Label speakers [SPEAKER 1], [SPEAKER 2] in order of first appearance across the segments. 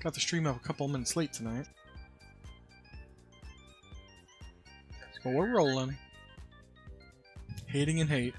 [SPEAKER 1] Got the stream up a couple minutes late tonight. But we're rolling. Hating and hate.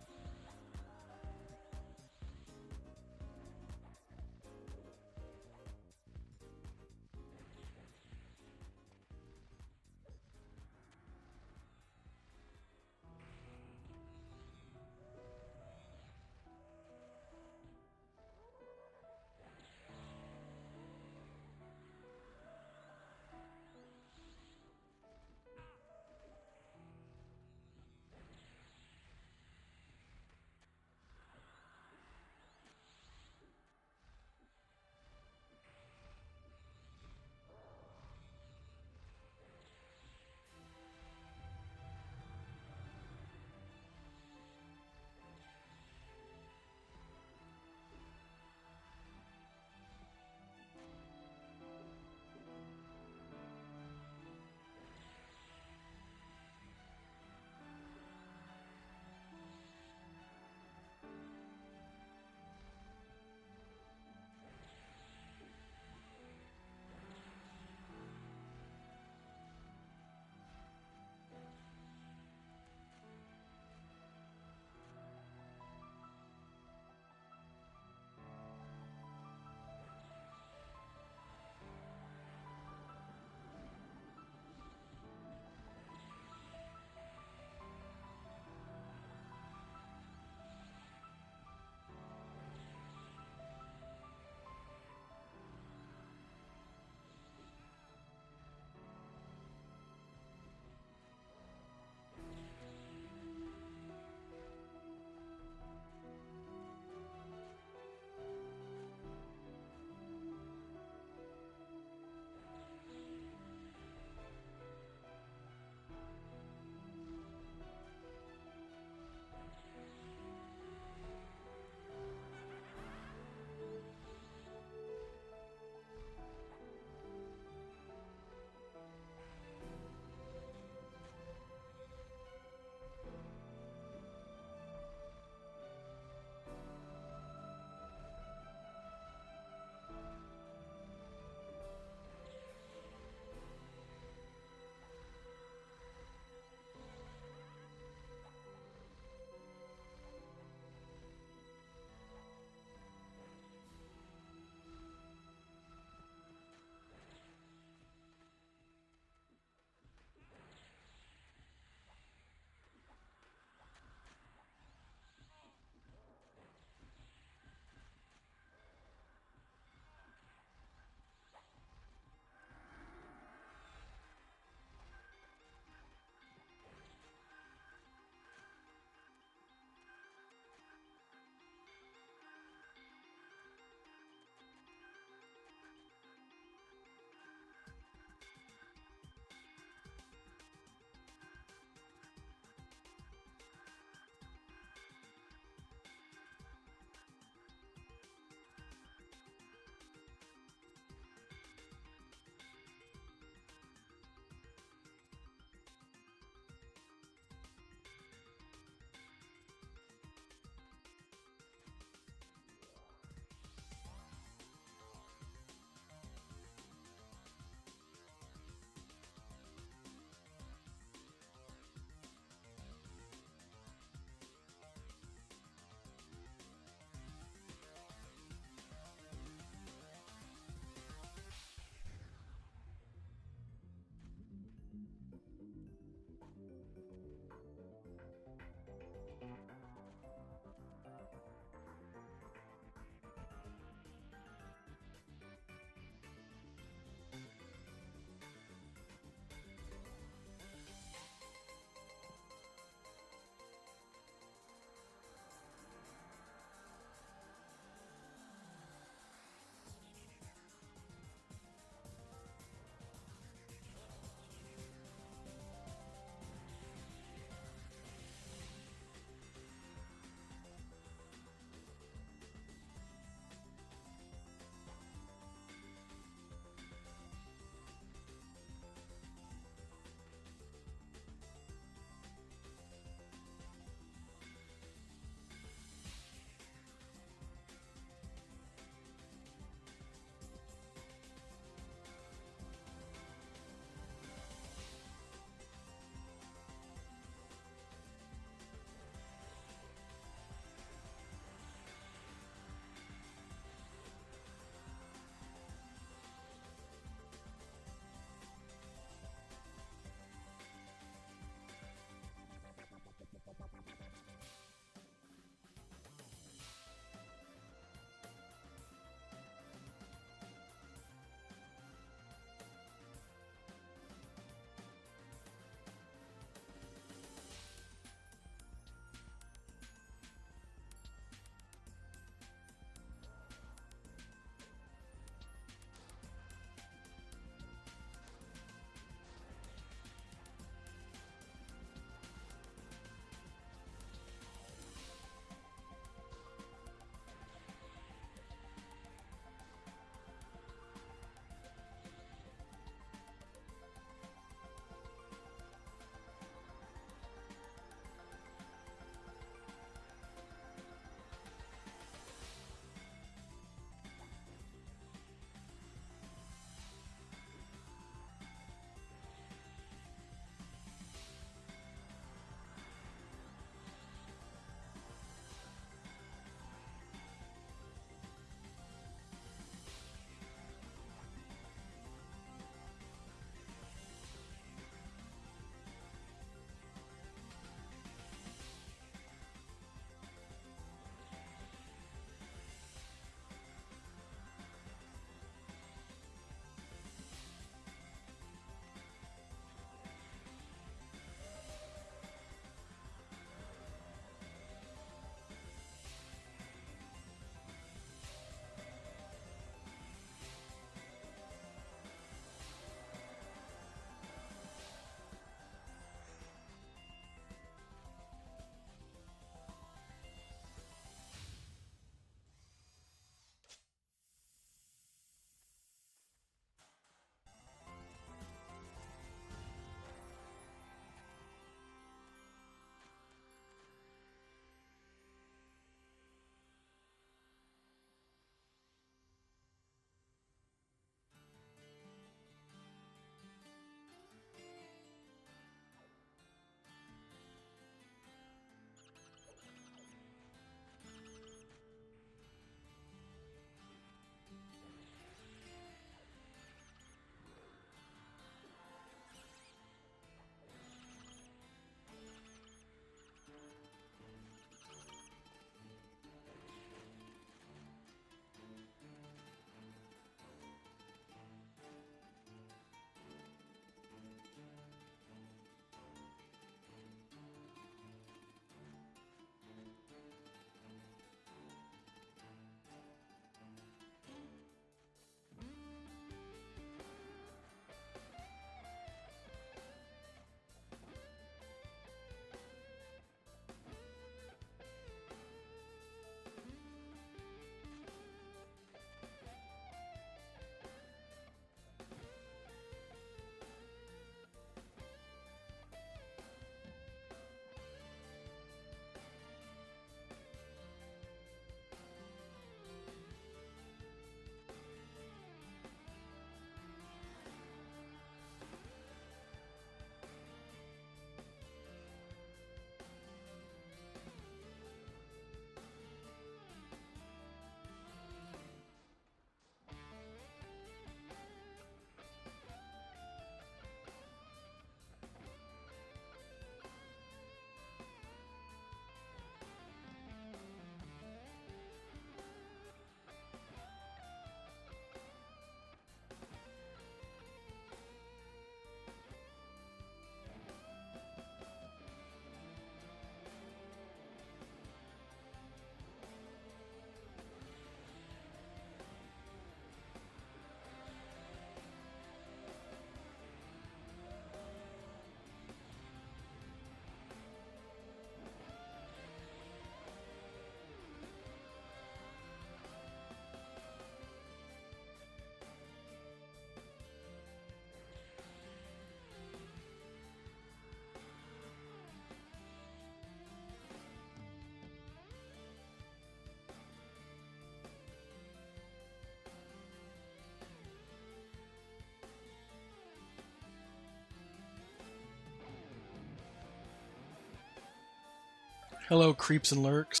[SPEAKER 1] Hello, creeps and lurks.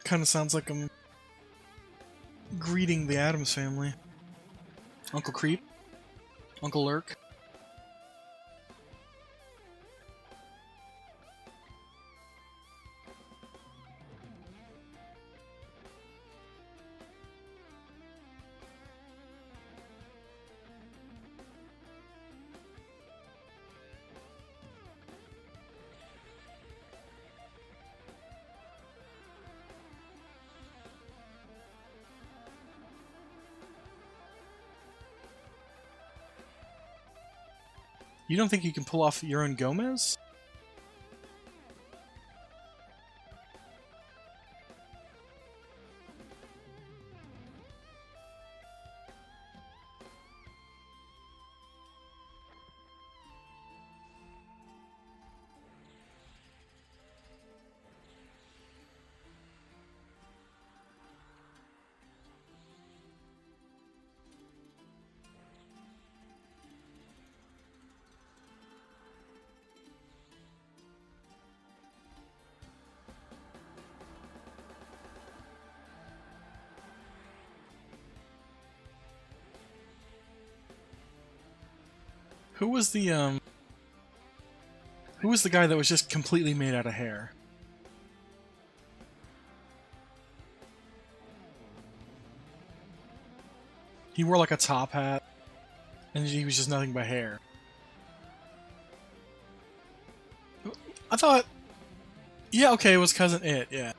[SPEAKER 1] Kind of sounds like I'm greeting the Addams family. Uncle Creep, Uncle Lurk. You don't think you can pull off your own Gomez? Who was the guy that was just completely made out of hair? He wore like a top hat, and he was just nothing but hair. I thought... Yeah, okay, it was Cousin It, yeah.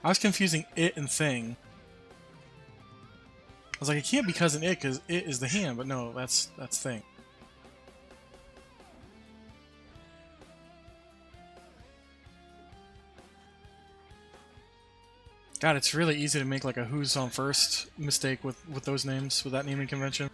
[SPEAKER 1] I was confusing It and Thing. I was like, it can't be Cousin It, because It is the hand, but no, that's Thing. God, it's really easy to make like a who's on first mistake with those names, with that naming convention.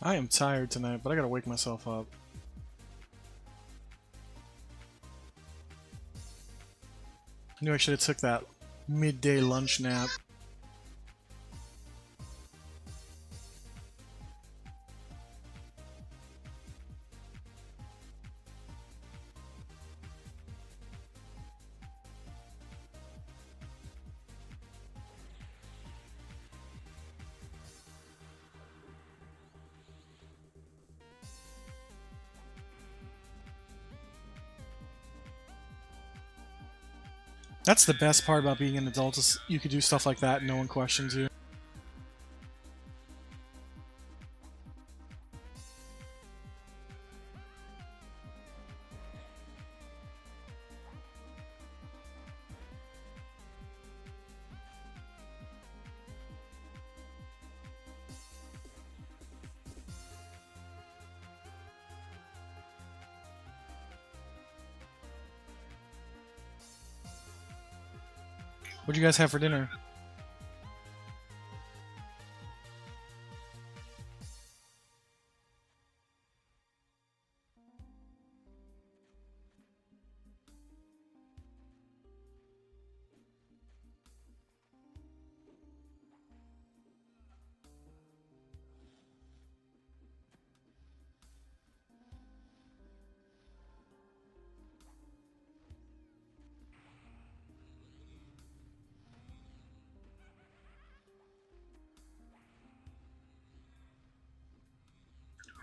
[SPEAKER 1] I am tired tonight, but I gotta wake myself up. I knew I should have took that midday lunch nap. That's the best part about being an adult, is you could do stuff like that and no one questions you. What'd you guys have for dinner?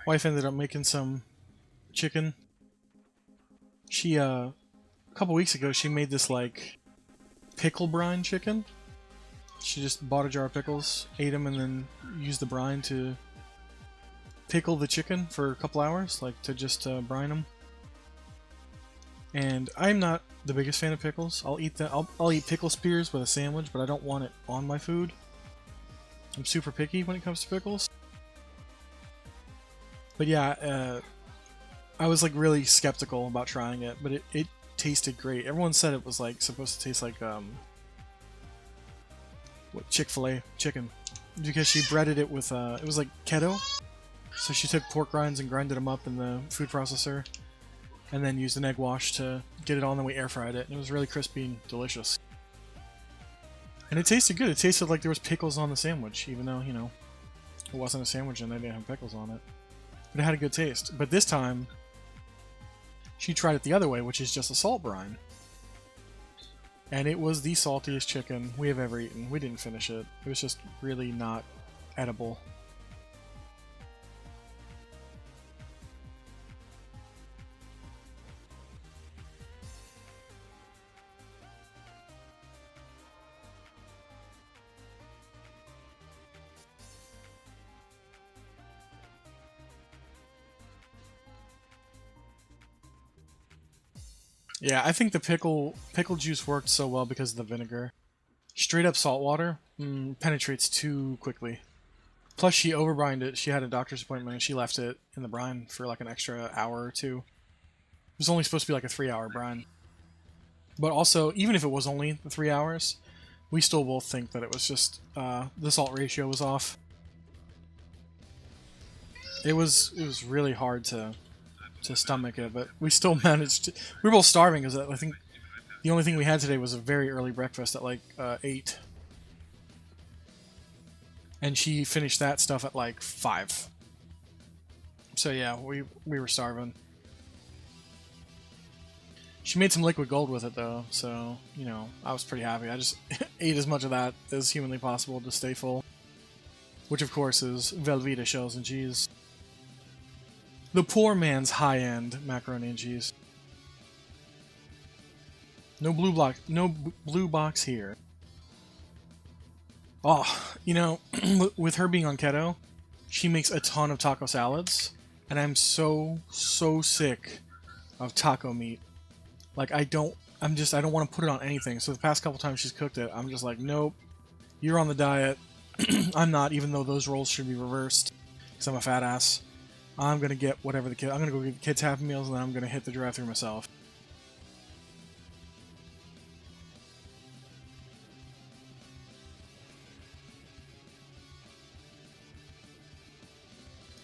[SPEAKER 1] Wife ended up making some chicken. She, a couple weeks ago, she made this, like, pickle brine chicken. She just bought a jar of pickles, ate them, and then used the brine to pickle the chicken for a couple hours, like, to just brine them. And I'm not the biggest fan of pickles. I'll eat that. I'll eat pickle spears with a sandwich, but I don't want it on my food. I'm super picky when it comes to pickles. But yeah, I was like really skeptical about trying it, but it tasted great. Everyone said it was like supposed to taste like what, Chick-fil-A chicken, because she breaded it with it was like keto. So she took pork rinds and grinded them up in the food processor, and then used an egg wash to get it on. Then we air fried it, and it was really crispy and delicious. And it tasted good. It tasted like there was pickles on the sandwich, even though, you know, it wasn't a sandwich and they didn't have pickles on it. But it had a good taste. But this time, she tried it the other way, which is just a salt brine. And it was the saltiest chicken we have ever eaten. We didn't finish it. It was just really not edible. Yeah, I think the pickle juice worked so well because of the vinegar. Straight up salt water penetrates too quickly. Plus, she overbrined it. She had a doctor's appointment and she left it in the brine for like an extra hour or two. It was only supposed to be like a 3-hour brine. But also, even if it was only 3 hours, we still both think that it was just the salt ratio was off. It was really hard to stomach it, but we still managed to. We were both starving because I think the only thing we had today was a very early breakfast at like 8. And she finished that stuff at like 5. So yeah, we were starving. She made some liquid gold with it though, so, you know, I was pretty happy. I just ate as much of that as humanly possible to stay full. Which of course is Velveeta shells and cheese. The poor man's high-end macaroni and cheese. No blue box here. Oh, you know, with her being on keto, she makes a ton of taco salads, and I'm so sick of taco meat. Like I don't want to put it on anything. So the past couple times she's cooked it, I'm just like, nope, you're on the diet. I'm not, even though those roles should be reversed, because I'm a fat ass. I'm gonna get whatever I'm gonna go get the kids Happy Meals, and then I'm gonna hit the drive-thru myself.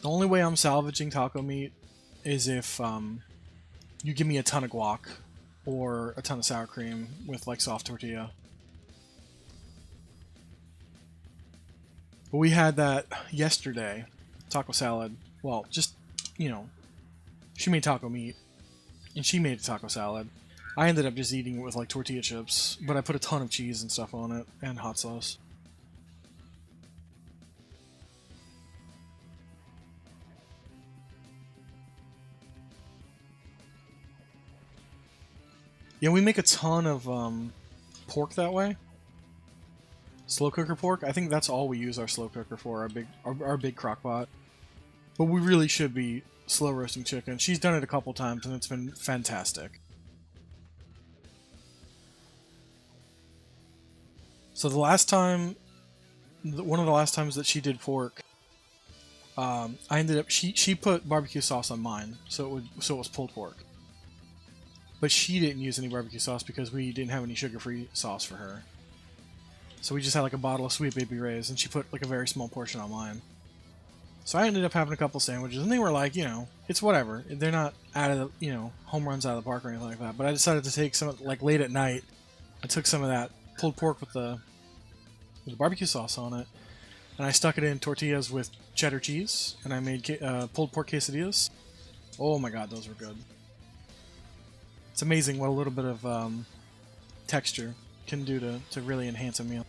[SPEAKER 1] The only way I'm salvaging taco meat is if you give me a ton of guac or a ton of sour cream with like soft tortilla. But we had that yesterday, taco salad. Well, just, you know, she made taco meat, and she made a taco salad. I ended up just eating it with like tortilla chips, but I put a ton of cheese and stuff on it, and hot sauce. Yeah, we make a ton of pork that way. Slow cooker pork. I think that's all we use our slow cooker for, our big crock pot. But we really should be slow roasting chicken. She's done it a couple times and it's been fantastic. So the last time, one of the last times that she did pork, I ended up she put barbecue sauce on mine, so it was pulled pork. But she didn't use any barbecue sauce because we didn't have any sugar-free sauce for her. So we just had like a bottle of Sweet Baby Ray's, and she put like a very small portion on mine. So I ended up having a couple sandwiches, and they were like, you know, it's whatever. They're not out of the, you know, home runs out of the park or anything like that. But I decided to take some, like late at night, I took some of that pulled pork with the barbecue sauce on it, and I stuck it in tortillas with cheddar cheese, and I made pulled pork quesadillas. Oh my god, those were good. It's amazing what a little bit of texture can do to really enhance a meal.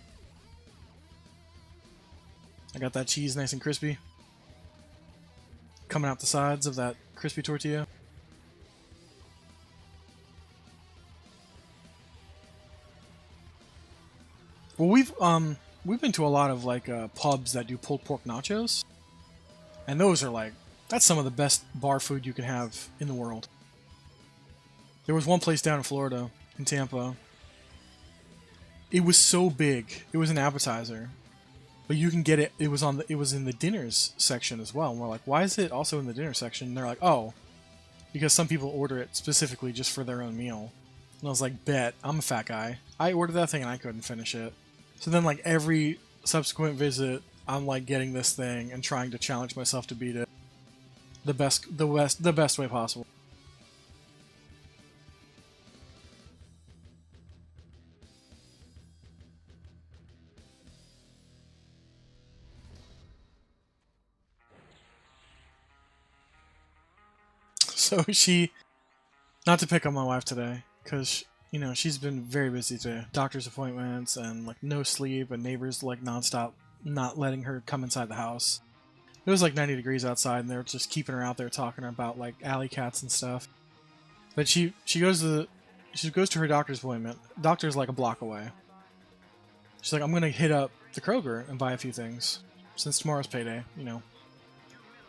[SPEAKER 1] I got that cheese nice and crispy, coming out the sides of that crispy tortilla. Well, we've been to a lot of like pubs that do pulled pork nachos, and those are like, that's some of the best bar food you can have in the world. There was one place down in Florida, in Tampa. It was so big. It was an appetizer, but you can get it. It was in the dinners section as well. And we're like, why is it also in the dinner section? And they're like, oh, because some people order it specifically just for their own meal. And I was like, bet, I'm a fat guy. I ordered that thing and I couldn't finish it. So then, like every subsequent visit, I'm like getting this thing and trying to challenge myself to beat it the best way possible. So not to pick on my wife today, because you know she's been very busy today, doctor's appointments and like no sleep, and neighbors like nonstop not letting her come inside the house. It was like 90 degrees outside, and they were just keeping her out there talking about like alley cats and stuff. But she goes to her doctor's appointment. Doctor's like a block away. She's like, I'm gonna hit up the Kroger and buy a few things since tomorrow's payday. You know,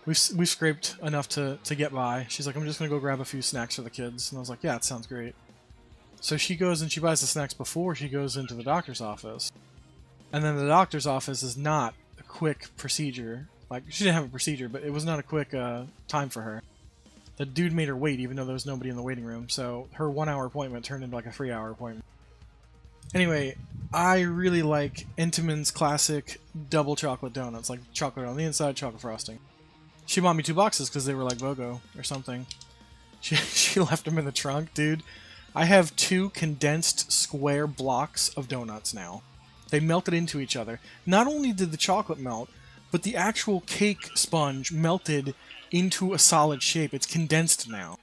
[SPEAKER 1] we've scraped enough to get by. She's like, I'm just gonna go grab a few snacks for the kids, and I was like, yeah, it sounds great. So she goes and she buys the snacks before she goes into the doctor's office, and then the doctor's office is not a quick procedure. Like, she didn't have a procedure, but it was not a quick time for her. The dude made her wait, even though there was nobody in the waiting room. So her 1 hour appointment turned into like a 3 hour appointment. Anyway, I really like Entenmann's classic double chocolate donuts, like chocolate on the inside, chocolate frosting. She bought me 2 boxes because they were like BOGO or something. She left them in the trunk, dude. I have 2 condensed square blocks of donuts now. They melted into each other. Not only did the chocolate melt, but the actual cake sponge melted into a solid shape. It's condensed now.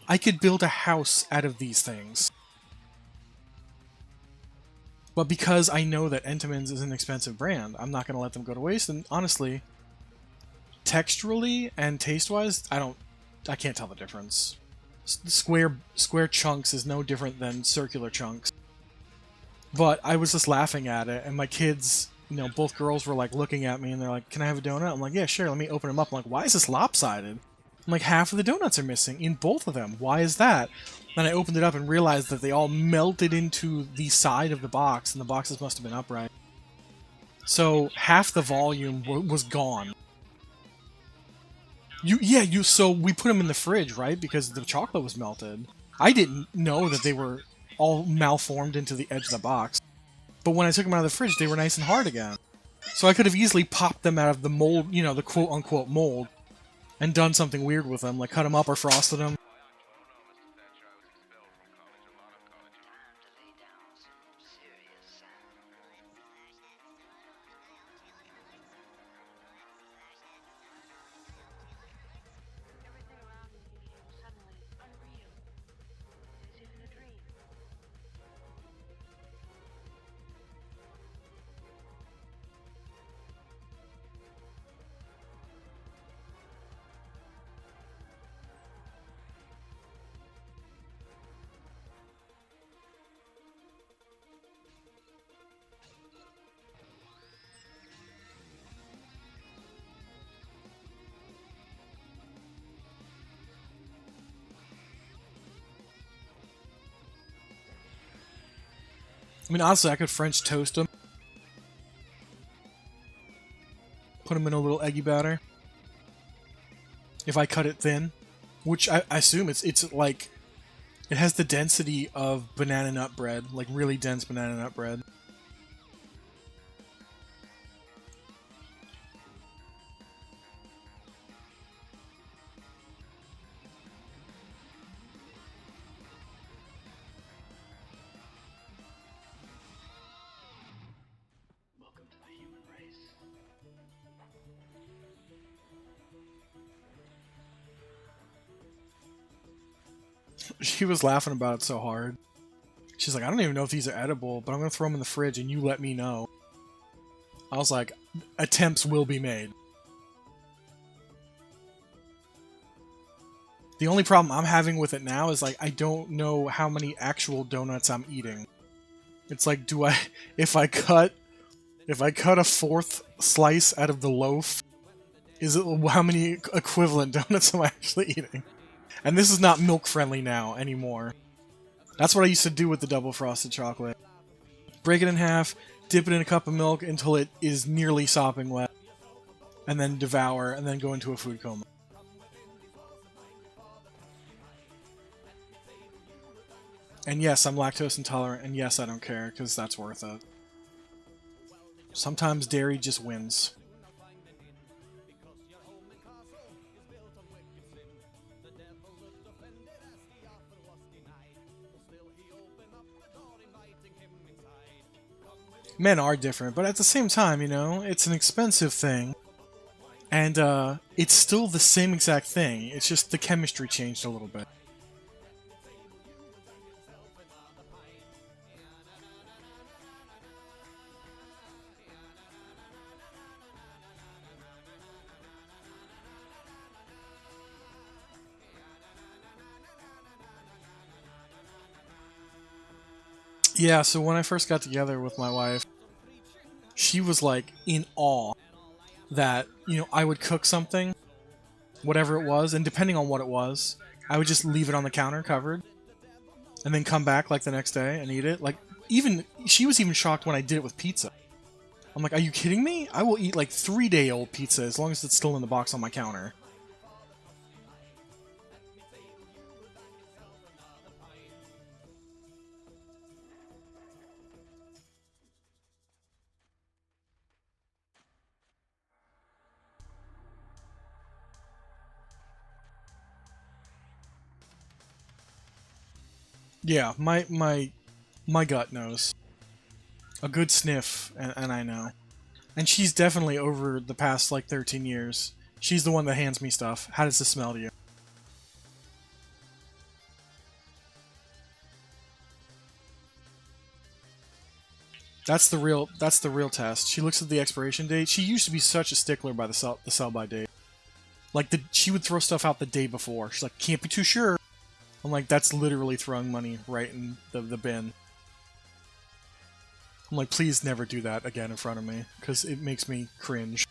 [SPEAKER 1] I could build a house out of these things. But because I know that Entenmann's is an expensive brand, I'm not going to let them go to waste. And honestly, texturally and taste-wise, I can't tell the difference. Square chunks is no different than circular chunks. But I was just laughing at it, and my kids, you know, both girls were like looking at me, and they're like, "Can I have a donut?" I'm like, "Yeah, sure." Let me open them up. I'm like, "Why is this lopsided?" I'm like, half of the donuts are missing in both of them. Why is that? Then I opened it up and realized that they all melted into the side of the box, and the boxes must have been upright. So half the volume was gone. So we put them in the fridge, right? Because the chocolate was melted. I didn't know that they were all malformed into the edge of the box. But when I took them out of the fridge, they were nice and hard again. So I could have easily popped them out of the mold, you know, the quote-unquote mold, and done something weird with them, like cut them up or frosted them. I mean, honestly, I could French toast them. Put them in a little eggy batter. If I cut it thin. Which I assume it's like... It has the density of banana nut bread. Like, really dense banana nut bread. She was laughing about it so hard. She's like, I don't even know if these are edible, but I'm gonna throw them in the fridge and you let me know. I was like, attempts will be made. The only problem I'm having with it now is like I don't know how many actual donuts I'm eating. It's like, do I if I cut a fourth slice out of the loaf, is it how many equivalent donuts am I actually eating? And this is not milk friendly now anymore. That's what I used to do with the double frosted chocolate. Break it in half, dip it in a cup of milk until it is nearly sopping wet, and then devour, and then go into a food coma. And yes, I'm lactose intolerant, and yes, I don't care, because that's worth it. Sometimes dairy just wins. Men are different, but at the same time, you know, it's an expensive thing. And it's still the same exact thing. It's just the chemistry changed a little bit. Yeah, so when I first got together with my wife, she was like in awe that, you know, I would cook something, whatever it was, and depending on what it was, I would just leave it on the counter covered and then come back like the next day and eat it. Like, even she was even shocked when I did it with pizza. I'm like, are you kidding me? I will eat like 3-day-old pizza as long as it's still in the box on my counter. Yeah, my gut knows. A good sniff, and I know. And she's definitely over the past like 13 years. She's the one that hands me stuff. How does this smell to you? That's the real test. She looks at the expiration date. She used to be such a stickler by the sell by date. Like she would throw stuff out the day before. She's like, can't be too sure. I'm like, that's literally throwing money right in the bin. I'm like, please never do that again in front of me, because it makes me cringe.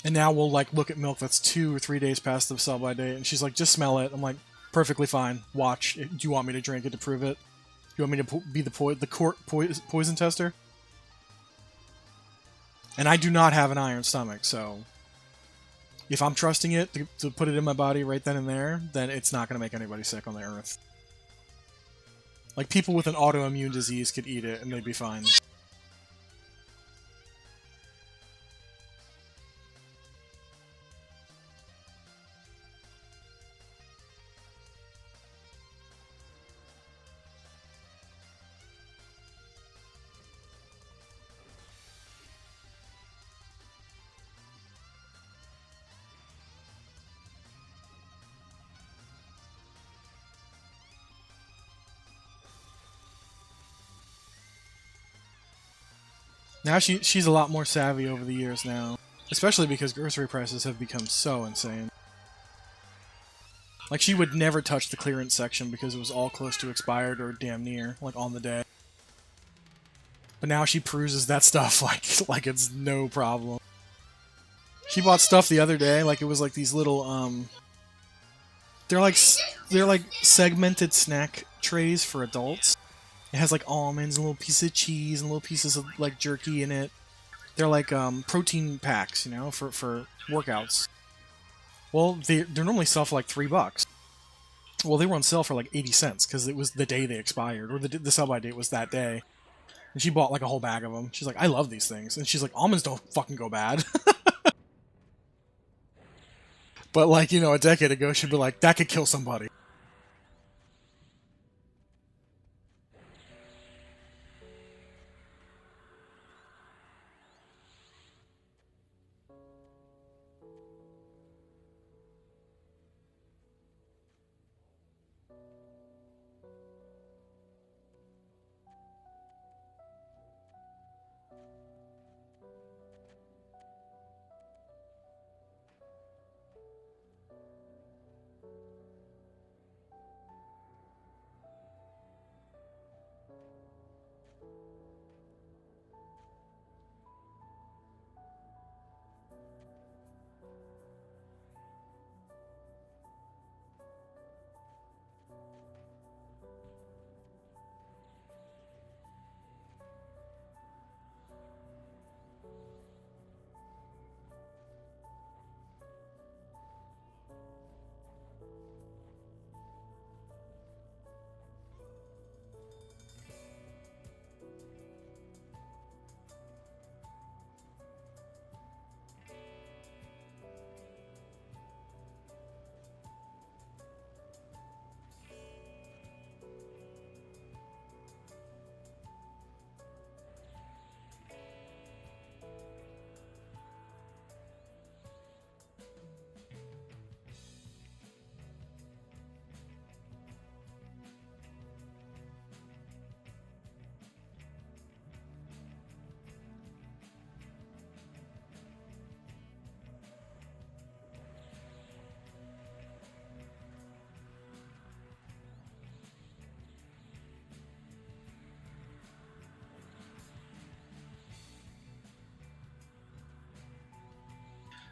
[SPEAKER 1] And now we'll like look at milk that's 2 or 3 days past the sell by date, and she's like, just smell it. I'm like, perfectly fine. Watch. Do you want me to drink it to prove it? Do you want me to be the poison tester? And I do not have an iron stomach, so if I'm trusting it to put it in my body right then and there, then it's not going to make anybody sick on the earth. Like, people with an autoimmune disease could eat it and they'd be fine. Now she's a lot more savvy over the years now. Especially because grocery prices have become so insane. Like, she would never touch the clearance section because it was all close to expired or damn near, like, on the day. But now she peruses that stuff like it's no problem. She bought stuff the other day, like it was like these little they're like segmented snack trays for adults. It has like almonds, and a little piece of cheese, and little pieces of like jerky in it. They're like protein packs, you know, for workouts. Well, they're normally sell for like $3. Well, they were on sale for like 80 cents because it was the day they expired, or the sell by date was that day. And she bought like a whole bag of them. She's like, I love these things. And she's like, almonds don't fucking go bad. But like, you know, a decade ago, she'd be like, that could kill somebody.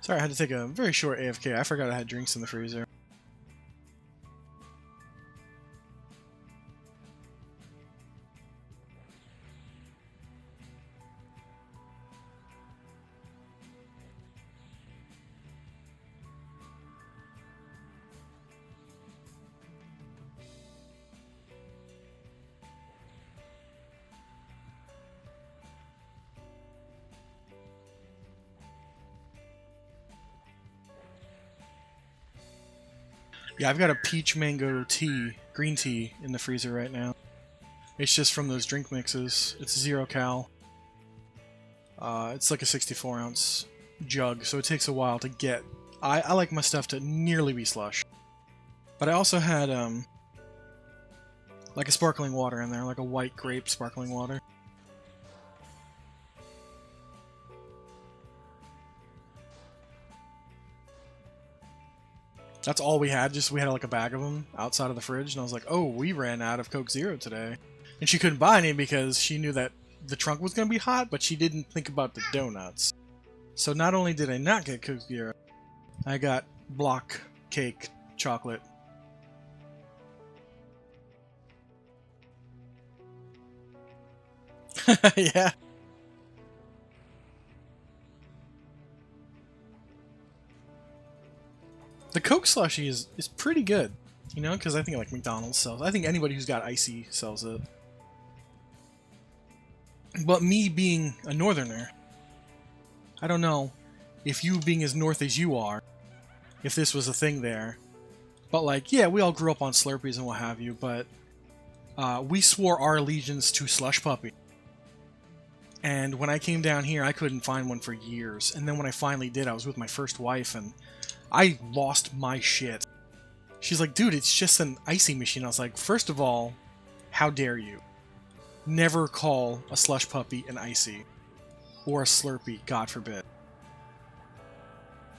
[SPEAKER 1] Sorry, I had to take a very short AFK. I forgot I had drinks in the freezer. Yeah, I've got a peach mango tea, green tea, in the freezer right now. It's just from those drink mixes. It's 0 cal. It's like a 64-ounce jug, so it takes a while to get. I like my stuff to nearly be slush. But I also had like a sparkling water in there, like a white grape sparkling water. That's all we had. Just we had like a bag of them outside of the fridge, and I was like, "Oh, we ran out of Coke Zero today," and she couldn't buy any because she knew that the trunk was gonna be hot, but she didn't think about the donuts. So not only did I not get Coke Zero, I got block cake chocolate. Yeah. The Coke slushy is pretty good, you know, because I think like McDonald's sells. I think anybody who's got icy sells it. But me being a northerner, I don't know if you being as north as you are, if this was a thing there. But like, yeah, we all grew up on Slurpees and what have you, but we swore our allegiance to Slush Puppy. And when I came down here, I couldn't find one for years. And then when I finally did, I was with my first wife, and I lost my shit. She's like, dude, it's just an icy machine. I was like, first of all, how dare you? Never call a Slush Puppy an icy. Or a Slurpee, God forbid.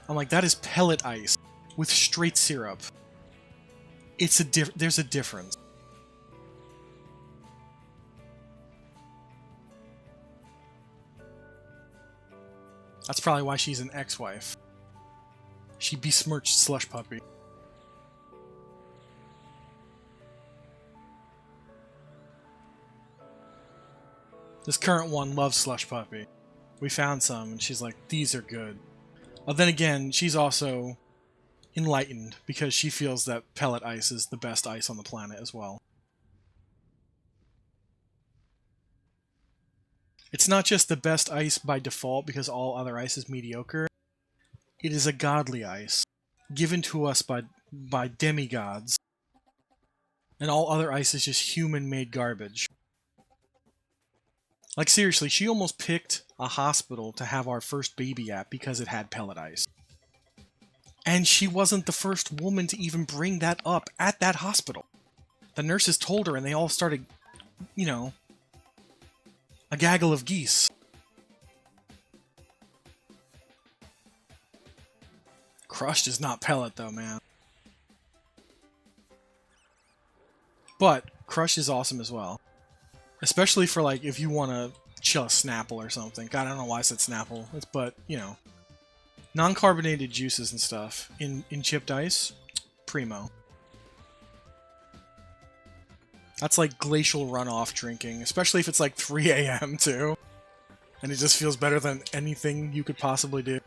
[SPEAKER 1] I'm like, that is pellet ice with straight syrup. It's there's a difference. That's probably why she's an ex-wife. She besmirched Slush Puppy. This current one loves Slush Puppy. We found some, and she's like, these are good. Well, then again, she's also enlightened because she feels that pellet ice is the best ice on the planet as well. It's not just the best ice by default because all other ice is mediocre. It is a godly ice, given to us by demigods, and all other ice is just human-made garbage. Like seriously, she almost picked a hospital to have our first baby at because it had pellet ice. And she wasn't the first woman to even bring that up at that hospital. The nurses told her and they all started, you know, a gaggle of geese. Crushed is not pellet though, man. But Crush is awesome as well. Especially for like if you want to chill a Snapple or something. God, I don't know why I said Snapple. But, you know, non-carbonated juices and stuff in chipped ice, primo. That's like glacial runoff drinking, especially if it's like 3 a.m. too. And it just feels better than anything you could possibly do.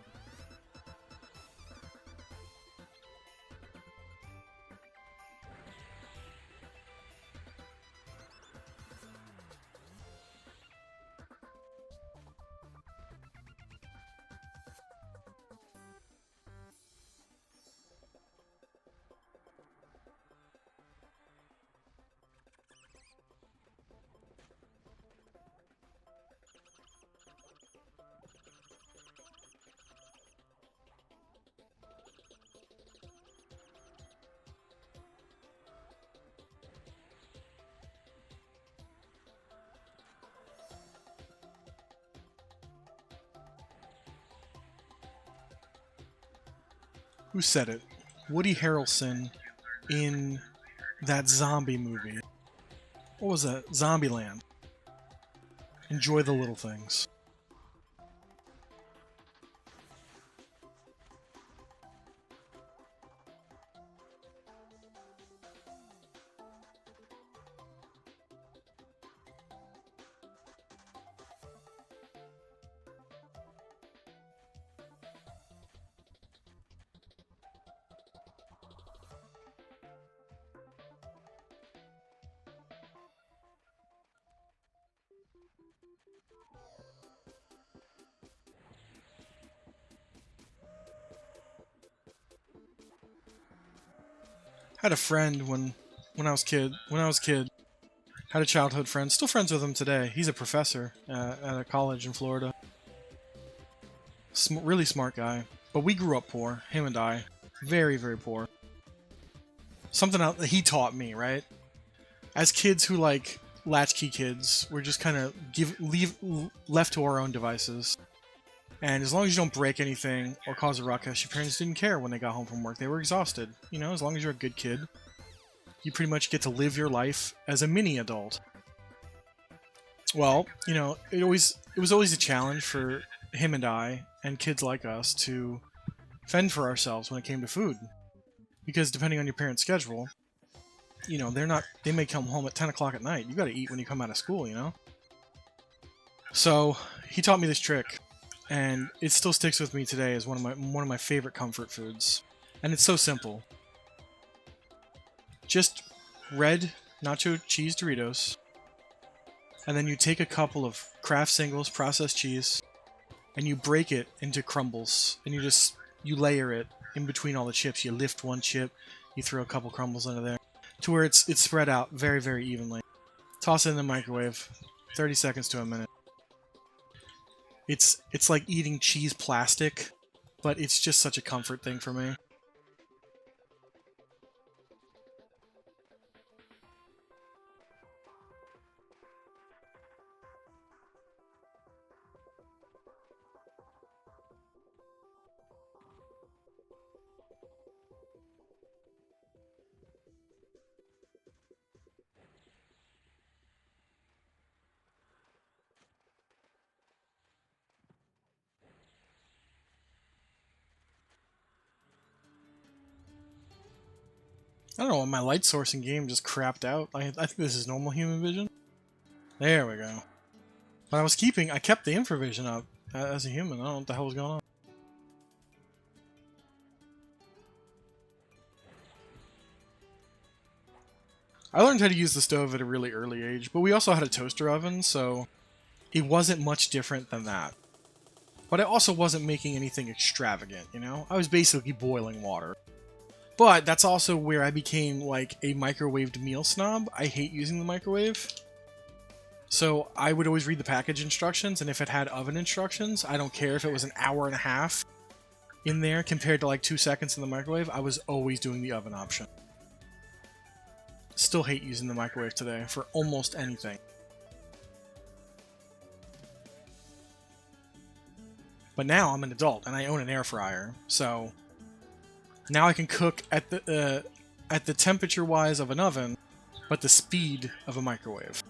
[SPEAKER 1] Who said it? Woody Harrelson in that zombie movie. What was that? Zombieland. Enjoy the little things. I had a friend when I was kid, had a childhood friend, still friends with him today. He's a professor at a college in Florida. Really smart guy. But we grew up poor, him and I. Very, very poor. Something that he taught me, right? As kids who like latchkey kids, we're just kind of left to our own devices. And as long as you don't break anything or cause a ruckus, your parents didn't care when they got home from work. They were exhausted. You know, as long as you're a good kid, you pretty much get to live your life as a mini adult. Well, you know, it was always a challenge for him and I and kids like us to fend for ourselves when it came to food. Because depending on your parents' schedule, you know, they may come home at 10 o'clock at night. You gotta eat when you come out of school, you know? So, he taught me this trick, and it still sticks with me today as one of my favorite comfort foods. And it's so simple. Just red nacho cheese Doritos, and then you take a couple of Kraft Singles processed cheese, and you break it into crumbles, and you layer it in between all the chips. You lift one chip, you throw a couple crumbles under there, to where it's spread out very, very evenly. Toss it in the microwave, 30 seconds to a minute. It's like eating cheese plastic, but it's just such a comfort thing for me. I don't know, my light sourcing game just crapped out. I think this is normal human vision. There we go. But I kept the infravision up as a human. I don't know what the hell was going on. I learned how to use the stove at a really early age, but we also had a toaster oven, so it wasn't much different than that. But I also wasn't making anything extravagant, you know? I was basically boiling water. But that's also where I became like a microwaved meal snob. I hate using the microwave. So I would always read the package instructions, and if it had oven instructions, I don't care if it was an hour and a half in there compared to like 2 seconds in the microwave, I was always doing the oven option. Still hate using the microwave today for almost anything. But now I'm an adult and I own an air fryer, so now I can cook at the temperature wise of an oven, but the speed of a microwave.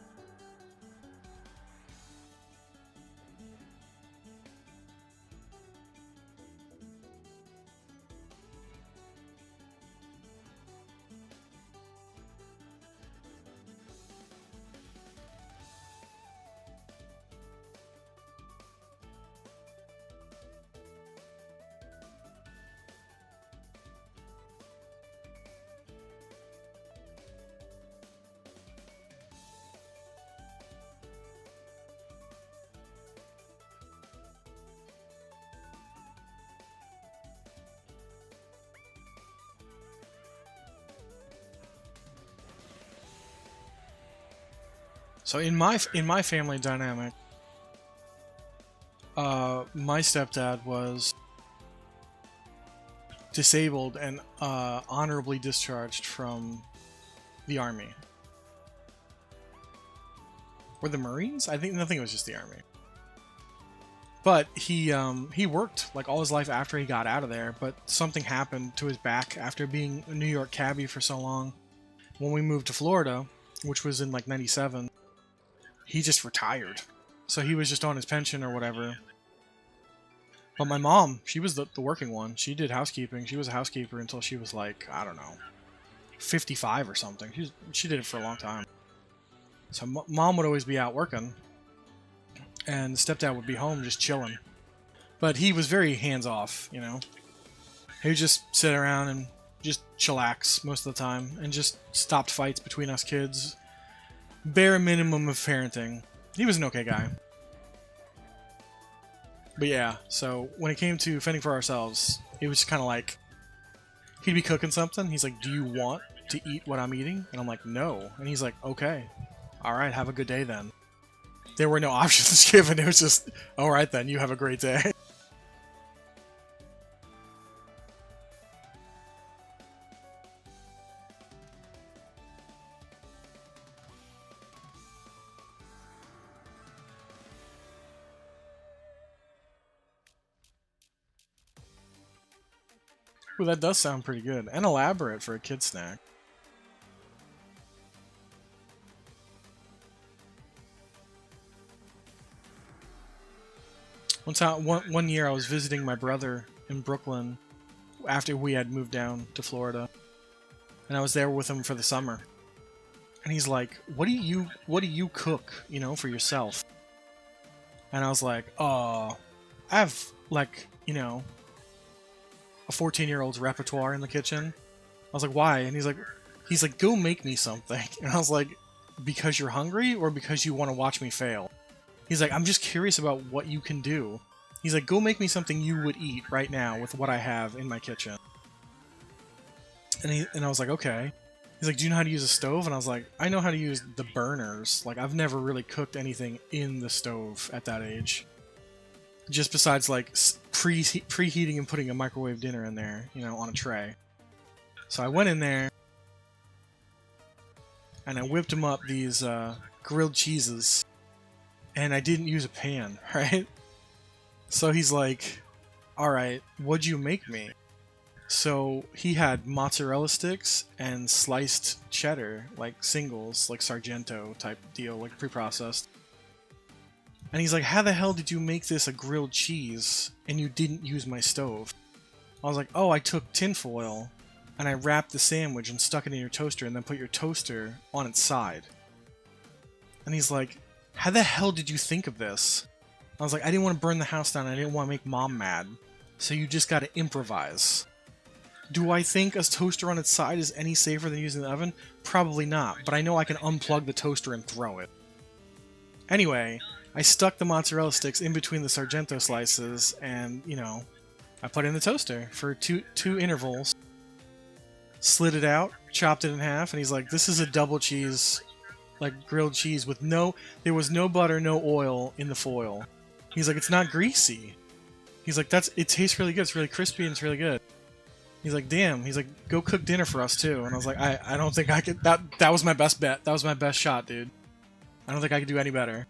[SPEAKER 1] So in my family dynamic, my stepdad was disabled and honorably discharged from the army or the Marines. I think it was just the army. But he worked like all his life after he got out of there. But something happened to his back after being a New York cabbie for so long. When we moved to Florida, which was in like '97, he just retired. So he was just on his pension or whatever. But my mom, she was the working one. She did housekeeping. She was a housekeeper until she was like, I don't know, 55 or something. She did it for a long time. So mom would always be out working, and stepdad would be home just chilling. But he was very hands off, you know. He would just sit around and just chillax most of the time, and just stopped fights between us kids. Bare minimum of parenting. He was an okay guy. But yeah, so when it came to fending for ourselves, it was kind of like, he'd be cooking something. He's like, do you want to eat what I'm eating? And I'm like, no. And he's like, okay. All right, have a good day then. There were no options given. It was just, all right then, you have a great day. Well, that does sound pretty good and elaborate for a kid snack. One year I was visiting my brother in Brooklyn after we had moved down to Florida, and I was there with him for the summer. And he's like, what do you cook, for yourself?" And I was like, I have, like, a 14-year-old's repertoire in the kitchen. I was like, why? And he's like, go make me something. And I was like, because you're hungry or because you want to watch me fail? He's like, I'm just curious about what you can do. He's like, go make me something you would eat right now with what I have in my kitchen. And I was like, okay. He's like, do you know how to use a stove? And I was like, I know how to use the burners. Like, I've never really cooked anything in the stove at that age. Just besides, like, preheating and putting a microwave dinner in there, on a tray. So I went in there, and I whipped him up these grilled cheeses. And I didn't use a pan, right? So he's like, alright, what'd you make me? So he had mozzarella sticks and sliced cheddar, like singles, like Sargento type deal, like pre-processed. And he's like, how the hell did you make this a grilled cheese and you didn't use my stove? I was like, oh, I took tinfoil and I wrapped the sandwich and stuck it in your toaster and then put your toaster on its side. And he's like, how the hell did you think of this? I was like, I didn't want to burn the house down. I didn't want to make mom mad. So you just got to improvise. Do I think a toaster on its side is any safer than using the oven? Probably not, but I know I can unplug the toaster and throw it. Anyway, I stuck the mozzarella sticks in between the Sargento slices and, I put it in the toaster for two intervals. Slid it out, chopped it in half, and he's like, this is a double cheese, like grilled cheese with there was no butter, no oil in the foil. He's like, it's not greasy. He's like, it tastes really good. It's really crispy and it's really good. He's like, damn. He's like, go cook dinner for us too. And I was like, I don't think I could. That was my best bet. That was my best shot, dude. I don't think I could do any better.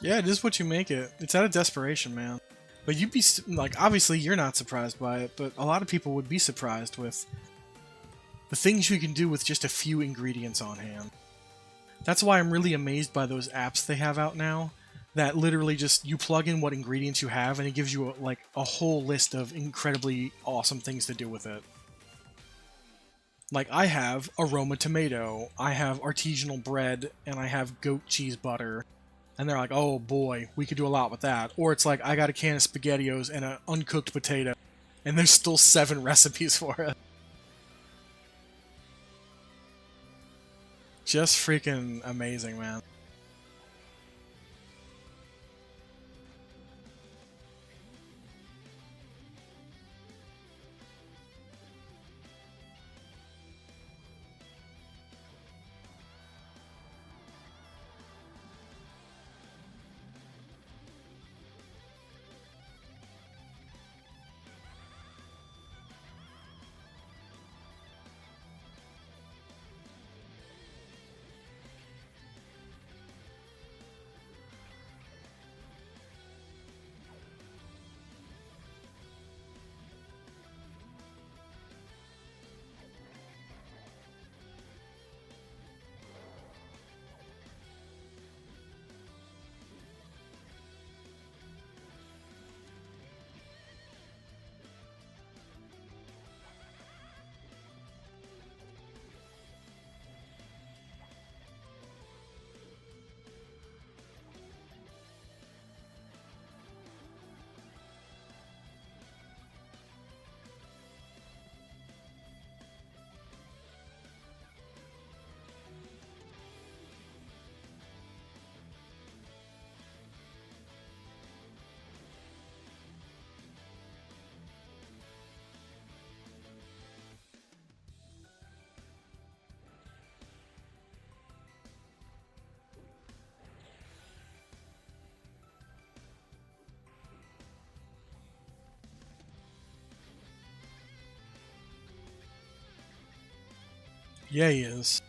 [SPEAKER 1] Yeah, it is what you make it. It's out of desperation, man. But you'd be like, obviously you're not surprised by it, but a lot of people would be surprised with the things you can do with just a few ingredients on hand. That's why I'm really amazed by those apps they have out now that literally just you plug in what ingredients you have and it gives you a whole list of incredibly awesome things to do with it. Like, I have aroma tomato, I have artisanal bread, and I have goat cheese butter. And they're like, oh boy, we could do a lot with that. Or it's like, I got a can of SpaghettiOs and an uncooked potato. And there's still 7 recipes for it. Just freaking amazing, man. Yeah, he is.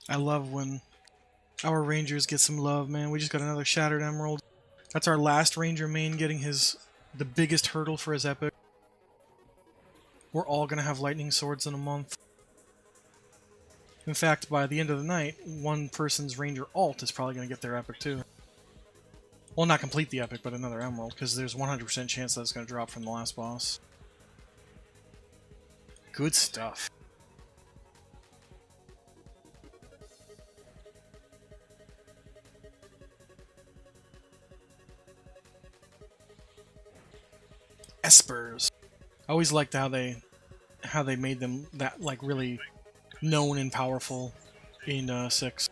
[SPEAKER 1] I love when our rangers get some love, man. We just got another Shattered Emerald. That's our last ranger main getting the biggest hurdle for his epic. We're all gonna have lightning swords in a month. In fact, by the end of the night, one person's ranger alt is probably gonna get their epic too. Well, not complete the epic, but another emerald, because there's 100% chance that it's gonna drop from the last boss. Good stuff. Espers. I always liked how they made them that like really known and powerful in 6.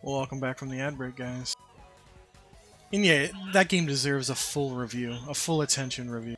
[SPEAKER 1] Well, welcome back from the ad break, guys. And yeah, that game deserves a full review, a full attention review.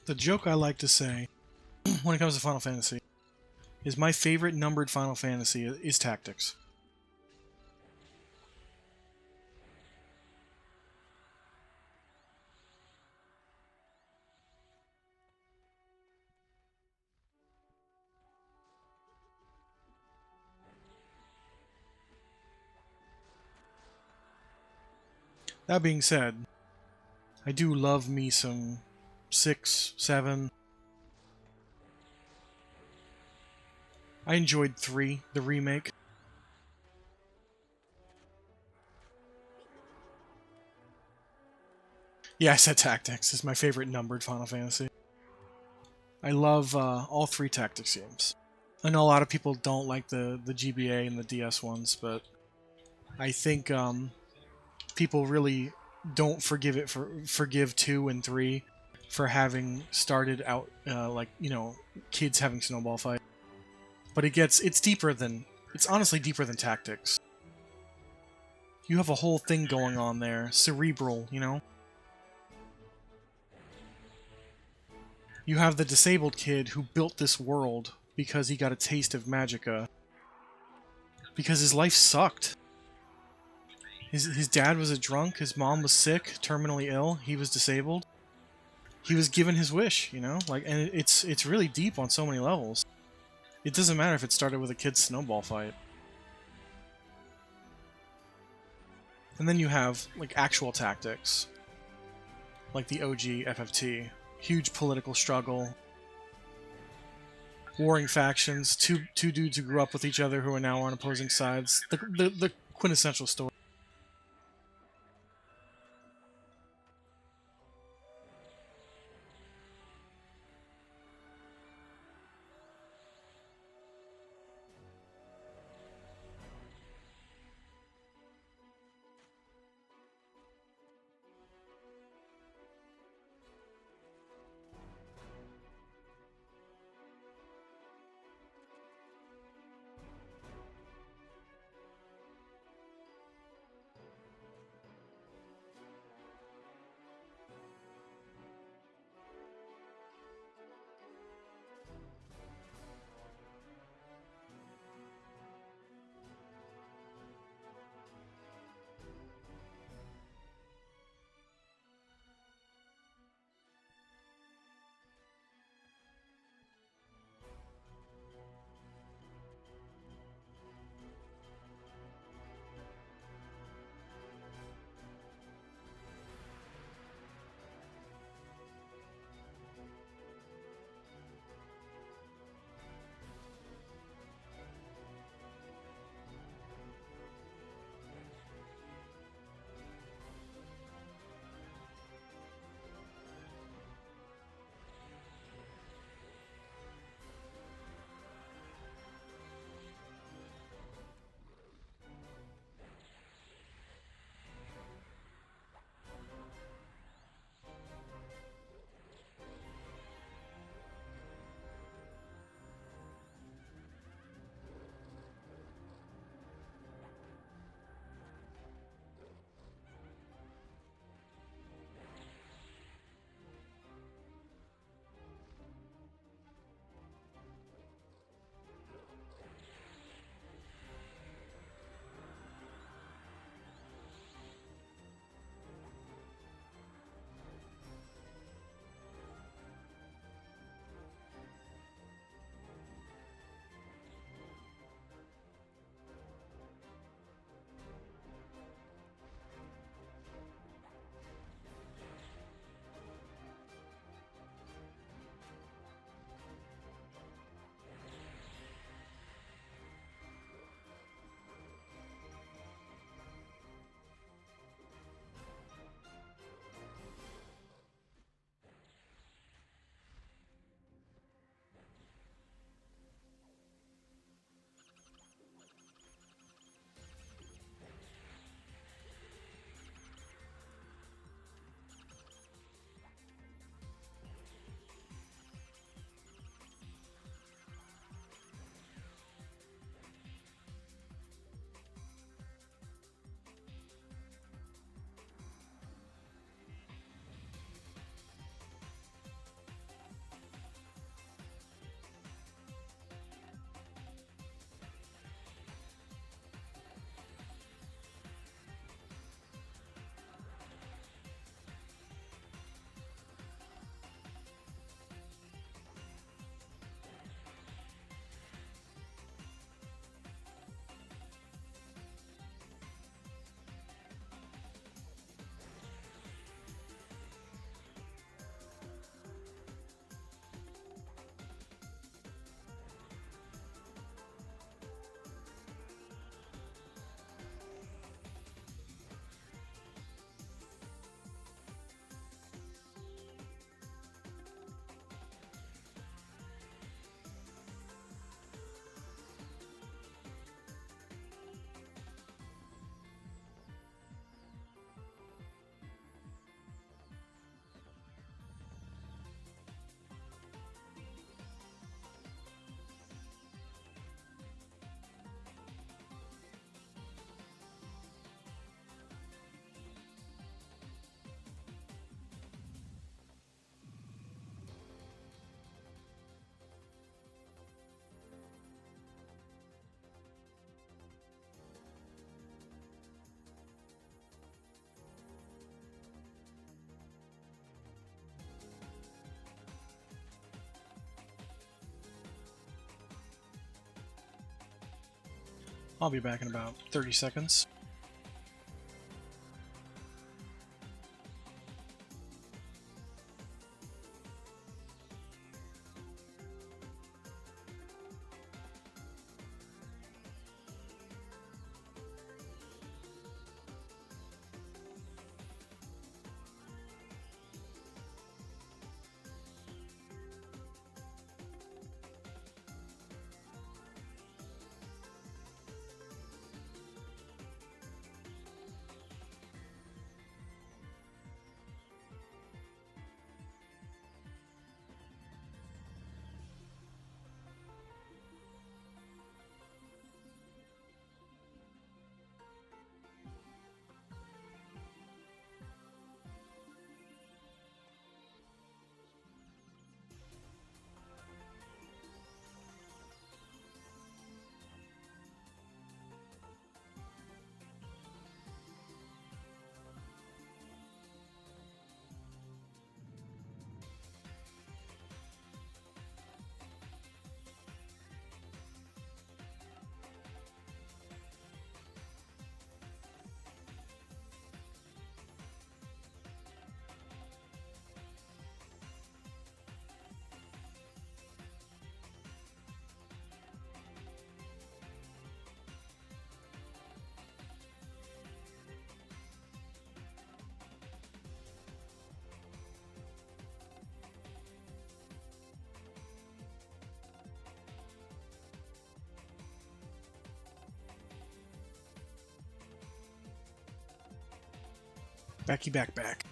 [SPEAKER 1] The joke I like to say when it comes to Final Fantasy is my favorite numbered Final Fantasy is Tactics. That being said, I do love me some 6, 7. I enjoyed 3, the remake. Yeah, I said Tactics is my favorite numbered Final Fantasy. I love all 3 Tactics games. I know a lot of people don't like the GBA and the DS ones, but I think people really don't forgive 2 and 3 for having started out like kids having snowball fight. But it's honestly deeper than Tactics. You have a whole thing going on there, cerebral, You have the disabled kid who built this world because he got a taste of Magica. Because his life sucked. His dad was a drunk, his mom was sick, terminally ill, he was disabled. He was given his wish, and it's really deep on so many levels. It doesn't matter if it started with a kid's snowball fight. And then you have like actual Tactics, like the OG FFT. Huge political struggle, warring factions, two dudes who grew up with each other who are now on opposing sides. The quintessential story. I'll be back in about 30 seconds. Backy back.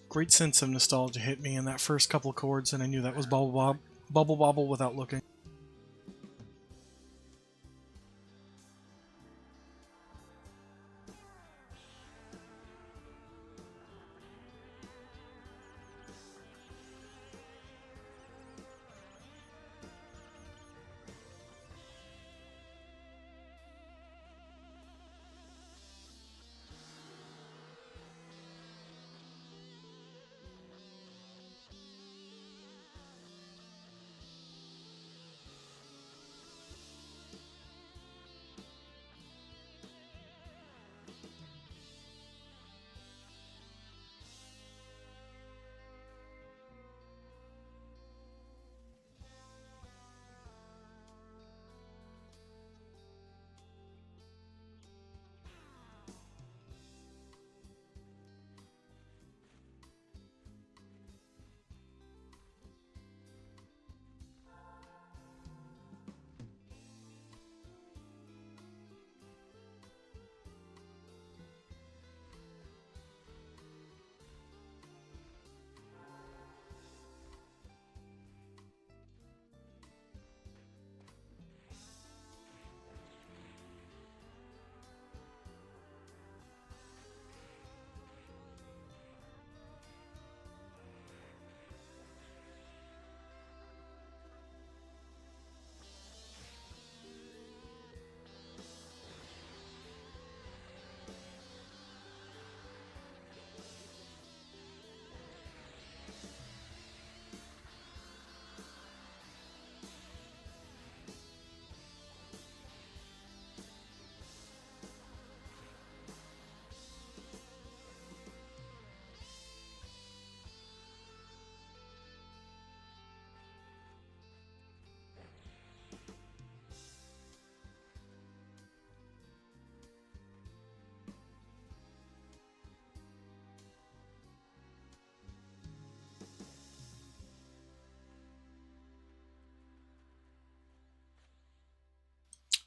[SPEAKER 1] Great sense of nostalgia hit me in that first couple of chords, and I knew that was Bubble Bobble without looking.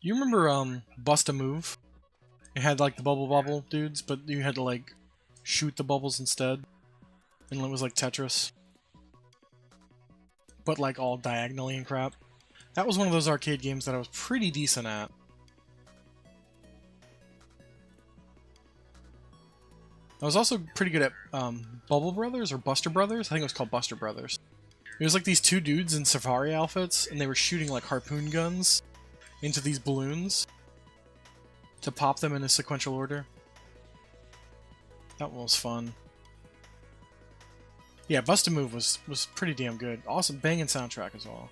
[SPEAKER 1] You remember Bust a Move? It had like the Bubble Bobble dudes, but you had to like shoot the bubbles instead. and it was like Tetris, but like all diagonally and crap. That was one of those arcade games that I was pretty decent at. I was also pretty good at Bubble Brothers or Buster Brothers. I think it was called Buster Brothers. It was like these two dudes in safari outfits, and they were shooting like harpoon guns into these balloons to pop them in a sequential order. That one was fun. Yeah, Bust a Move was pretty damn good. Awesome, banging soundtrack as well.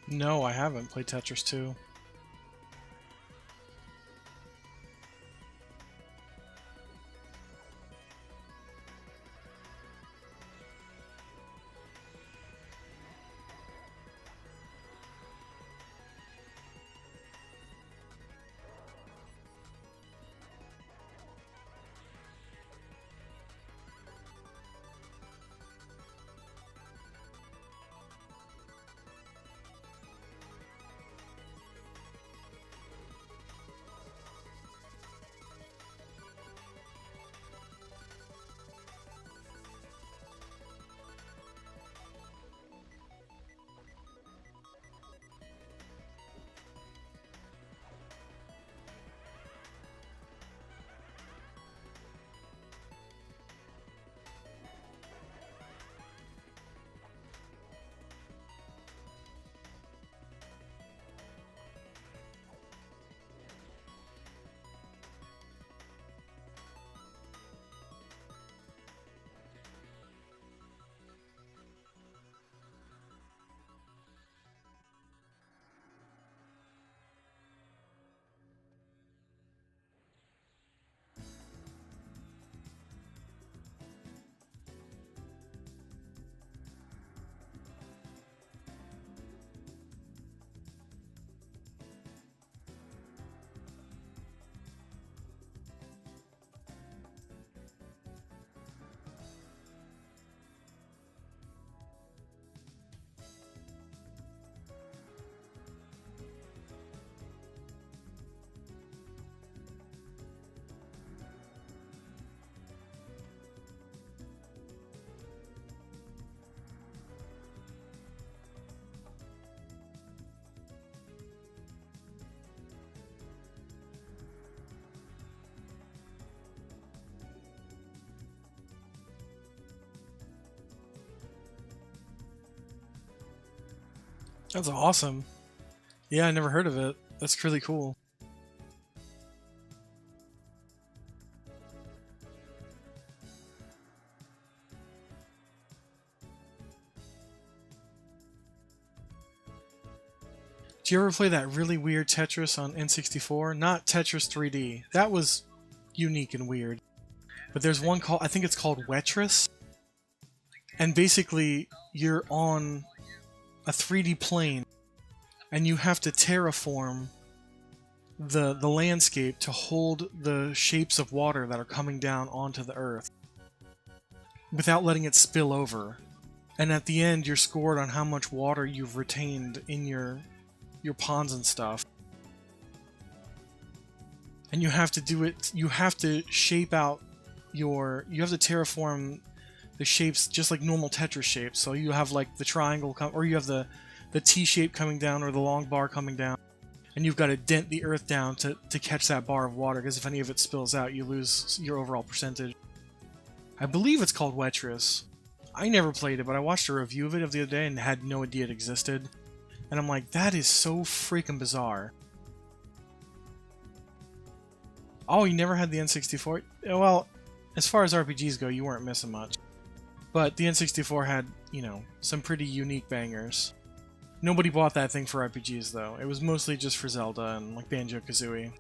[SPEAKER 1] No, I haven't played Tetris 2. That's awesome. Yeah, I never heard of it. That's really cool. Do you ever play that really weird Tetris on N64? Not Tetris 3D. That was unique and weird. But there's one called, I think it's called Wetris. And basically, you're on a 3D plane and you have to terraform the landscape to hold the shapes of water that are coming down onto the earth without letting it spill over. And at the end, you're scored on how much water you've retained in your ponds and stuff. And you have to do it, you have to shape out you have to terraform the shapes just like normal Tetris shapes. So you have like the triangle or you have the T shape coming down or the long bar coming down, and you've got to dent the earth down to catch that bar of water, because if any of it spills out, you lose your overall percentage. I believe it's called Wetris. I never played it, but I watched a review of it the other day and had no idea it existed. And I'm like, that is so freaking bizarre. Oh, you never had the N64? Well, as far as RPGs go, you weren't missing much. But the N64 had, you know, some pretty unique bangers. Nobody bought that thing for RPGs, though. It was mostly just for Zelda and, like, Banjo-Kazooie.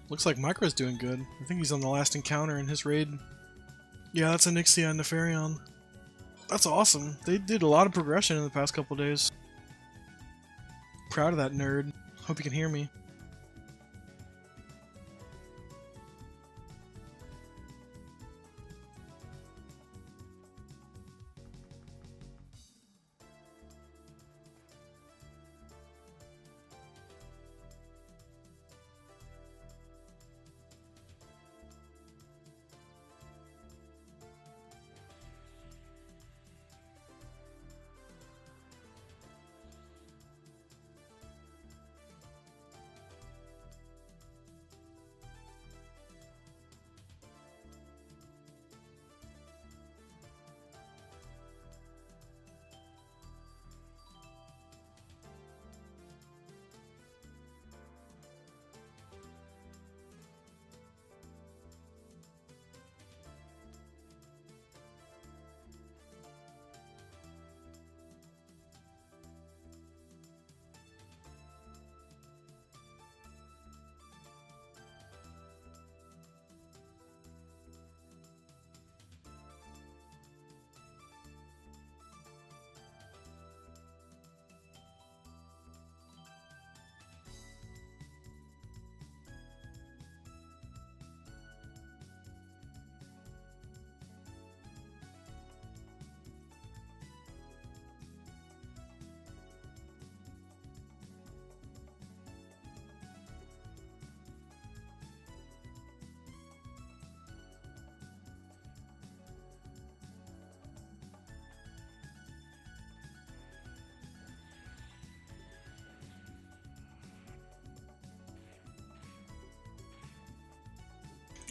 [SPEAKER 1] Looks like Micro's doing good. I think he's on the last encounter in his raid. Yeah, that's a Nixia and Nefarion. That's awesome. They did a lot of progression in the past couple days. Proud of that nerd. Hope you can hear me.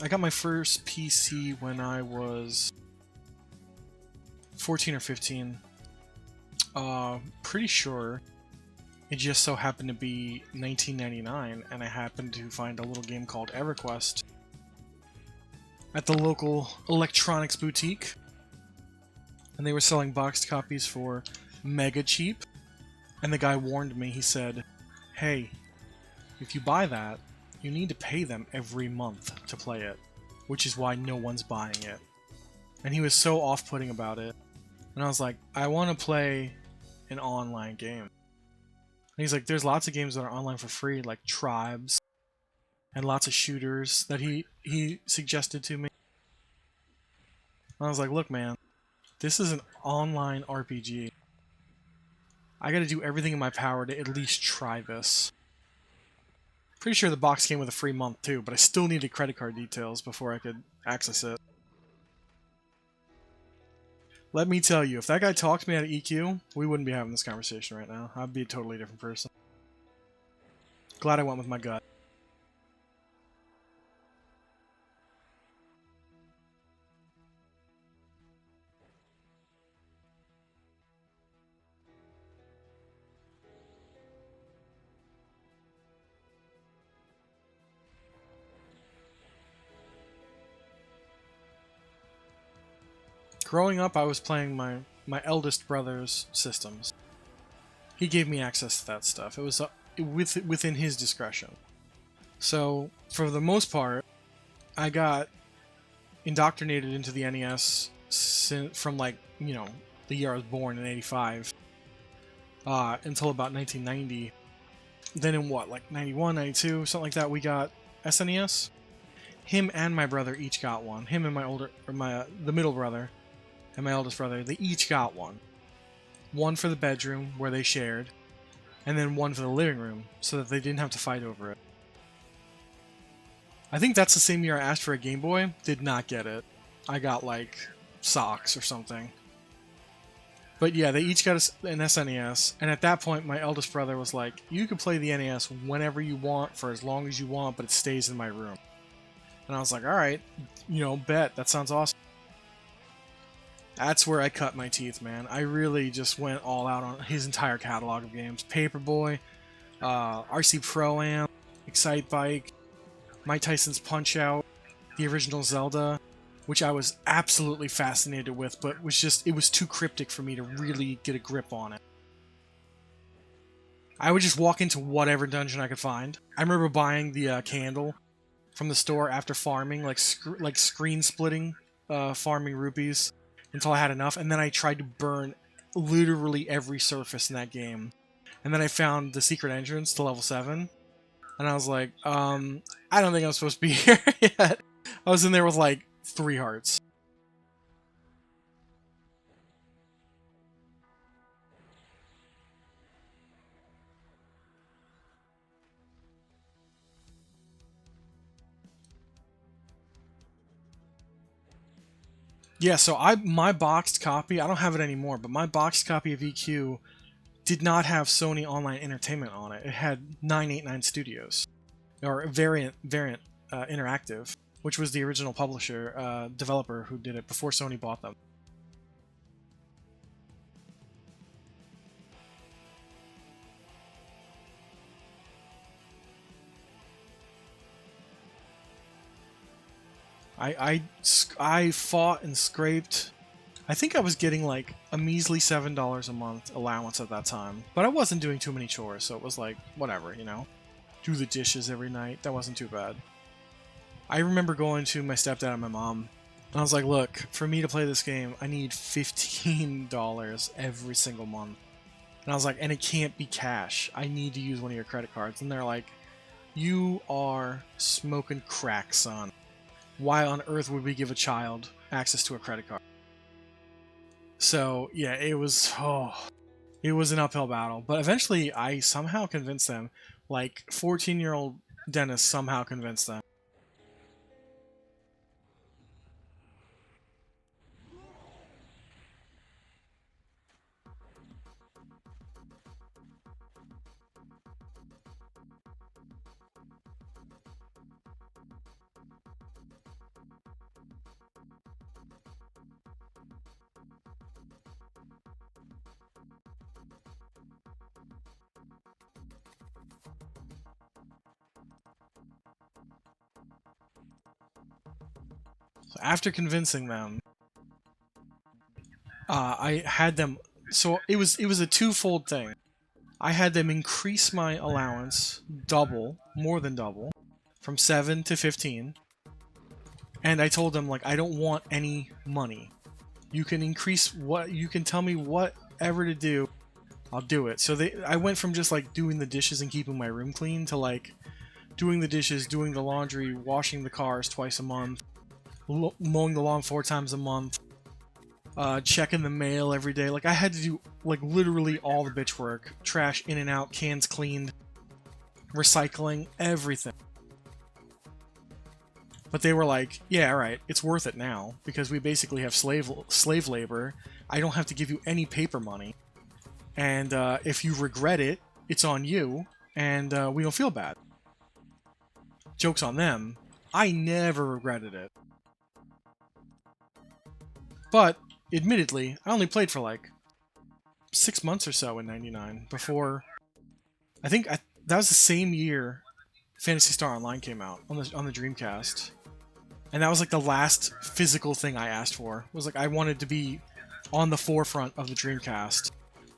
[SPEAKER 1] I got my first PC when I was 14 or 15. Pretty sure it just so happened to be 1999, and I happened to find a little game called Everquest at the local electronics boutique, and they were selling boxed copies for mega cheap. And the guy warned me. He said, "Hey, if you buy that, you need to pay them every month to play it, which is why no one's buying it." And he was so off-putting about it. And I was like, I want to play an online game. And he's like, there's lots of games that are online for free, like Tribes, and lots of shooters that he suggested to me. And I was like, look, man, this is an online RPG. I gotta do everything in my power to at least try this. Pretty sure the box came with a free month too, but I still needed credit card details before I could access it. Let me tell you, if that guy talked me out of EQ, we wouldn't be having this conversation right now. I'd be a totally different person. Glad I went with my gut. growing up, I was playing my eldest brother's systems. He gave me access to that stuff. It was within his discretion. So for the most part, I got indoctrinated into the NES from like the year I was born in '85 until about 1990. Then in what, like 91, 92, something like that, we got SNES. Him and my brother each got one. Him and the middle brother and my eldest brother, they each got one. One for the bedroom where they shared, and then one for the living room so that they didn't have to fight over it. I think that's the same year I asked for a Game Boy. Did not get it. I got like socks or something. But yeah, they each got an SNES, and at that point, my eldest brother was like, "You can play the NES whenever you want, for as long as you want, but it stays in my room." And I was like, "All right, bet. That sounds awesome." That's where I cut my teeth, man. I really just went all out on his entire catalog of games: Paperboy, RC Pro-Am, Excite Bike, Mike Tyson's Punch-Out, the original Zelda, which I was absolutely fascinated with, but it was too cryptic for me to really get a grip on it. I would just walk into whatever dungeon I could find. I remember buying the candle from the store after farming, like screen splitting, farming rupees until I had enough, and then I tried to burn literally every surface in that game. And then I found the secret entrance to level 7, and I was like, I don't think I'm supposed to be here yet. I was in there with like 3 hearts. Yeah, so my boxed copy, I don't have it anymore, but my boxed copy of EQ did not have Sony Online Entertainment on it. It had 989 Studios, or Variant Interactive, which was the original publisher, developer who did it before Sony bought them. I fought and scraped. I think I was getting like a measly $7 a month allowance at that time, but I wasn't doing too many chores, so it was like whatever, do the dishes every night. That wasn't too bad. I remember going to my stepdad and my mom, and I was like, "Look, for me to play this game, I need $15 every single month." And I was like, "And it can't be cash. I need to use one of your credit cards." And they're like, "You are smoking crack, son. Why on earth would we give a child access to a credit card?" So yeah, it was an uphill battle. But eventually I somehow convinced them. Like 14-year-old Dennis somehow convinced them. So after convincing them, I had them. So it was a twofold thing. I had them increase my allowance more than double, from 7 to 15. And I told them, like, I don't want any money. You can you can tell me whatever to do, I'll do it. So I went from just like doing the dishes and keeping my room clean to like doing the dishes, doing the laundry, washing the cars twice a month, mowing the lawn 4 times a month, checking the mail every day. Like I had to do like literally all the bitch work, trash in and out, cans cleaned, recycling, everything. But they were like, "Yeah, all right, it's worth it now because we basically have slave labor. I don't have to give you any paper money, and if you regret it, it's on you, and we don't feel bad." Joke's on them. I never regretted it. But admittedly, I only played for like 6 months or so in '99 before. That was the same year Phantasy Star Online came out on the Dreamcast. And that was like the last physical thing I asked for. It was like I wanted to be on the forefront of the Dreamcast.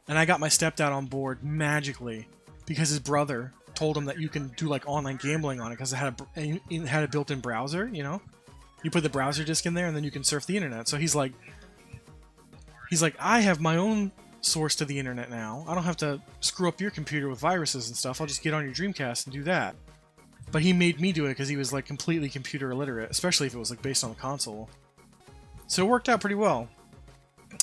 [SPEAKER 1] And I got my stepdad on board magically because his brother told him that you can do like online gambling on it because it had a built-in browser, you know? You put the browser disk in there and then you can surf the internet. So he's like, I have my own source to the internet now. I don't have to screw up your computer with viruses and stuff. I'll just get on your Dreamcast and do that. But he made me do it because he was like completely computer illiterate, especially if it was like based on the console. So it worked out pretty well.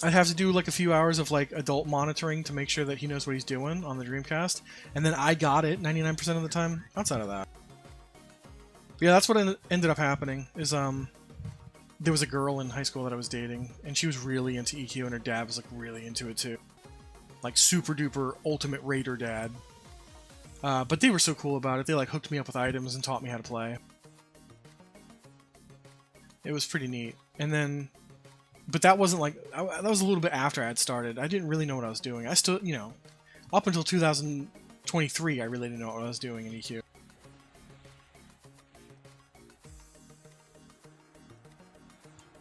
[SPEAKER 1] I'd have to do like a few hours of like adult monitoring to make sure that he knows what he's doing on the Dreamcast, and then I got it 99% of the time outside of that. But yeah, that's what ended up happening. Is there was a girl in high school that I was dating, and she was really into EQ, and her dad was like really into it too, like super duper ultimate raider dad. But they were so cool about it. They like hooked me up with items and taught me how to play. It was pretty neat. And then, but that wasn't like, that was a little bit after I had started. I didn't really know what I was doing. I still, you know, up until 2023, I really didn't know what I was doing in EQ.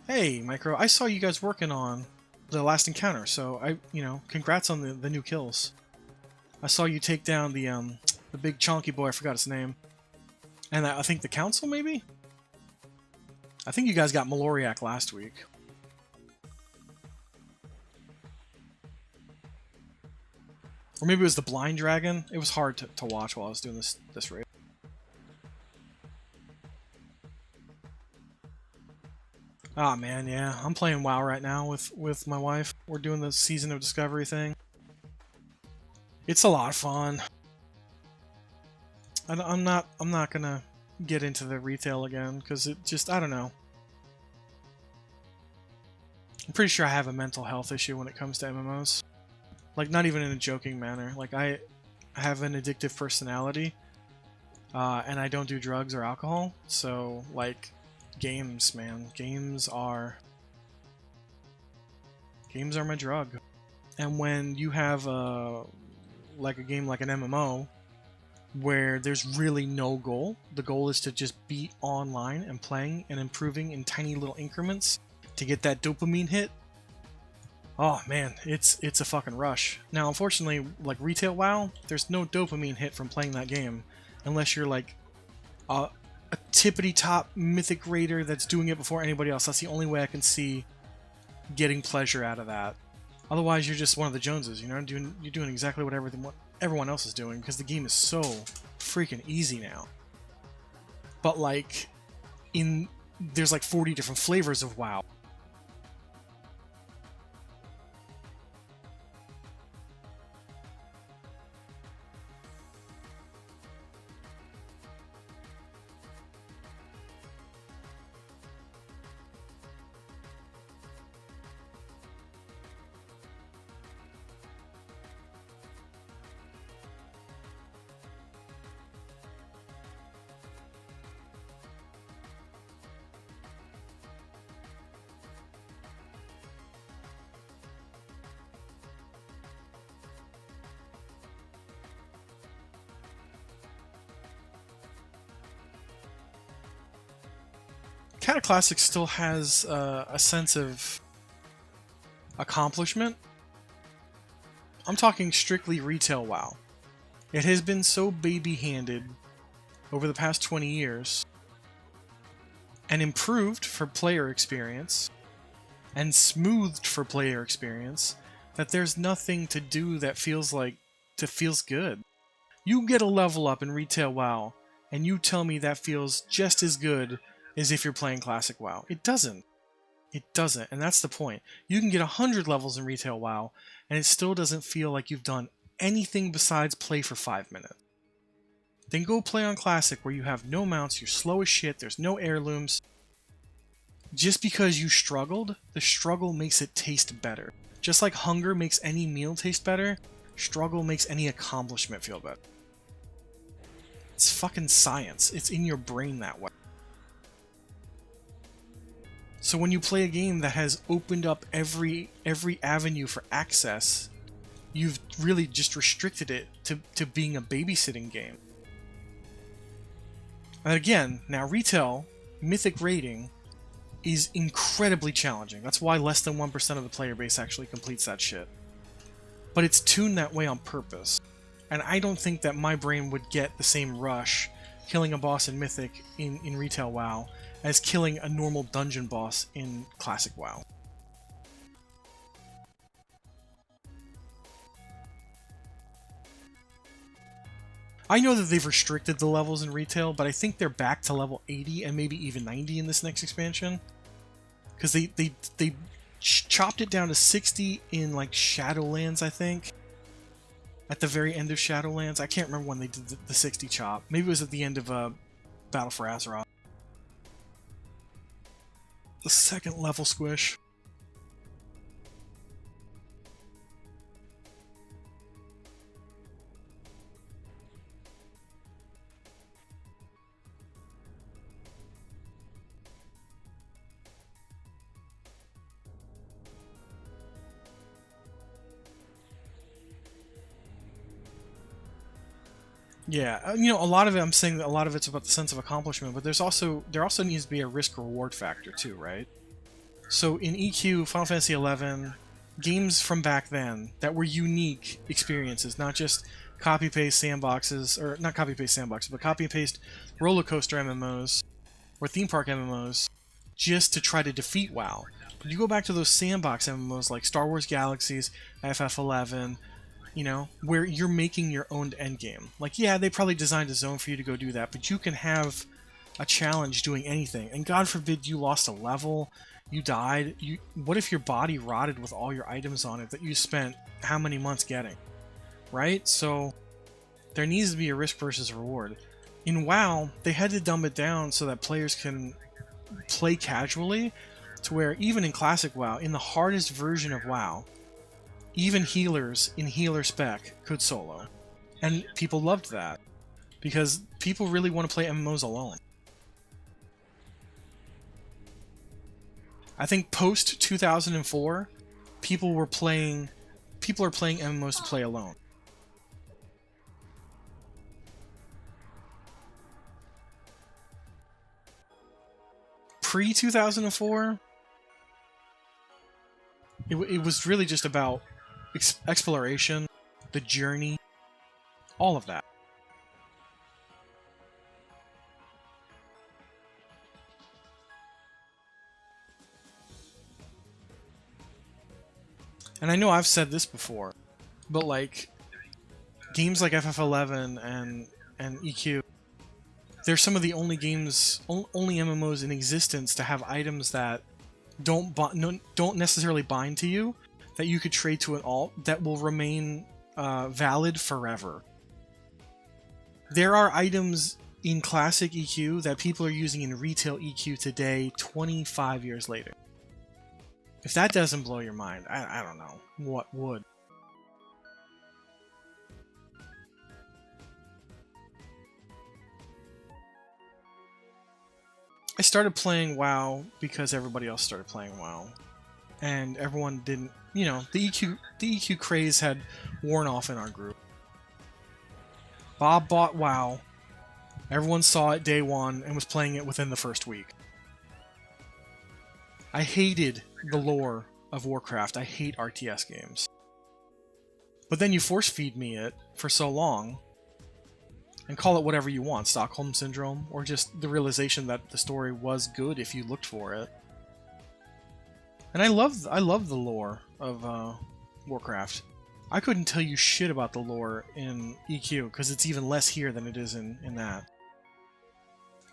[SPEAKER 1] Hey, Micro, I saw you guys working on the last encounter, so congrats on the new kills. I saw you take down the big chonky boy, I forgot his name. And I think the council, maybe? I think you guys got Maloriak last week. Or maybe it was the Blind Dragon. It was hard to watch while I was doing this raid. Ah, man, yeah. I'm playing WoW right now with my wife. We're doing the Season of Discovery thing. It's a lot of fun. I'm not gonna get into the retail again because it just, I don't know. I'm pretty sure I have a mental health issue when it comes to MMOs. Like, not even in a joking manner. Like, I have an addictive personality, and I don't do drugs or alcohol. So, like, games, man. Games are my drug. And when you have like a game like an MMO where there's really no goal, the goal is to just be online and playing and improving in tiny little increments to get that dopamine hit. Oh man, it's a fucking rush. Now, unfortunately, like retail WoW, there's no dopamine hit from playing that game unless you're like a tippity top mythic raider that's doing it before anybody else. That's the only way I can see getting pleasure out of that. Otherwise, you're just one of the Joneses, you know? You're doing exactly what everyone else is doing because the game is so freaking easy now. But like, there's like 40 different flavors of WoW. Cata Classic still has a sense of accomplishment. I'm talking strictly retail WoW. It has been so baby-handed over the past 20 years and improved for player experience and smoothed for player experience that there's nothing to do that feels good. You get a level up in retail WoW and you tell me that feels just as good as if you're playing classic WoW. It doesn't. It doesn't, and that's the point. You can get 100 levels in retail WoW, and it still doesn't feel like you've done anything besides play for 5 minutes. Then go play on classic where you have no mounts, you're slow as shit, there's no heirlooms. Just because you struggled, the struggle makes it taste better. Just like hunger makes any meal taste better, struggle makes any accomplishment feel better. It's fucking science. It's in your brain that way. So when you play a game that has opened up every avenue for access, you've really just restricted it to being a babysitting game. And again, now retail, mythic raiding, is incredibly challenging. That's why less than 1% of the player base actually completes that shit. But it's tuned that way on purpose. And I don't think that my brain would get the same rush killing a boss in Mythic in Retail WoW as killing a normal dungeon boss in Classic WoW. I know that they've restricted the levels in Retail, but I think they're back to level 80 and maybe even 90 in this next expansion. Because they chopped it down to 60 in like Shadowlands, I think. At the very end of Shadowlands. I can't remember when they did the 60 chop. Maybe it was at the end of Battle for Azeroth. The second level squish. Yeah, you know, a lot of it, I'm saying that a lot of it's about the sense of accomplishment, but there also needs to be a risk-reward factor too, right? So in EQ, Final Fantasy XI, games from back then that were unique experiences, not just copy-paste sandboxes, or not copy-paste sandboxes, but copy-paste roller coaster MMOs, or theme park MMOs, just to try to defeat WoW. But you go back to those sandbox MMOs like Star Wars Galaxies, FF11, you know, where you're making your own endgame. Like, yeah, they probably designed a zone for you to go do that, but you can have a challenge doing anything. And God forbid you lost a level, you died. What if your body rotted with all your items on it that you spent how many months getting? Right? So there needs to be a risk versus reward. In WoW, they had to dumb it down so that players can play casually, to where even in Classic WoW, in the hardest version of WoW, even healers in healer spec could solo. And people loved that, because people really want to play MMOs alone. I think post 2004, people are playing MMOs to play alone. Pre 2004, it was really just about exploration, the journey, all of that. And I know I've said this before, but like games like FF11 and EQ, they're some of the only games, only MMOs in existence to have items that don't necessarily bind to you, that you could trade to an alt that will remain valid forever. There are items in Classic EQ that people are using in Retail EQ today, 25 years later. If that doesn't blow your mind, I don't know what would. I started playing WoW because everybody else started playing WoW. And everyone didn't, you know, the EQ craze had worn off in our group. Bob bought WoW, everyone saw it day one and was playing it within the first week. I hated the lore of Warcraft, I hate RTS games. But then you force feed me it for so long, and call it whatever you want, Stockholm Syndrome, or just the realization that the story was good if you looked for it. And I love the lore of Warcraft. I couldn't tell you shit about the lore in EQ, because it's even less here than it is in that.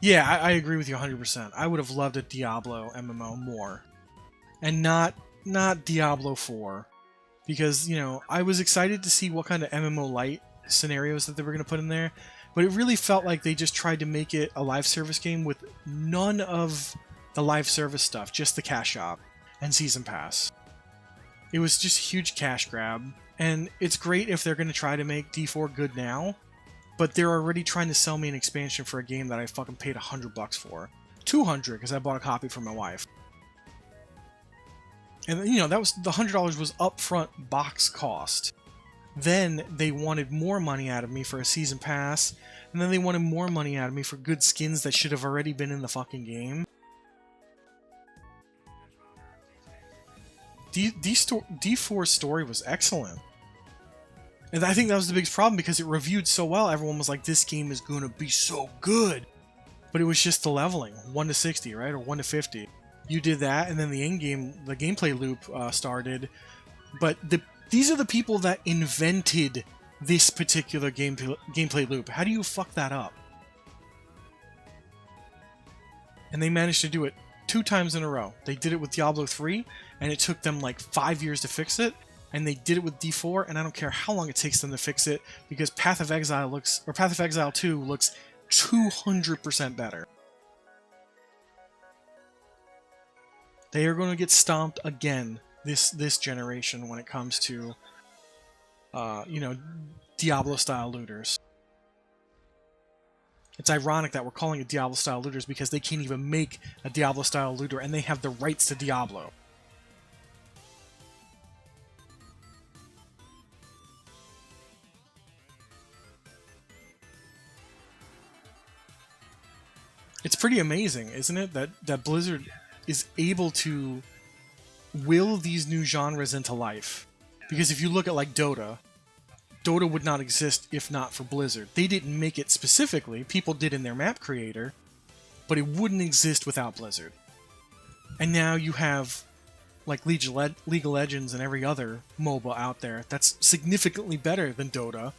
[SPEAKER 1] Yeah, I agree with you 100%. I would have loved a Diablo MMO more. And not Diablo 4. Because, you know, I was excited to see what kind of MMO light scenarios that they were going to put in there, but it really felt like they just tried to make it a live service game with none of the live service stuff, just the cash shop and season pass. It was just a huge cash grab, and it's great if they're going to try to make D4 good now, but they're already trying to sell me an expansion for a game that I fucking paid $100 for. 200 because I bought a copy for my wife. And, you know, that was the $100 was upfront box cost. Then they wanted more money out of me for a season pass, and then they wanted more money out of me for good skins that should have already been in the fucking game. D4's story was excellent. And I think that was the biggest problem because it reviewed so well. Everyone was like, this game is going to be so good. But it was just the leveling, 1 to 60, right? Or 1 to 50. You did that, and then the gameplay loop started. But these are the people that invented this particular gameplay loop. How do you fuck that up? And they managed to do it 2 times in a row. They did it with Diablo 3, and it took them like 5 years to fix it. And they did it with D4, and I don't care how long it takes them to fix it, because Path of Exile 2 looks 200% better. They are going to get stomped again this generation when it comes to, Diablo-style looters. It's ironic that we're calling it Diablo-style looters because they can't even make a Diablo-style looter, and they have the rights to Diablo. It's pretty amazing, isn't it, that Blizzard is able to will these new genres into life. Because if you look at like Dota would not exist if not for Blizzard. They didn't make it specifically, people did in their map creator, but it wouldn't exist without Blizzard. And now you have like League of Legends and every other MOBA out there that's significantly better than Dota.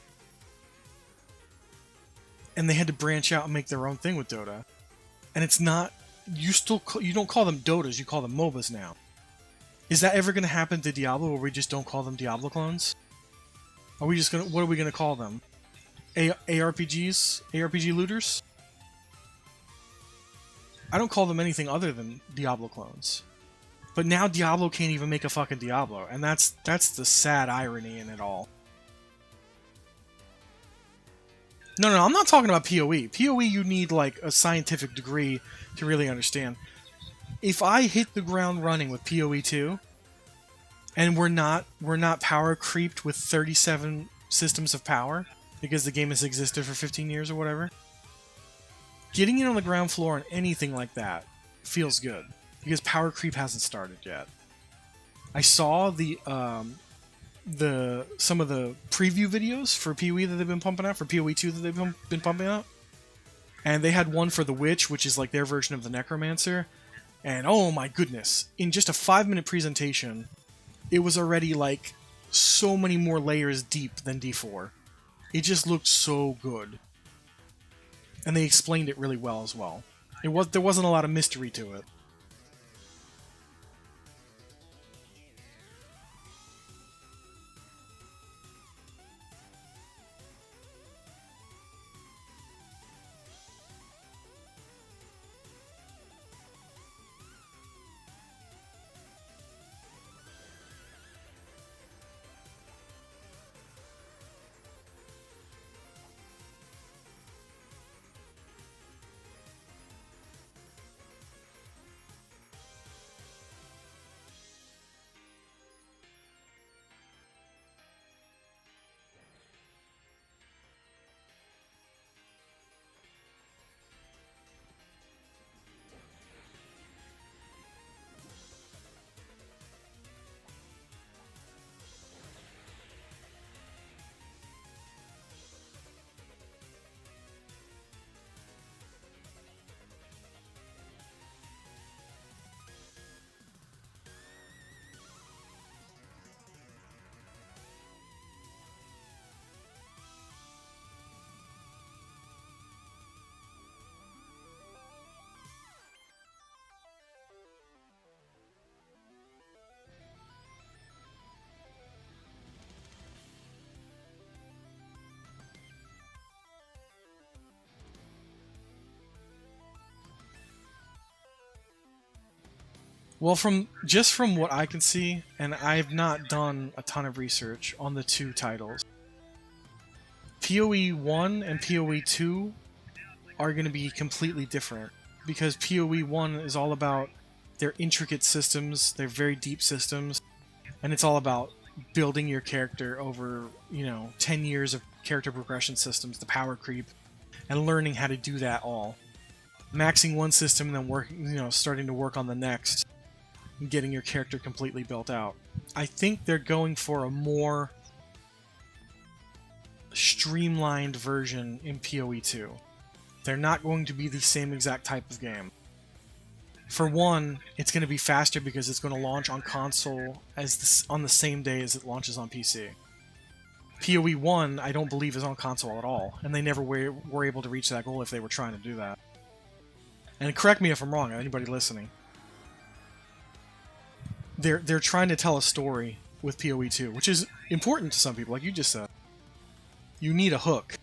[SPEAKER 1] And they had to branch out and make their own thing with Dota. And it's not, you don't call them Dotas, you call them MOBAs now. Is that ever going to happen to Diablo where we just don't call them Diablo clones? What are we going to call them? ARPGs? ARPG looters? I don't call them anything other than Diablo clones. But now Diablo can't even make a fucking Diablo, and that's the sad irony in it all. No, I'm not talking about PoE. PoE, you need like a scientific degree to really understand. If I hit the ground running with PoE 2, and we're not power creeped with 37 systems of power because the game has existed for 15 years or whatever, getting in on the ground floor and anything like that feels good because power creep hasn't started yet. I saw some of the preview videos for PoE that they've been pumping out, for PoE 2 that they've been pumping out. And they had one for the Witch, which is like their version of the Necromancer. And oh my goodness, in just a 5-minute presentation, it was already like so many more layers deep than D4. It just looked so good. And they explained it really well as well. There wasn't a lot of mystery to it. Well, from what I can see, and I've not done a ton of research on the 2 titles, PoE 1 and PoE 2 are going to be completely different, because PoE 1 is all about their intricate systems, their very deep systems, and it's all about building your character over, 10 years of character progression systems, the power creep, and learning how to do that all. Maxing one system and then starting to work on the next. and getting your character completely built out. I think they're going for a more streamlined version in PoE 2. They're not going to be the same exact type of game. For one, it's going to be faster because it's going to launch on console on the same day as it launches on PC. PoE 1, I don't believe, is on console at all, and they never were able to reach that goal if they were trying to do that. And correct me if I'm wrong, anybody listening. They're trying to tell a story with PoE 2, which is important to some people, like you just said. You need a hook.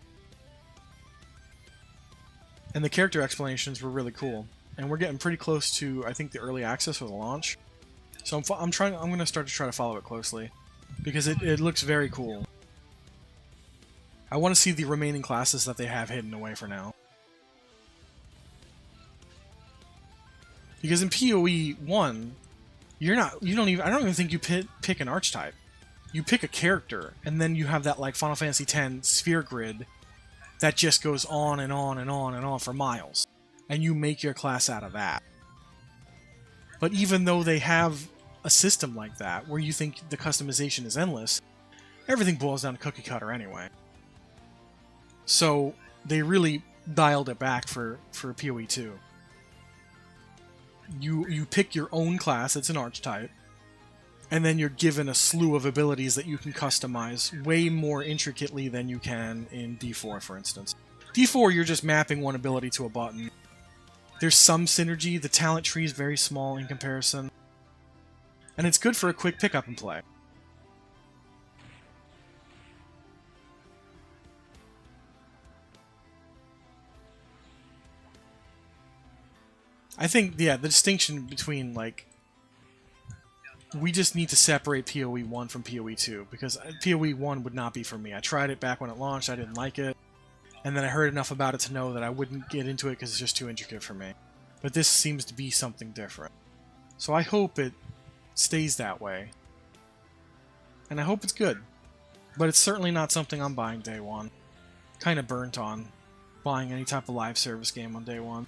[SPEAKER 1] And the character explanations were really cool. And we're getting pretty close to, I think, the early access or the launch. So I'm going to start to try to follow it closely, because it looks very cool. I want to see the remaining classes that they have hidden away for now. Because in PoE 1, I don't even think you pick an archetype. You pick a character, and then you have that like Final Fantasy X sphere grid that just goes on and on and on and on for miles. And you make your class out of that. But even though they have a system like that, where you think the customization is endless, everything boils down to cookie cutter anyway. So they really dialed it back for PoE 2. You pick your own class, it's an archetype, and then you're given a slew of abilities that you can customize way more intricately than you can in D4, for instance. D4, you're just mapping one ability to a button. There's some synergy, the talent tree is very small in comparison, and it's good for a quick pickup and play. I think, yeah, the distinction between, like, we just need to separate PoE 1 from PoE 2, because PoE 1 would not be for me. I tried it back when it launched, I didn't like it, and then I heard enough about it to know that I wouldn't get into it because it's just too intricate for me. But this seems to be something different. So I hope it stays that way. And I hope it's good. But it's certainly not something I'm buying day one. Kind of burnt on buying any type of live service game on day one.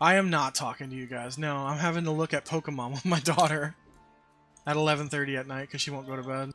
[SPEAKER 1] I am not talking to you guys. No, I'm having to look at Pokemon with my daughter at 11:30 at night because she won't go to bed.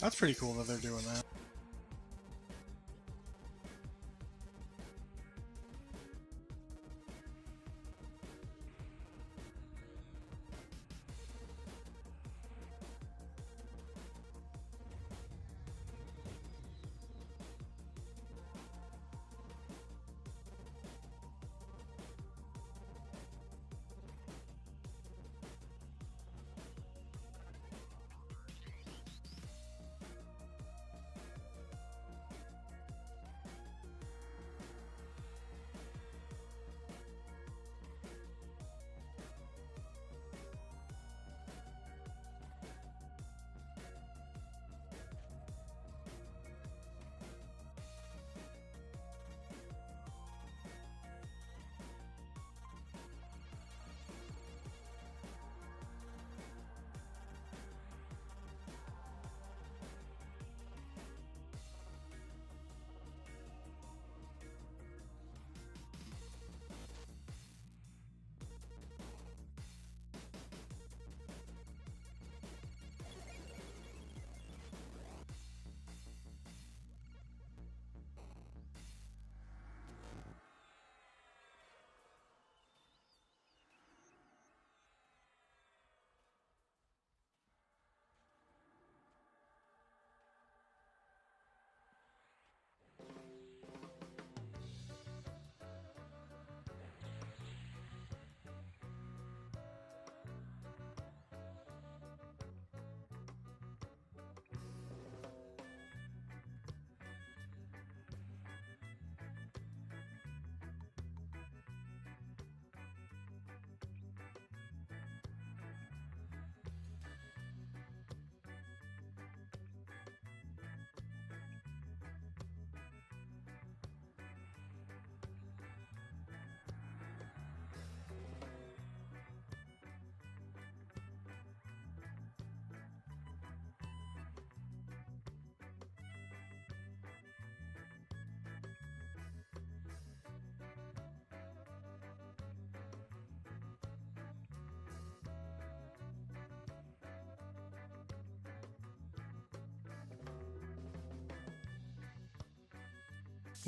[SPEAKER 1] That's pretty cool that they're doing that.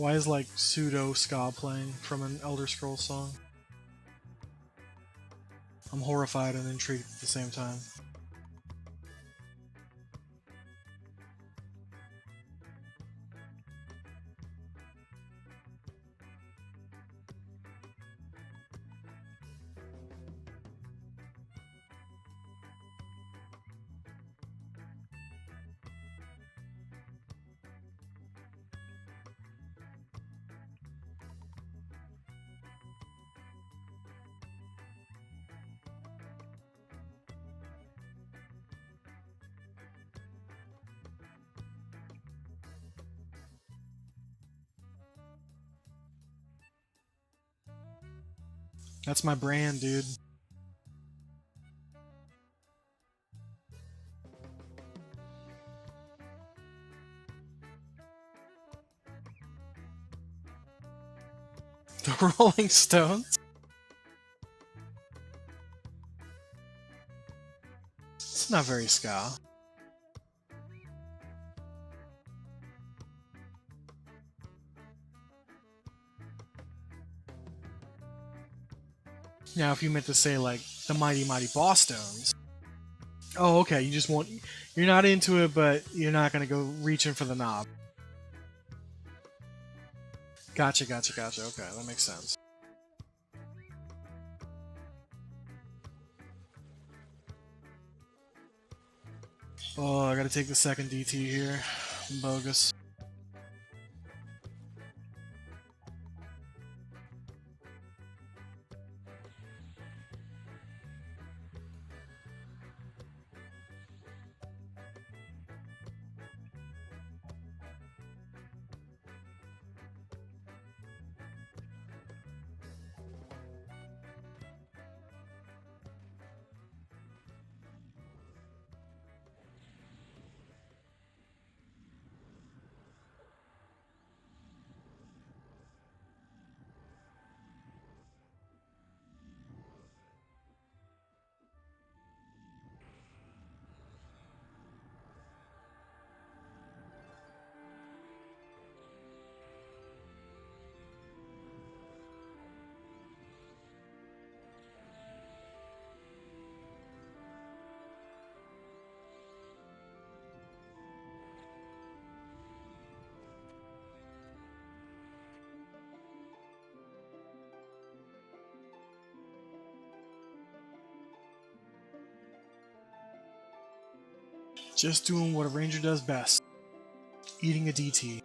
[SPEAKER 1] Why is like pseudo ska playing from an Elder Scrolls song? I'm horrified and intrigued at the same time. That's my brand, dude. The Rolling Stones? It's not very ska. Now, if you meant to say like the Mighty Mighty Boss Stones. Oh, okay. You just want. You're not into it, but you're not gonna go reaching for the knob. Gotcha, gotcha, gotcha. Okay, that makes sense. Oh, I gotta take the second DT here. Bogus. Just doing what a ranger does best. Eating a DT.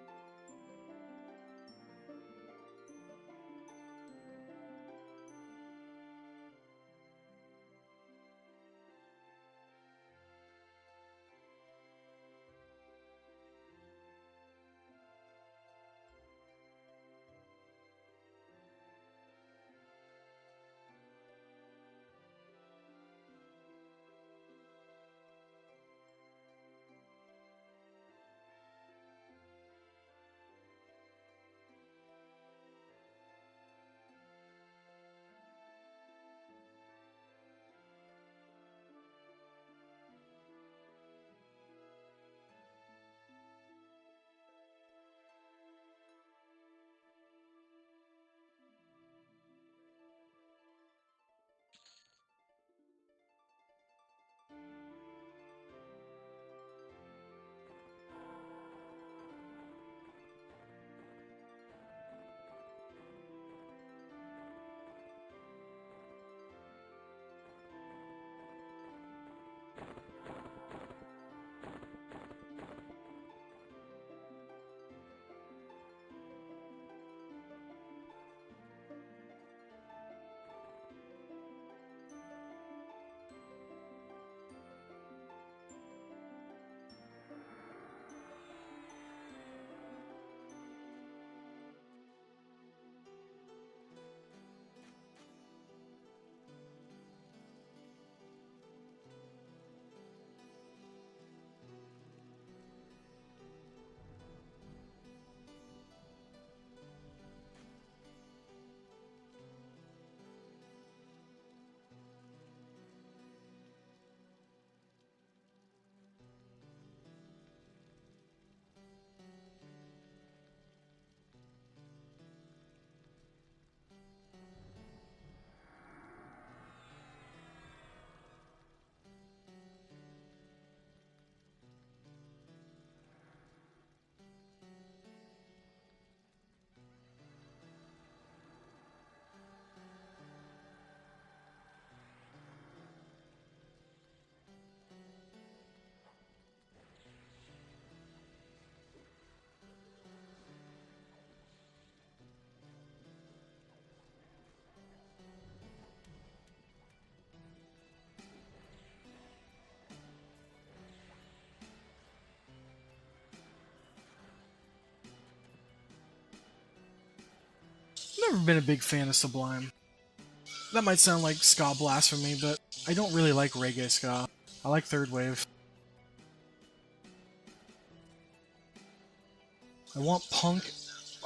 [SPEAKER 1] Never been a big fan of Sublime. That might sound like ska blasphemy, but I don't really like reggae ska. I like third wave. I want punk.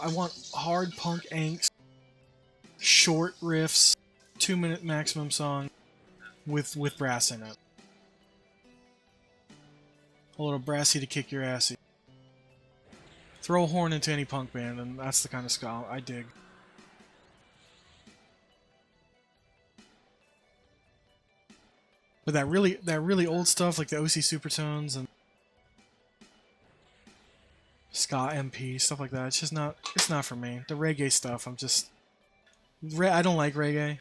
[SPEAKER 1] I want hard punk angst, short riffs, 2-minute maximum song with brass in it. A little brassy to kick your assy. Throw a horn into any punk band, and that's the kind of ska I dig. But that really old stuff like the OC Supertones and ska MP stuff like that, it's not for me. The reggae stuff, I don't like reggae,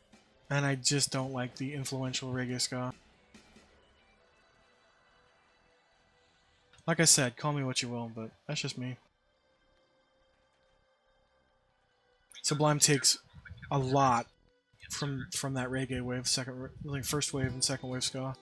[SPEAKER 1] and I just don't like the influential reggae ska. Like I said, call me what you will, but that's just me. Sublime takes a lot from that reggae wave, first wave and second wave ska.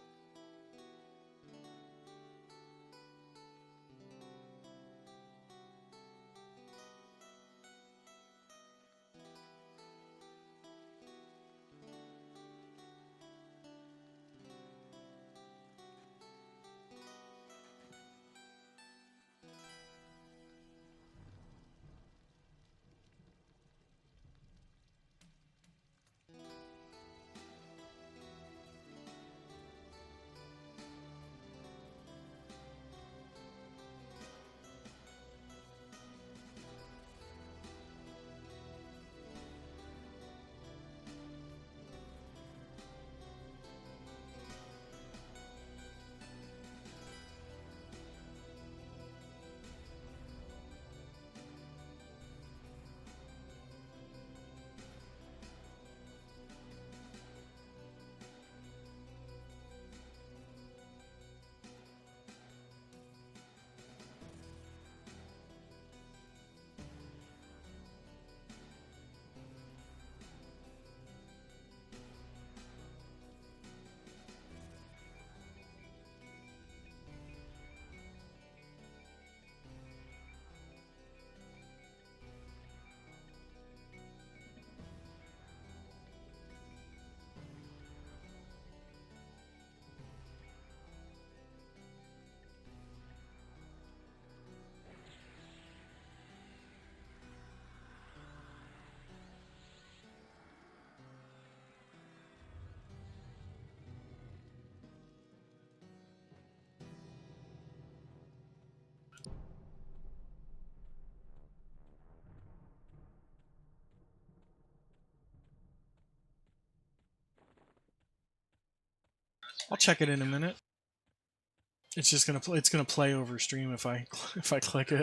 [SPEAKER 1] I'll check it in a minute. It's just gonna it's gonna play over stream if I if I click it.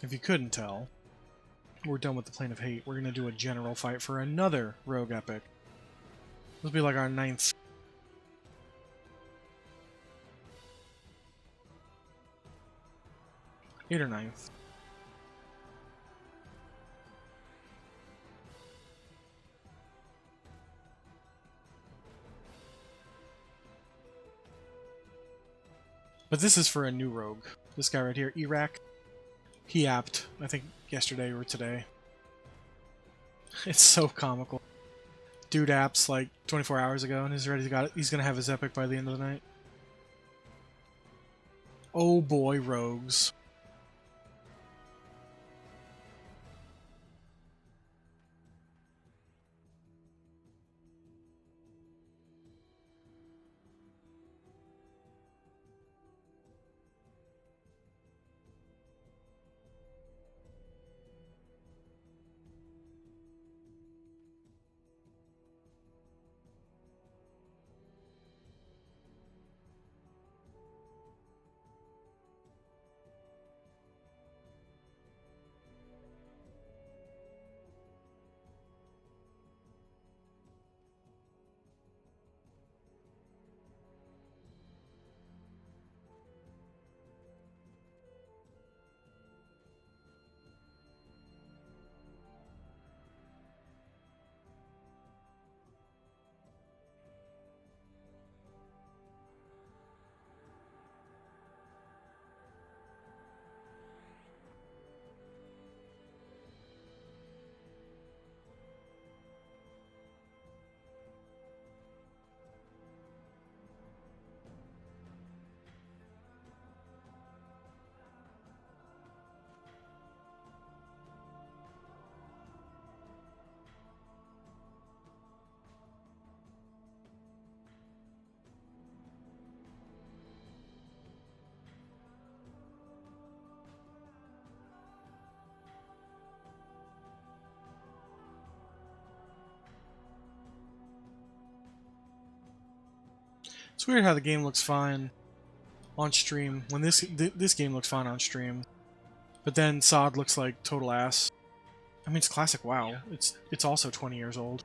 [SPEAKER 1] If you couldn't tell, we're done with the Plane of Hate. We're gonna do a general fight for another Rogue Epic. This will be like our 9th. Eight or 9th. But this is for a new rogue. This guy right here, Iraq. He apped, I think, yesterday or today. It's so comical. Dude apps like 24 hours ago and he's gonna have his epic by the end of the night. Oh boy, rogues. It's weird how the game looks fine on stream when this game looks fine on stream, but then SOD looks like total ass. I mean, it's classic WoW. It's also 20 years old.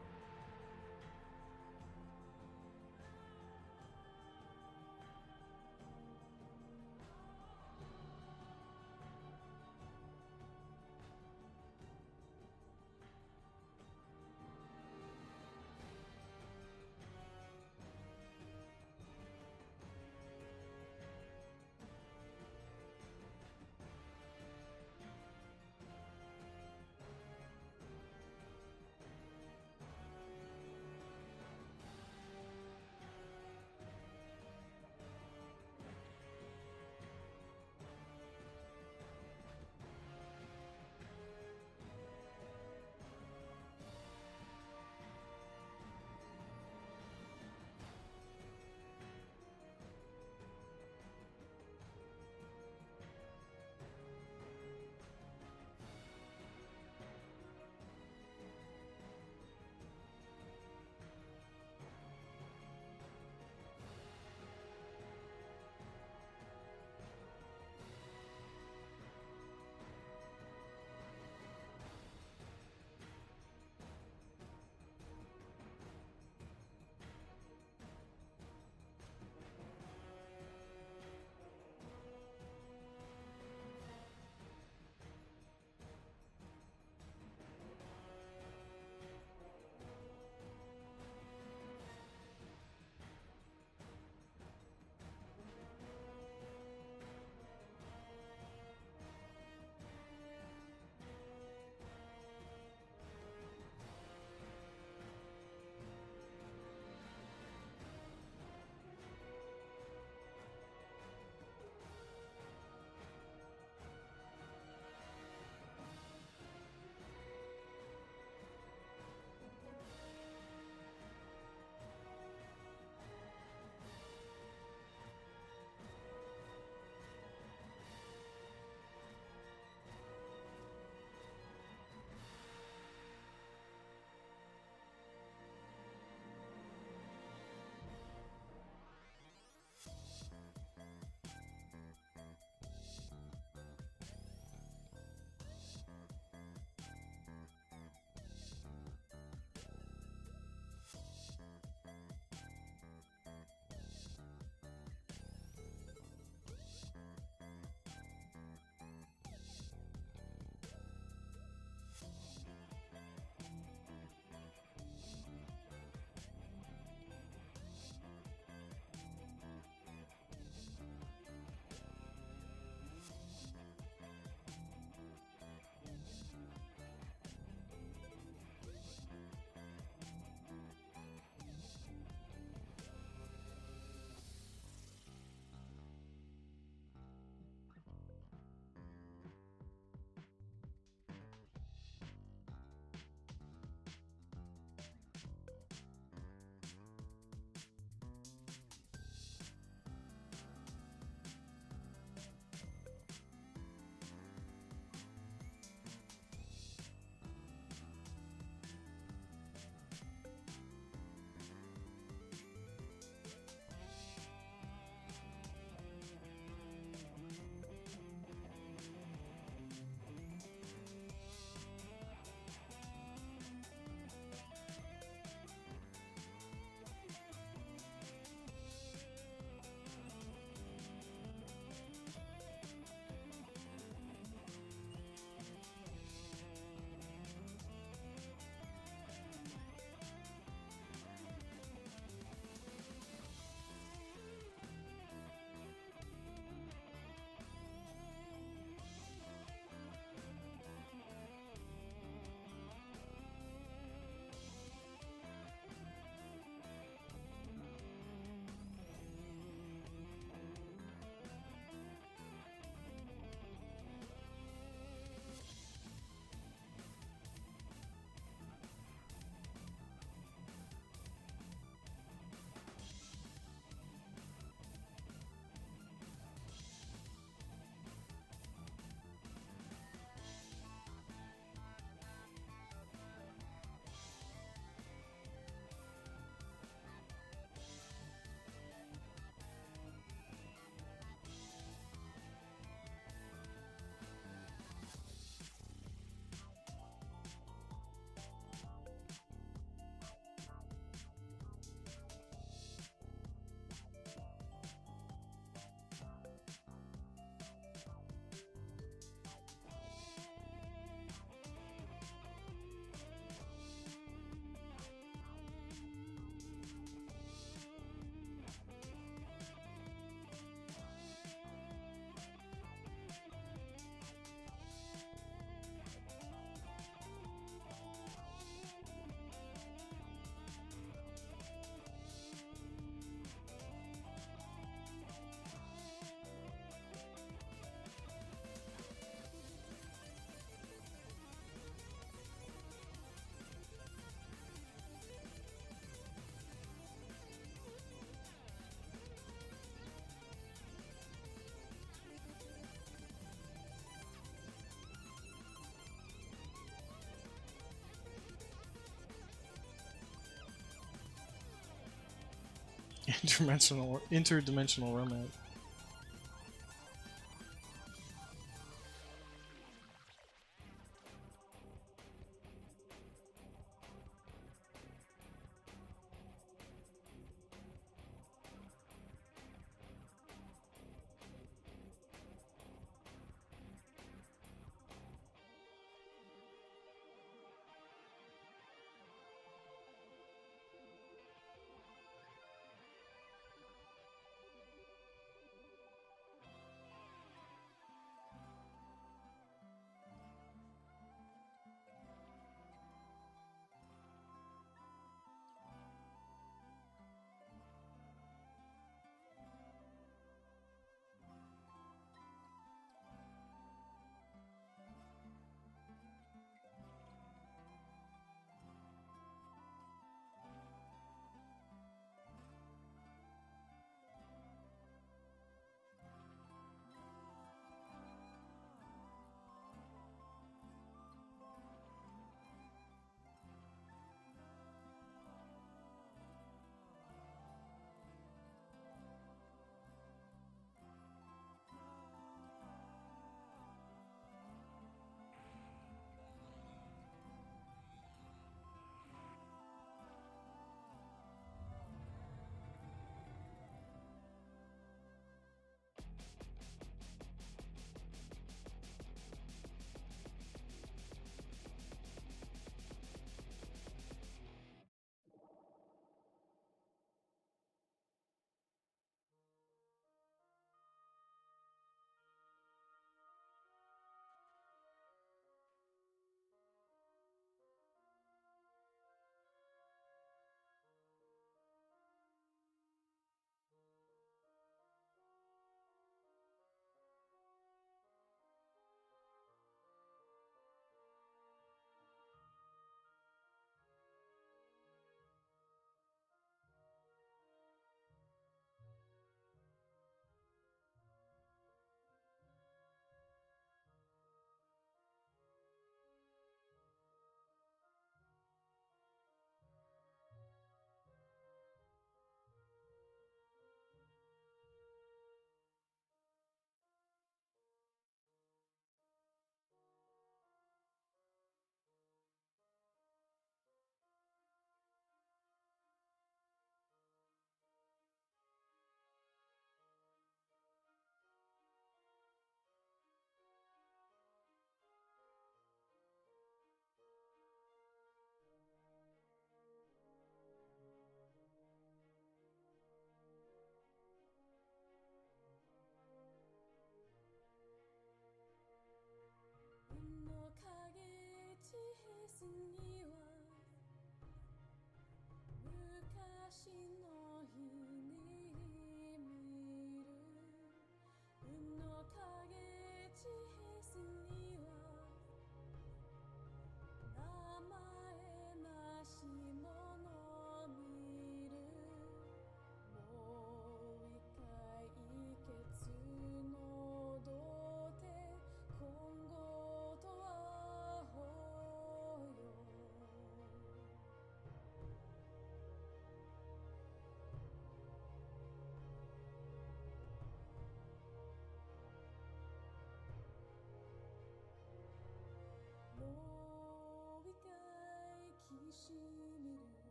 [SPEAKER 1] interdimensional romance.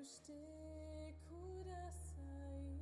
[SPEAKER 2] してください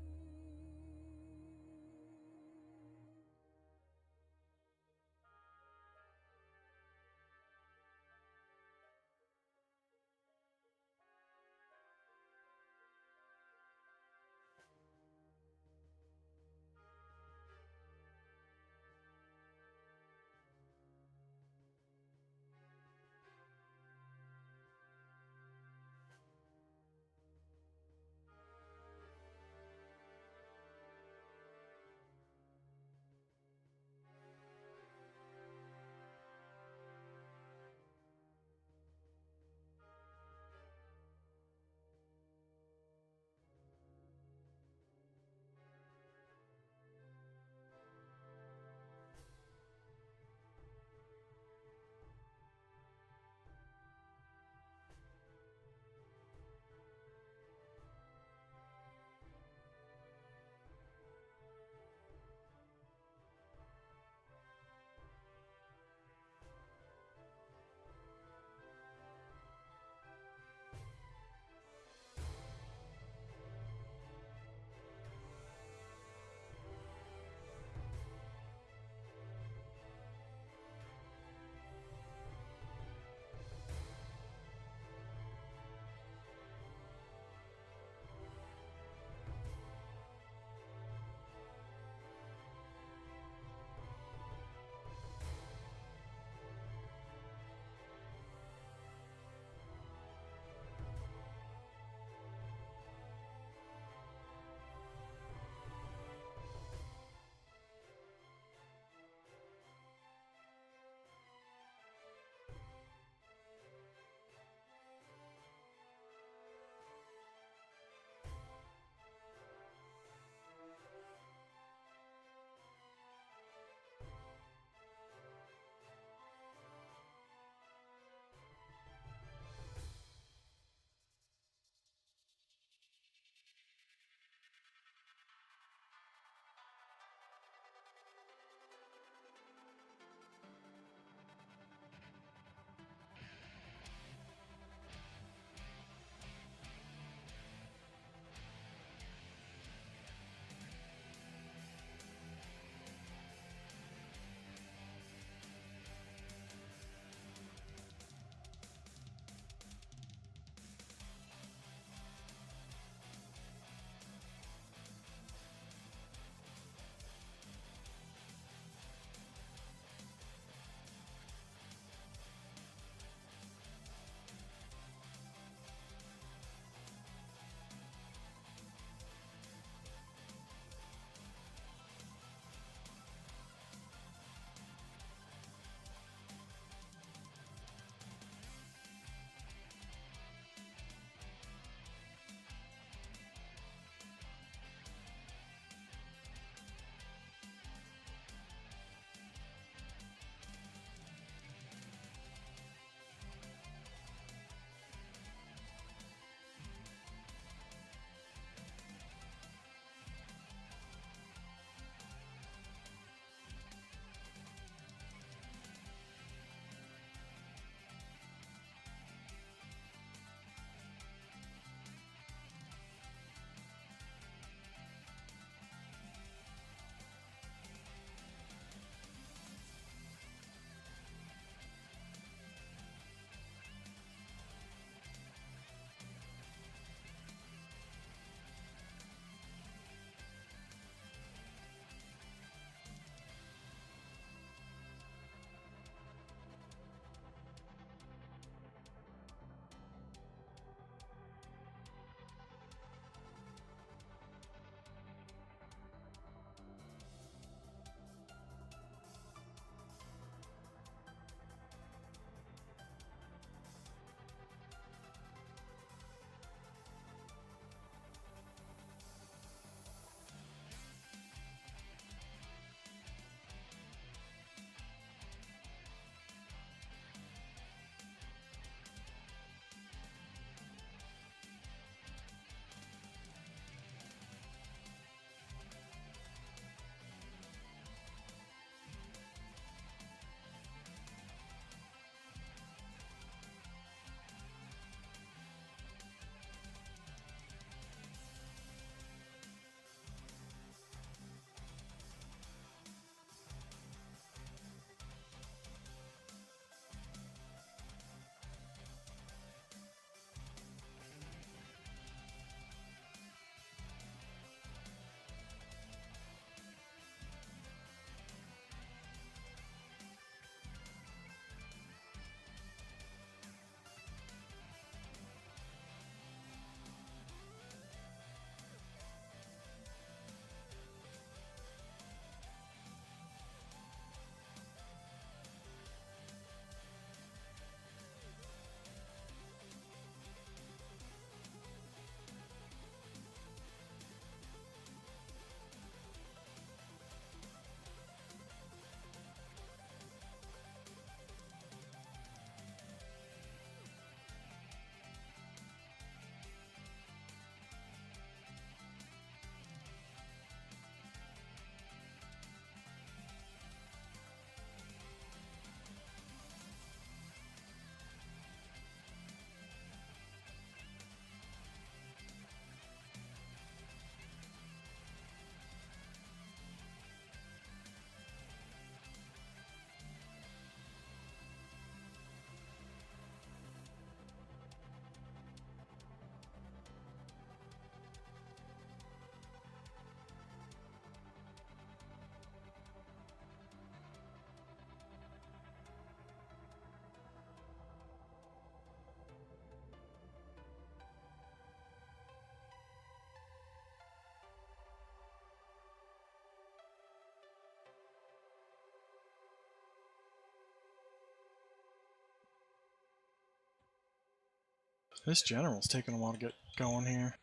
[SPEAKER 1] This general's taking a while to get going here.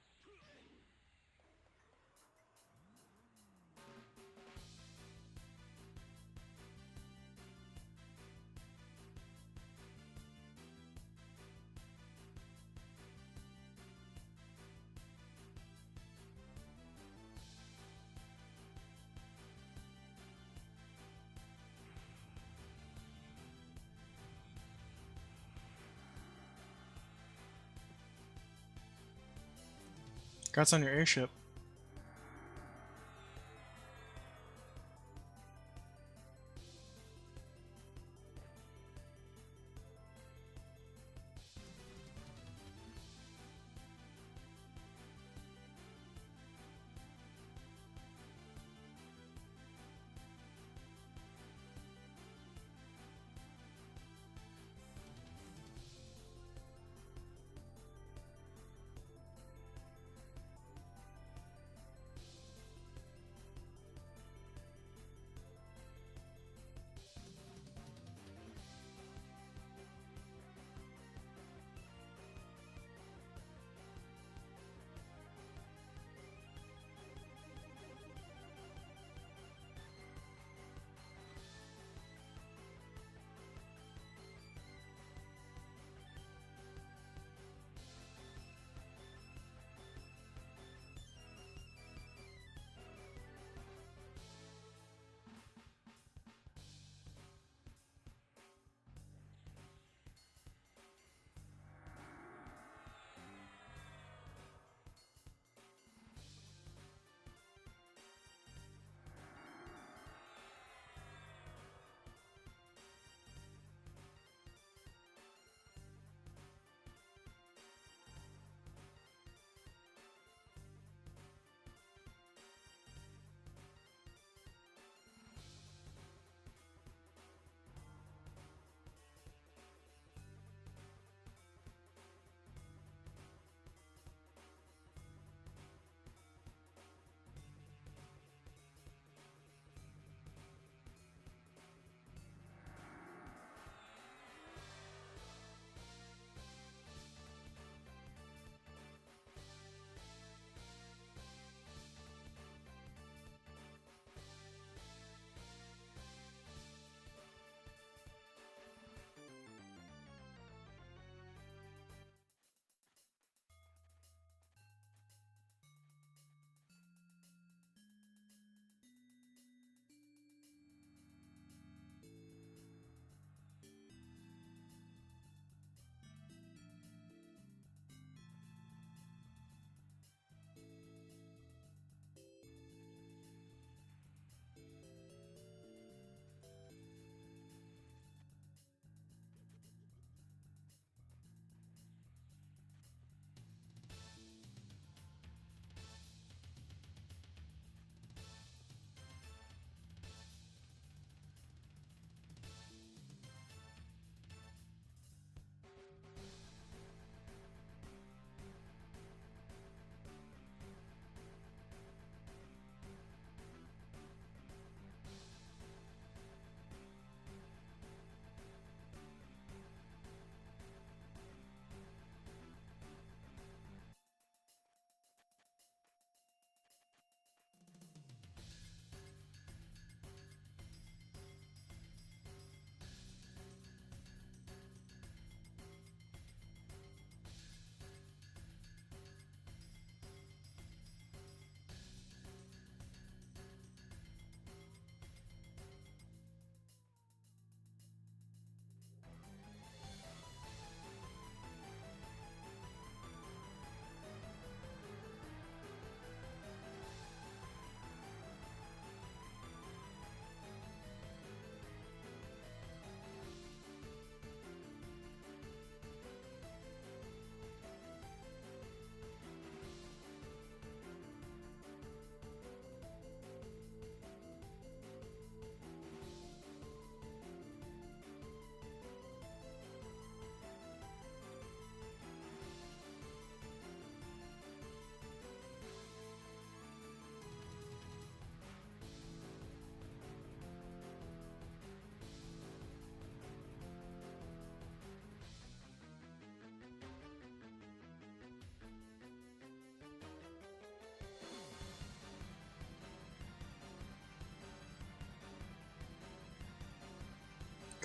[SPEAKER 1] Guts on your airship.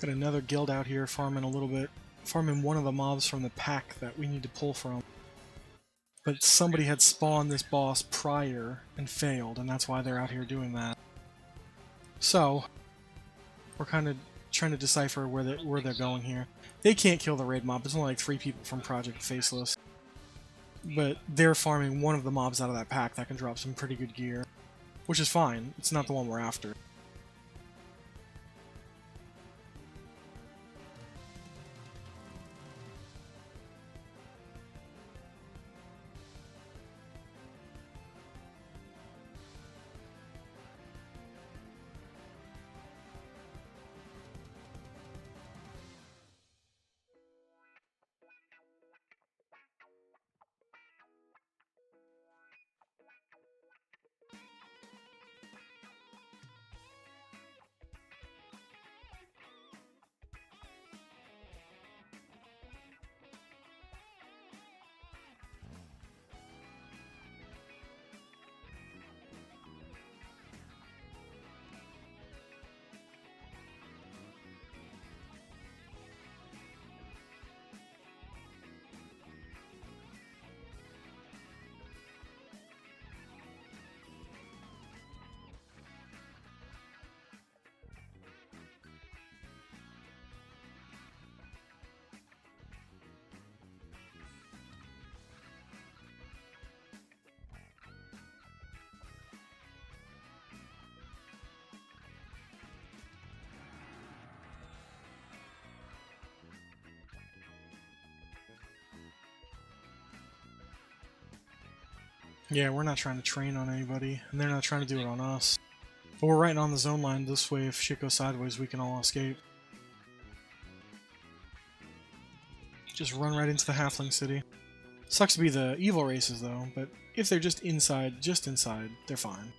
[SPEAKER 1] Got another guild out here farming a little bit. Farming one of the mobs from the pack that we need to pull from. But somebody had spawned this boss prior and failed, and that's why they're out here doing that. So, we're kind of trying to decipher where they're going here. They can't kill the raid mob. There's only like 3 people from Project Faceless. But they're farming one of the mobs out of that pack that can drop some pretty good gear. Which is fine. It's not the one we're after. Yeah, we're not trying to train on anybody, and they're not trying to do it on us. But we're right on the zone line. This way, if shit goes sideways, we can all escape. Just run right into the Halfling City. Sucks to be the evil races, though, but if they're just inside, they're fine.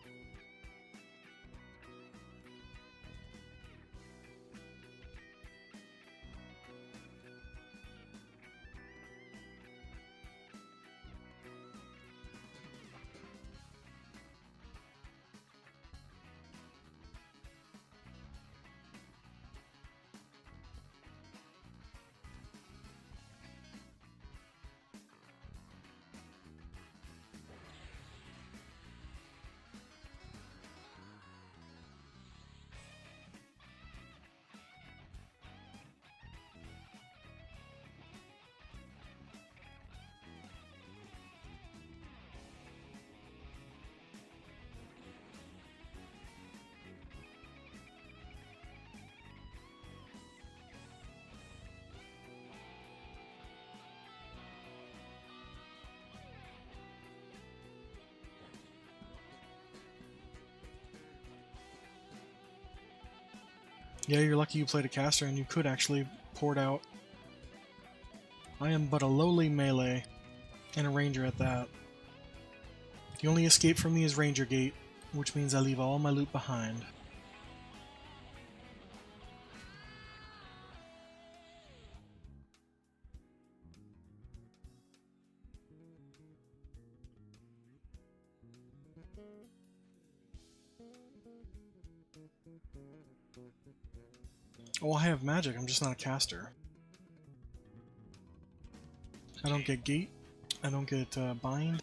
[SPEAKER 1] Yeah, you're lucky you played a caster and you could actually pour it out. I am but a lowly melee, and a ranger at that. The only escape from me is Ranger Gate, which means I leave all my loot behind. Oh, I have magic, I'm just not a caster. I don't get gate, I don't get bind.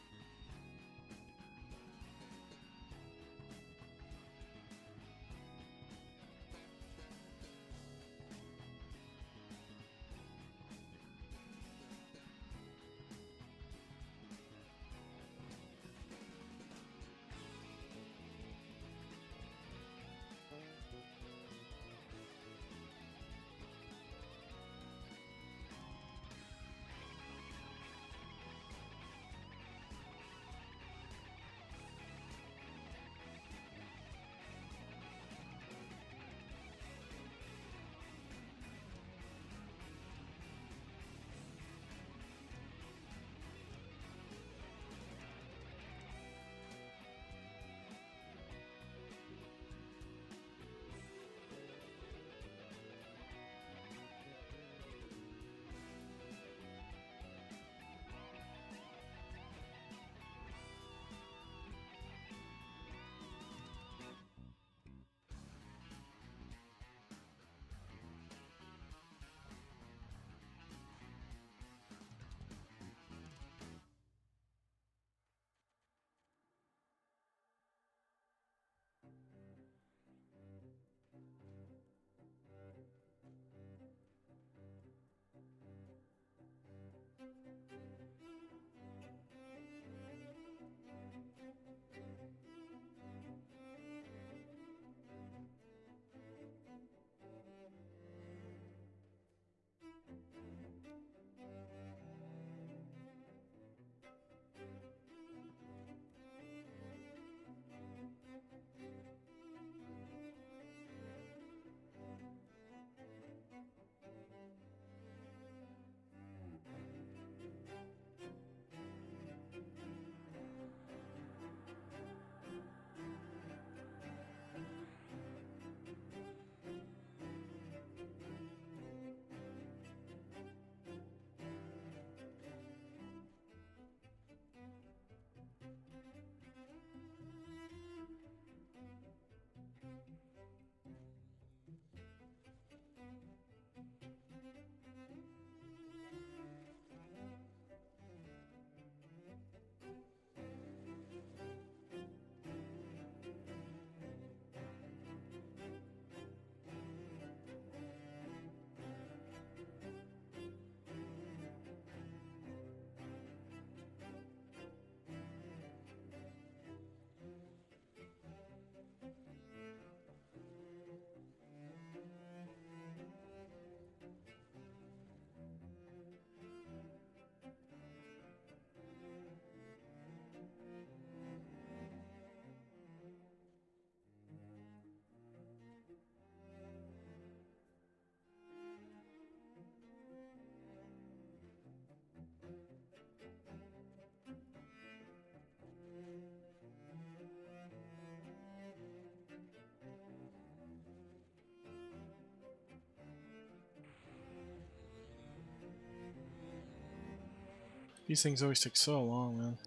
[SPEAKER 1] These things always take so long, man.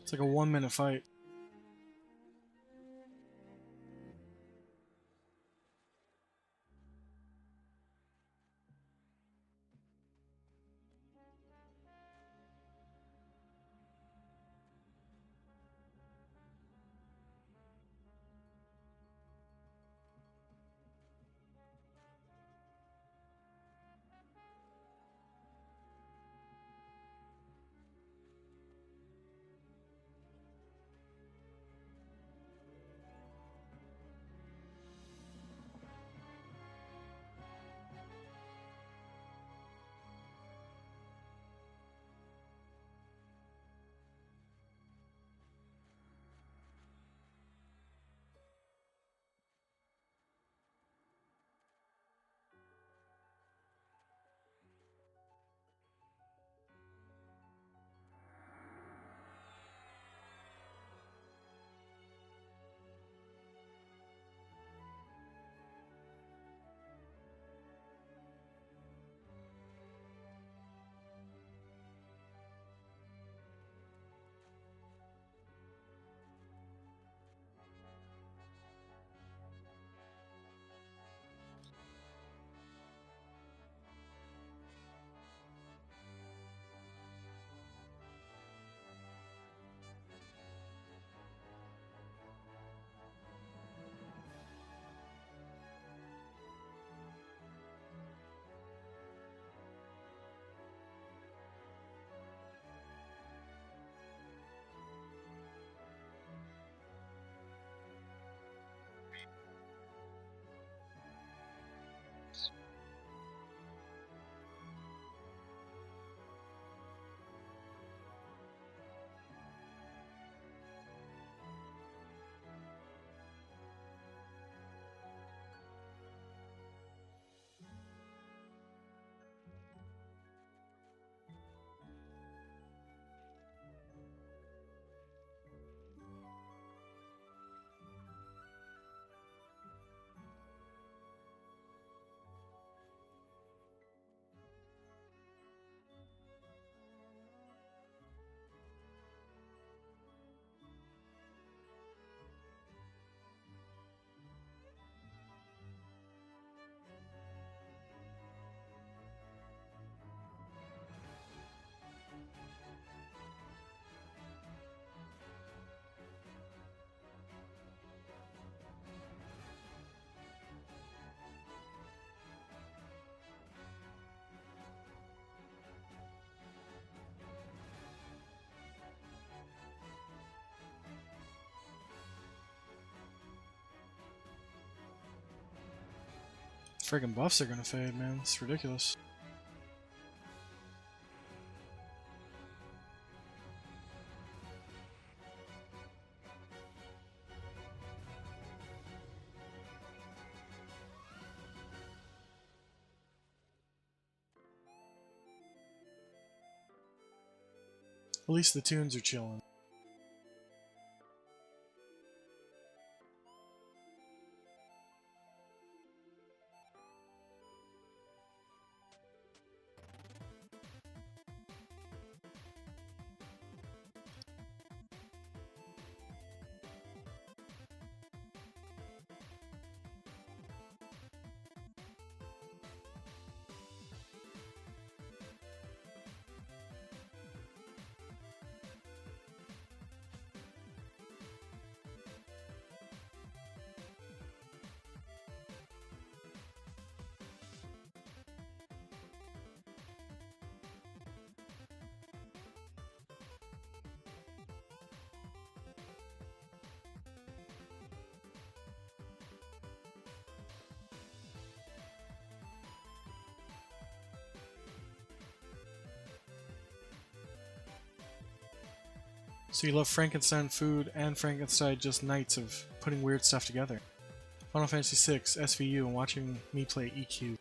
[SPEAKER 1] It's like a 1-minute fight. Friggin' buffs are gonna fade, man. It's ridiculous. At least the tunes are chilling. So you love Frankenstein food and Frankenstein just nights of putting weird stuff together. Final Fantasy VI, SVU, and watching me play EQ.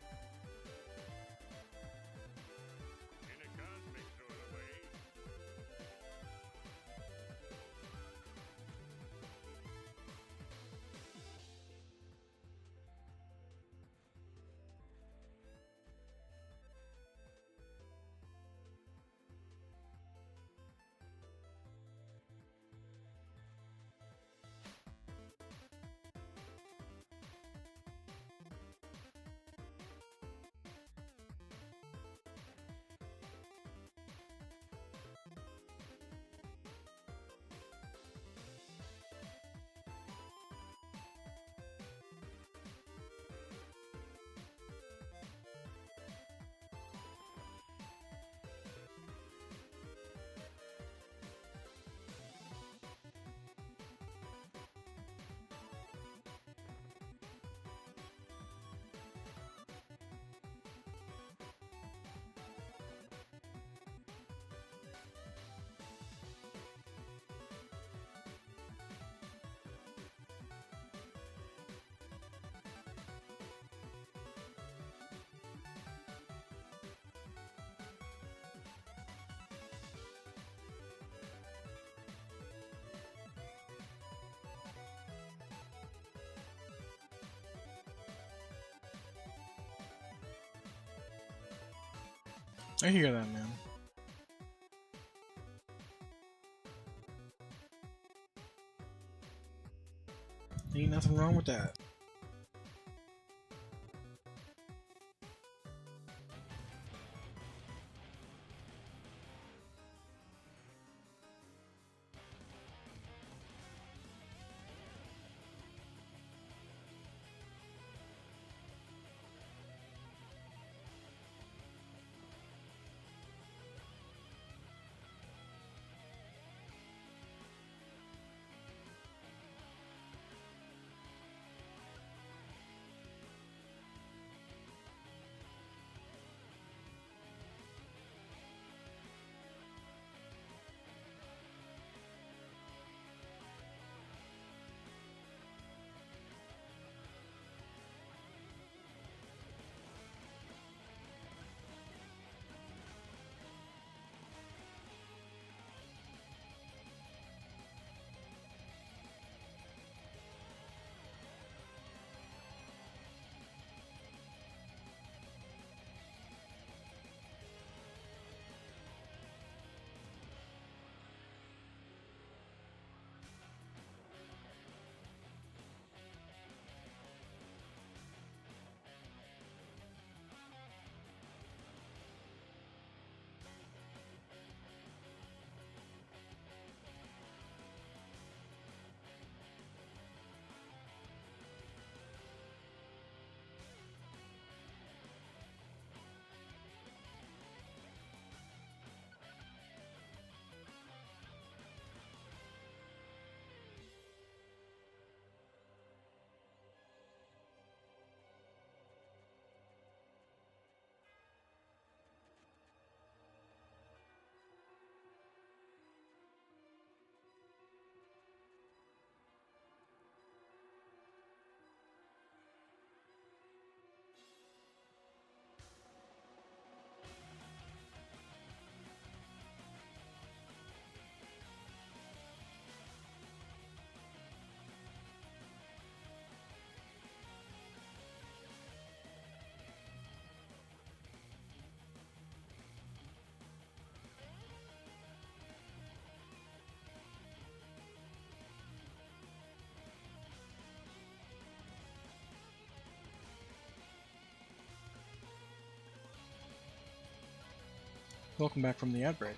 [SPEAKER 1] I hear that, man. Ain't nothing wrong with that. Welcome back from the ad break.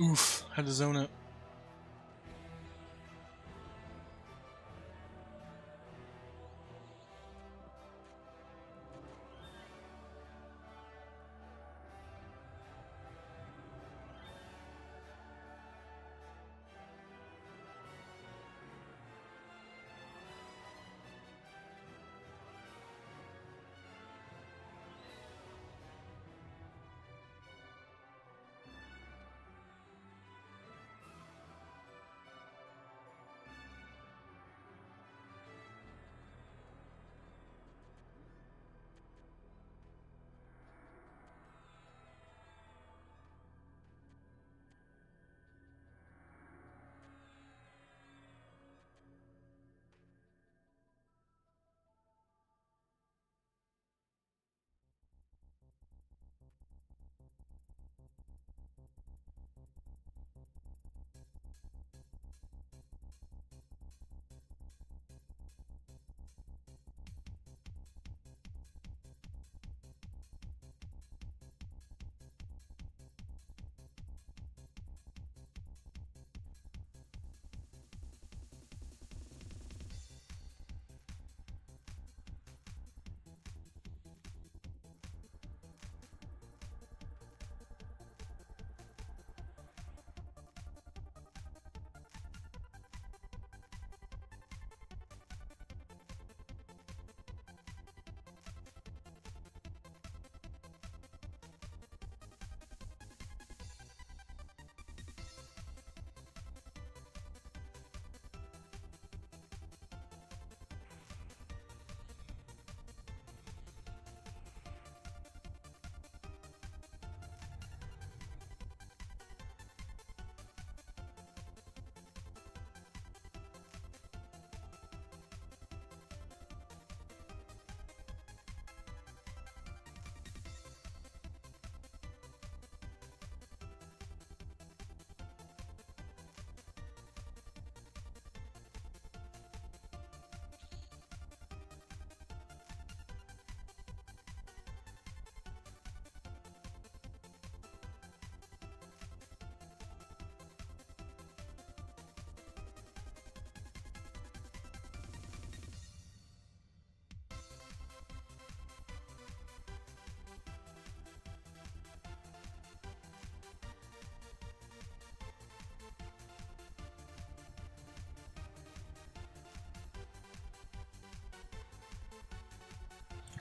[SPEAKER 1] Oof, had to zone it.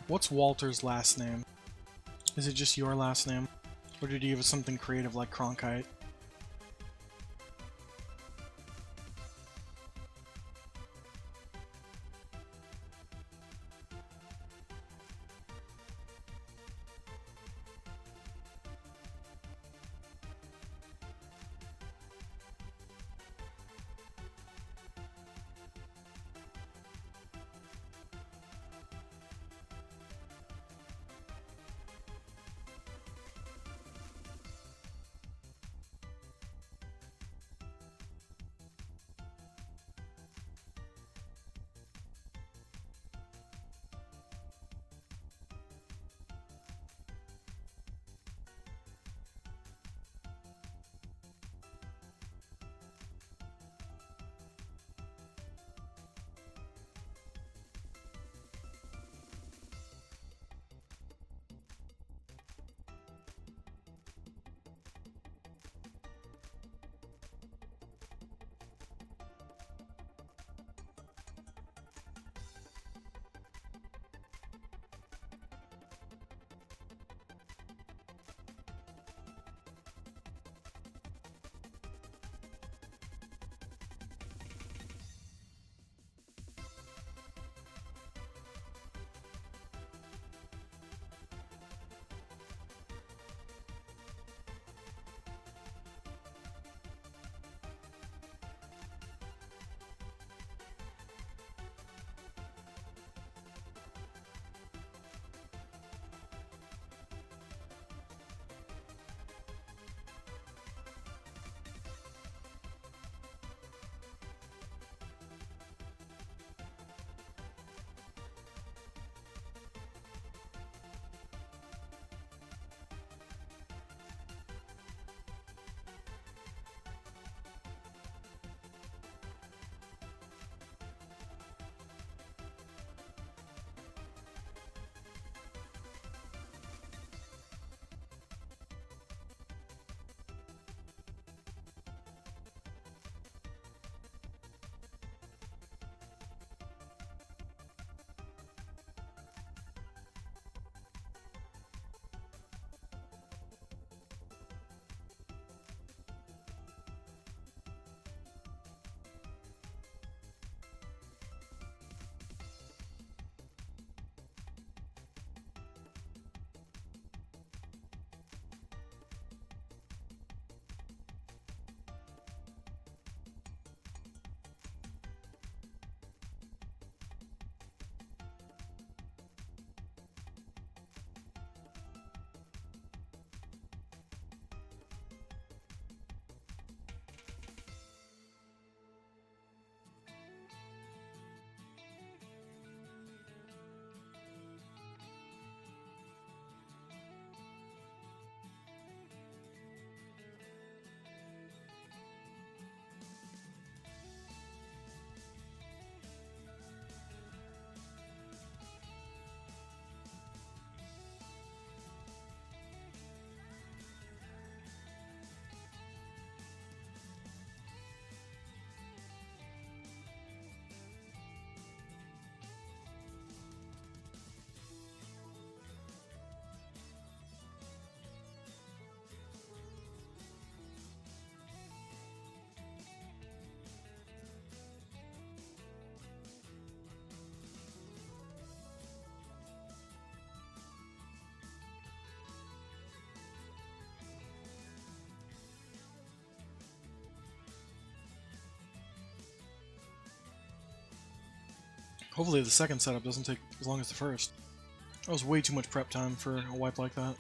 [SPEAKER 1] What's Walter's last name? Is it just your last name? Or did he give us something creative like Cronkite? Hopefully the second setup doesn't take as long as the first. That was way too much prep time for a wipe like that.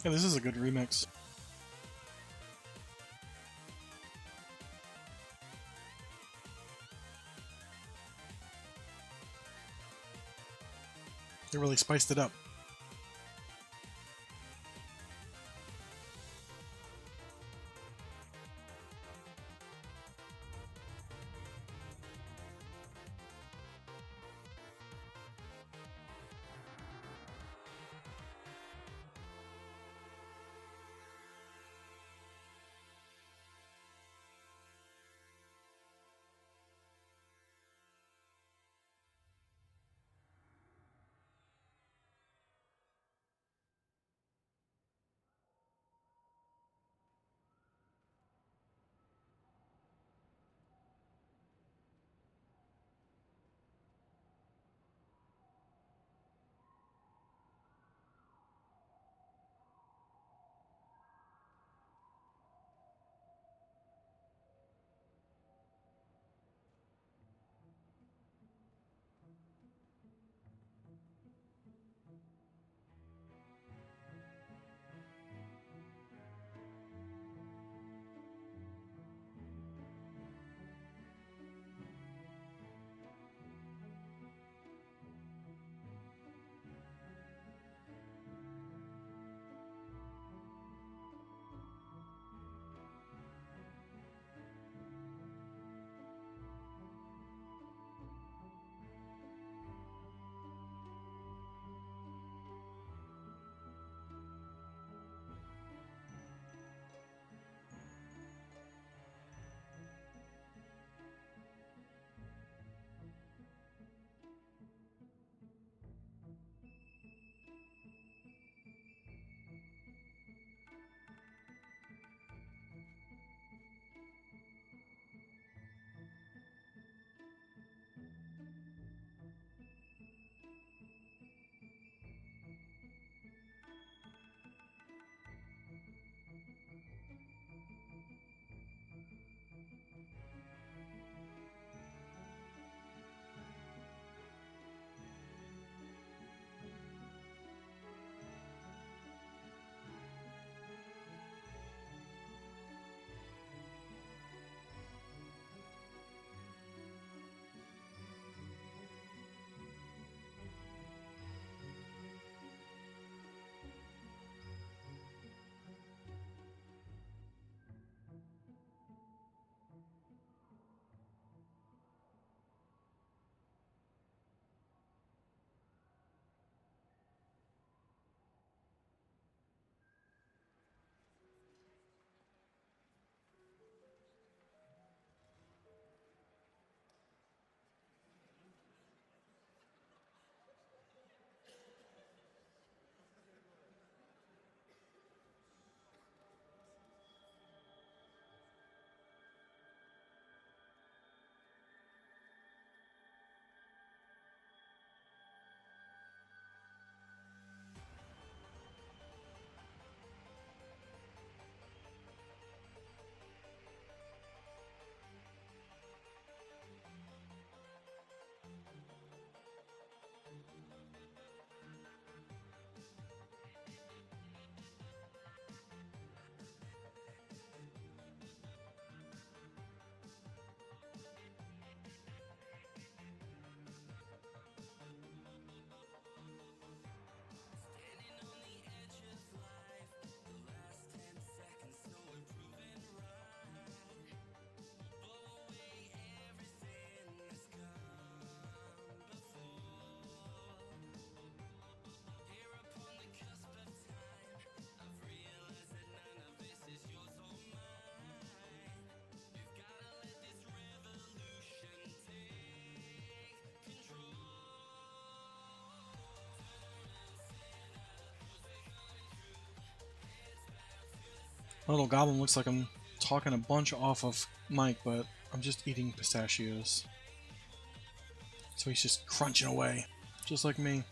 [SPEAKER 1] Yeah, this is a good remix. They really spiced it up. Little goblin looks like I'm talking a bunch off of mic, but I'm just eating pistachios. So he's just crunching away, just like me.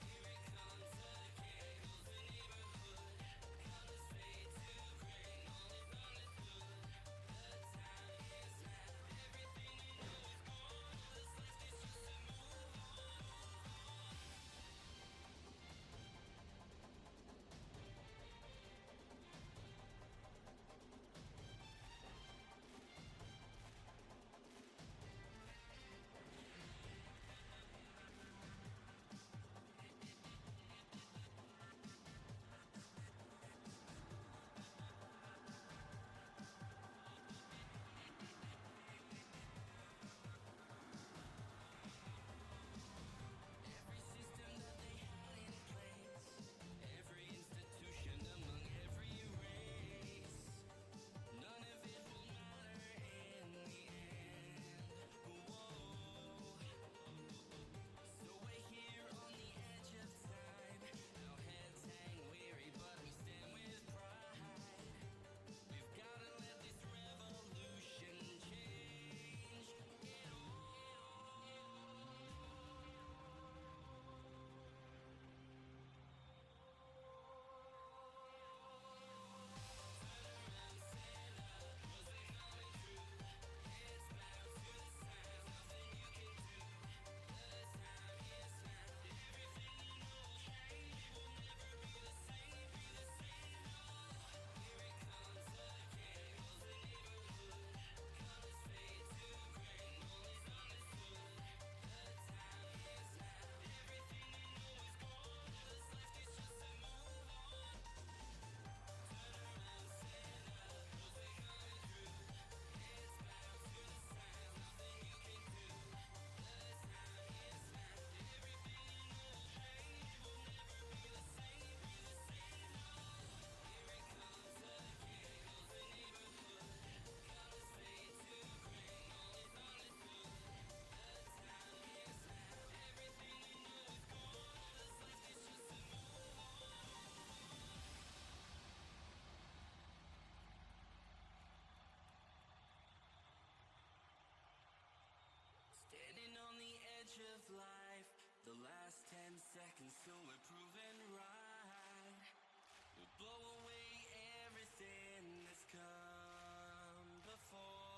[SPEAKER 3] edge of life. The last 10 seconds till we're proven right. We'll blow away everything that's come before.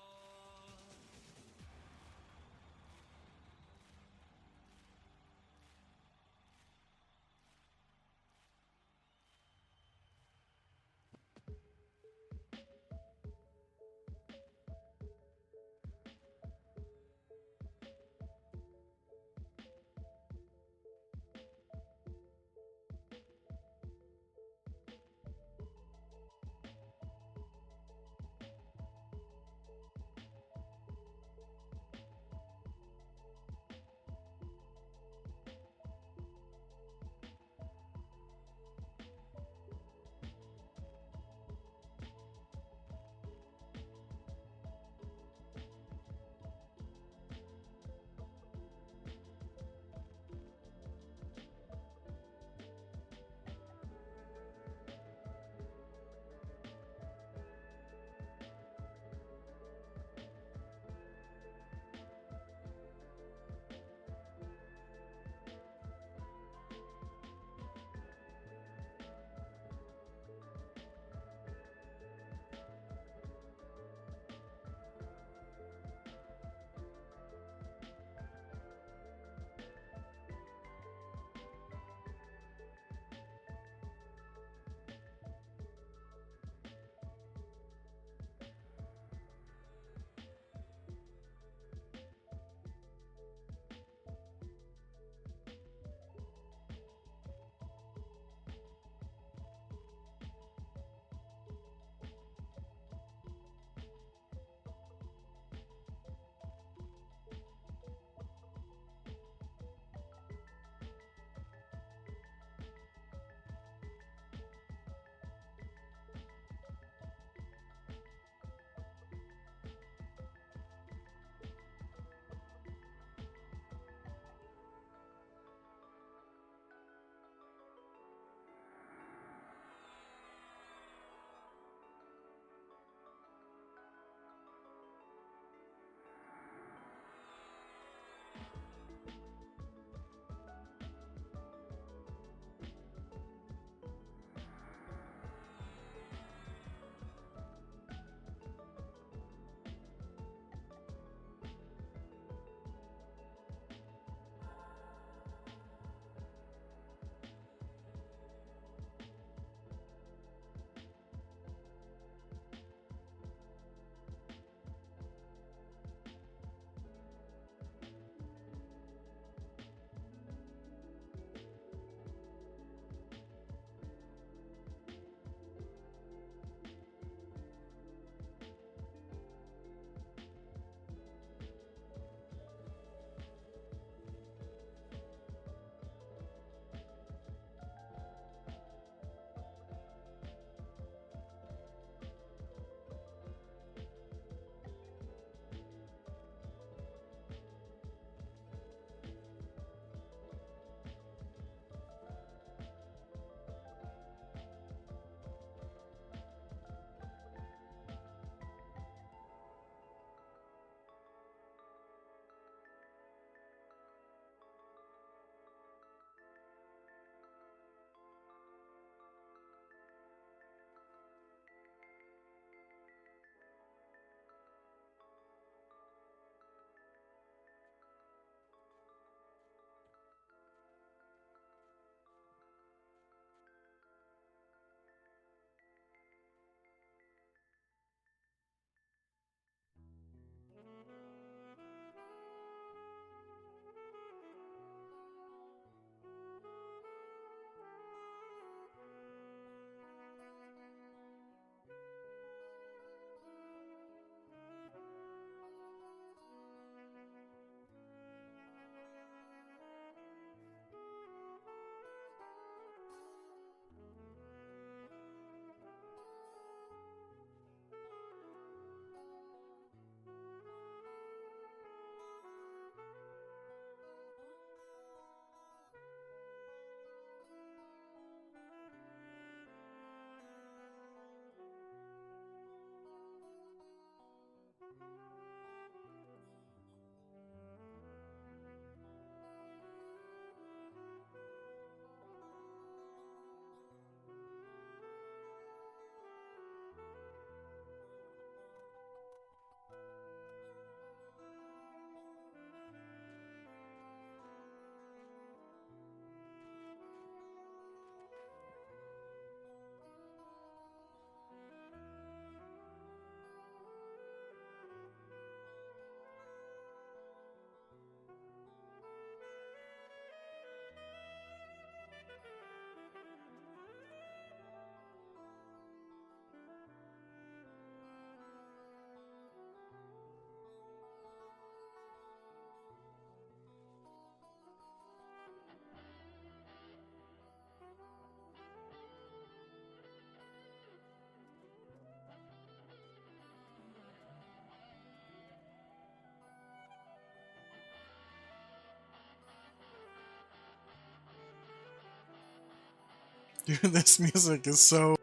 [SPEAKER 1] Dude, this music is so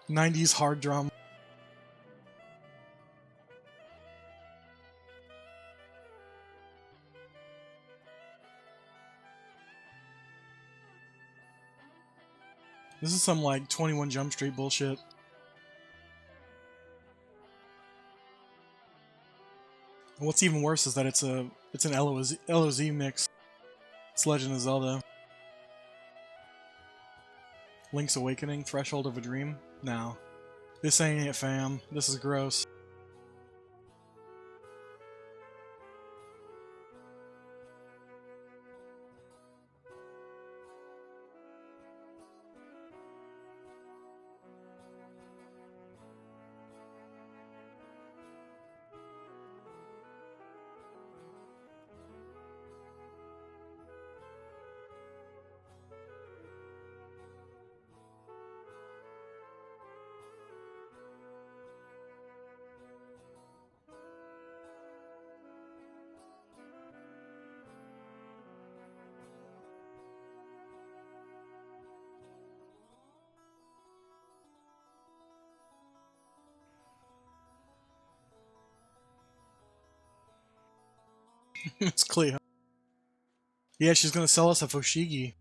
[SPEAKER 1] 90s hard drum. This is some like 21 Jump Street bullshit. And what's even worse is that it's an LOZ mix. It's Legend of Zelda. Link's Awakening, Threshold of a Dream? No. This ain't it, fam. This is gross. It's Cleo. Yeah, she's gonna sell us a Fushigi.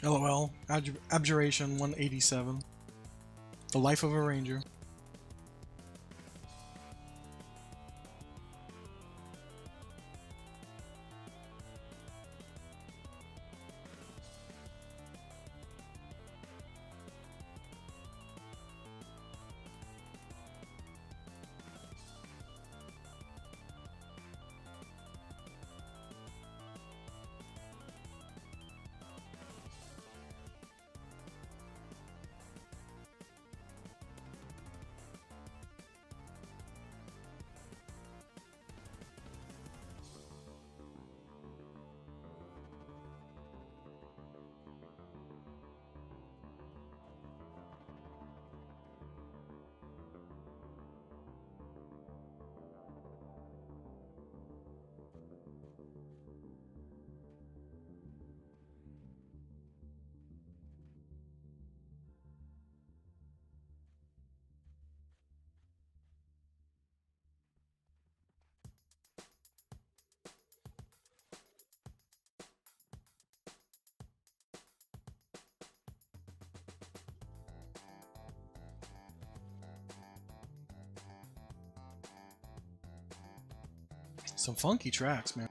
[SPEAKER 1] LOL. Abjuration 187. The Life of a Ranger. Some funky tracks, man.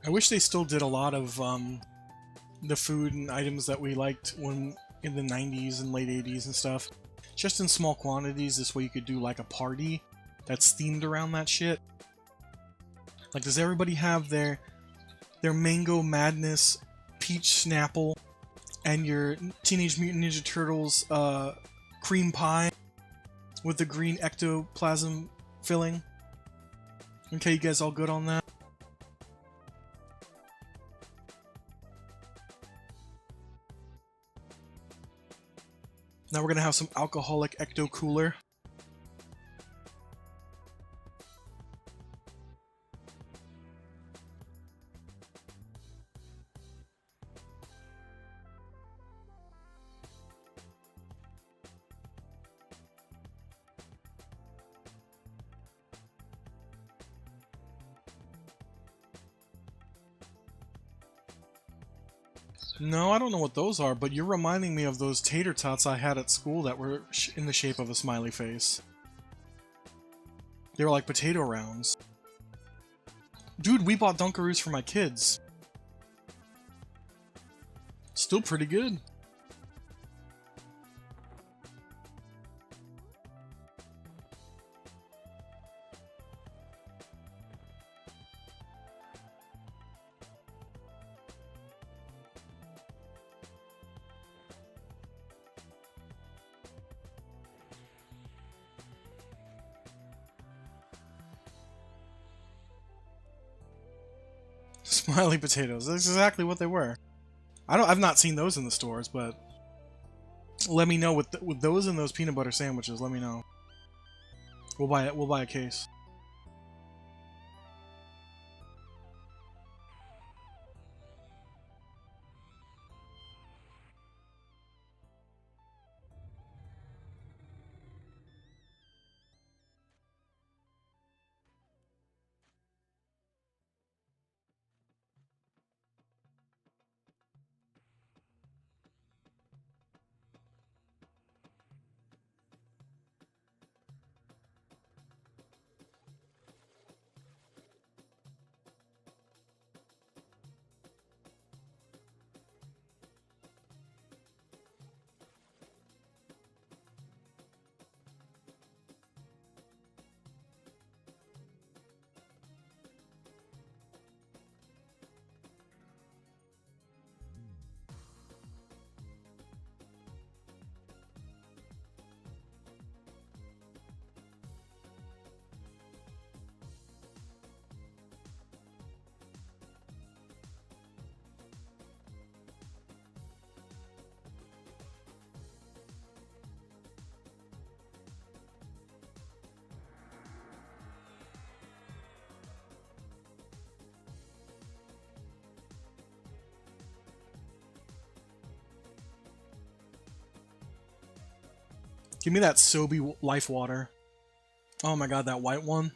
[SPEAKER 1] I wish they still did a lot of the food and items that we liked when in the 90s and late 80s and stuff. Just in small quantities, this way you could do like a party that's themed around that shit. Like, does everybody have their Mango Madness Peach Snapple and your Teenage Mutant Ninja Turtles cream pie with the green ectoplasm filling? Okay, you guys all good on that? Now we're gonna have some alcoholic ecto cooler. No, I don't know what those are, but you're reminding me of those tater tots I had at school that were in the shape of a smiley face. They were like potato rounds. Dude, we bought Dunkaroos for my kids. Still pretty good. Smiley potatoes. That's exactly what they were. I've not seen those in the stores, but let me know with those and those peanut butter sandwiches. Let me know. We'll buy it. We'll buy a case. Give me that Sobe Life Water. Oh my god, that white one.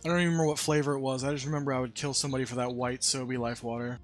[SPEAKER 1] I don't even remember what flavor it was. I just remember I would kill somebody for that white Sobe Life Water.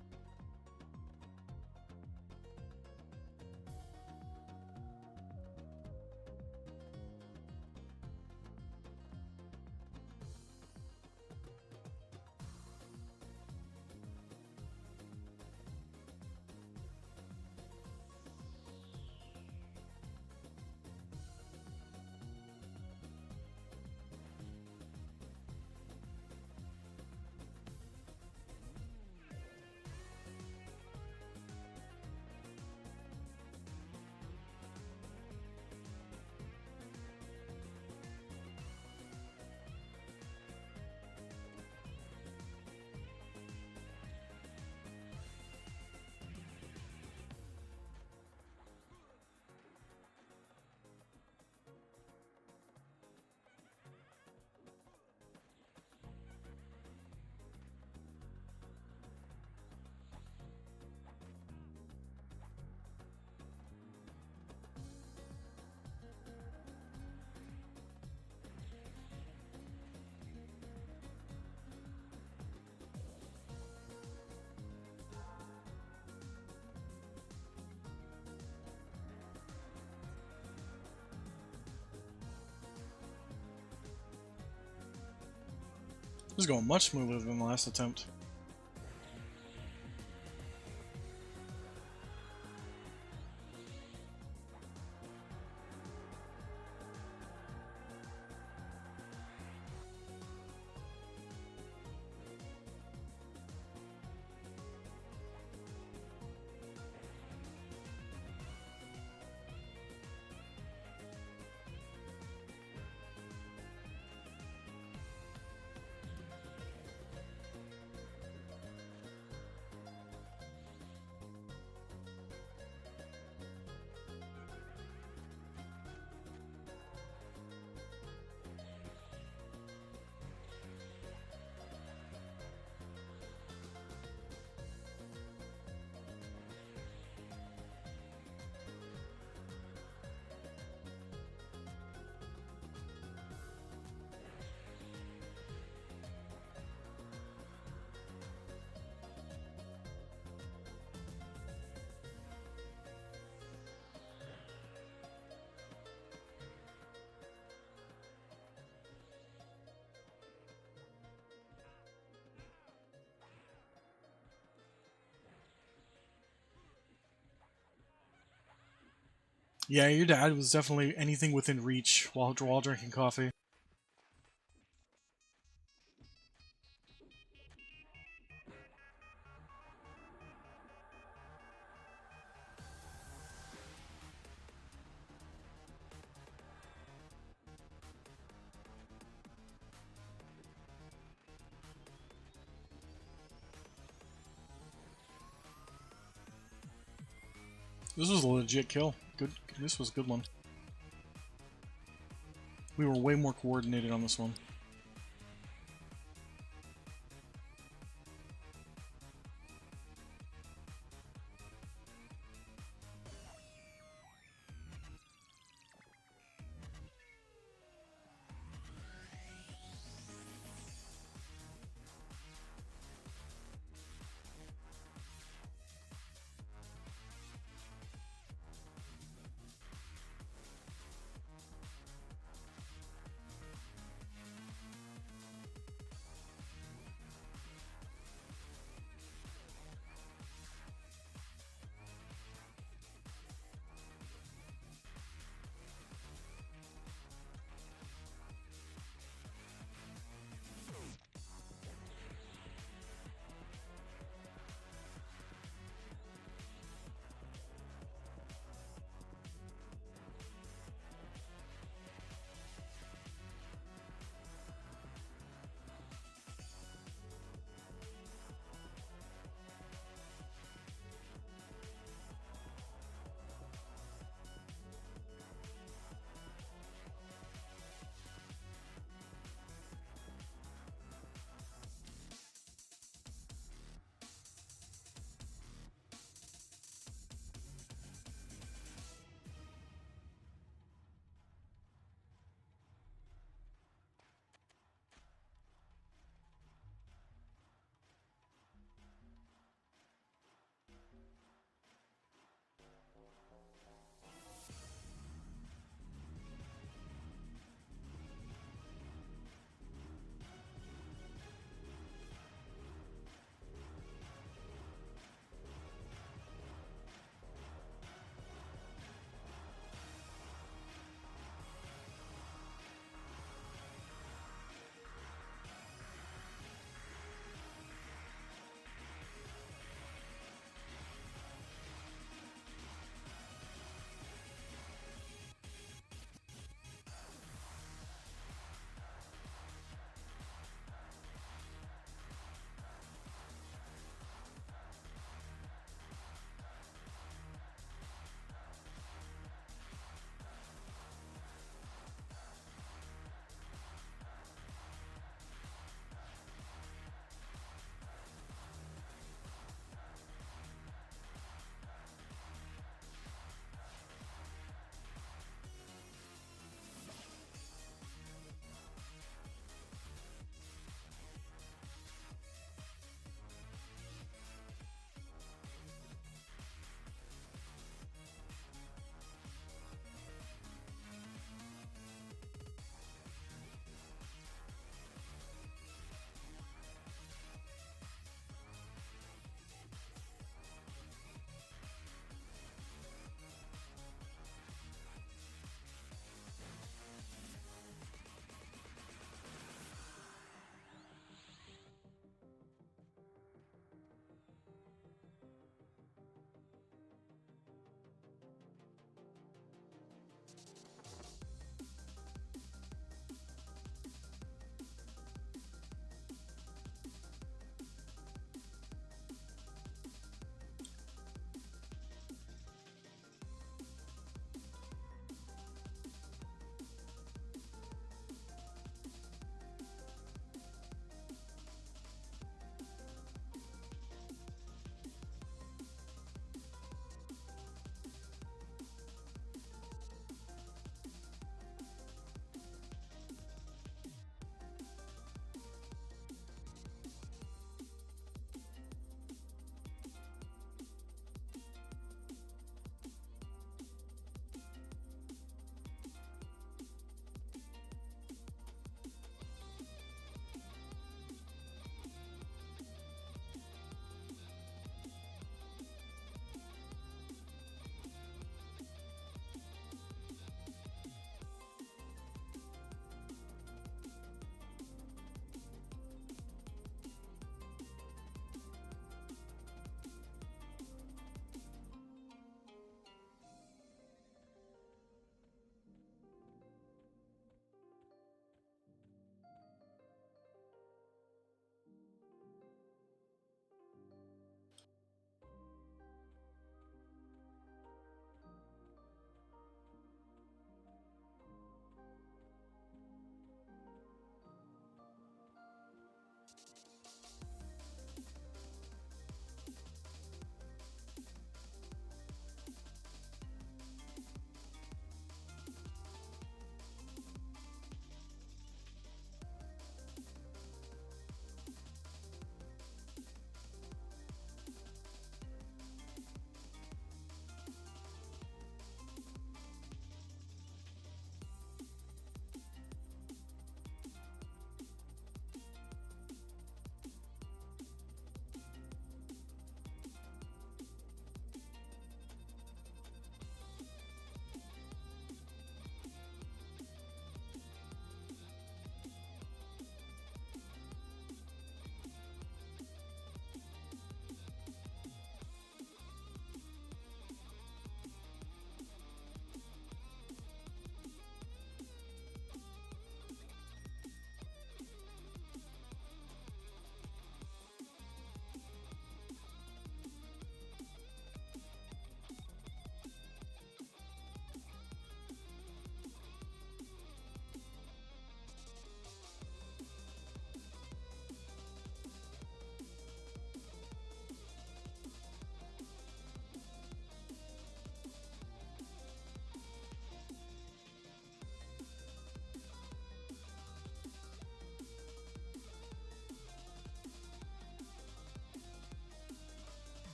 [SPEAKER 1] was going much smoother than the last attempt. Yeah, your dad was definitely anything within reach while drinking coffee. This was a legit kill. Good. This was a good one. We were way more coordinated on this one.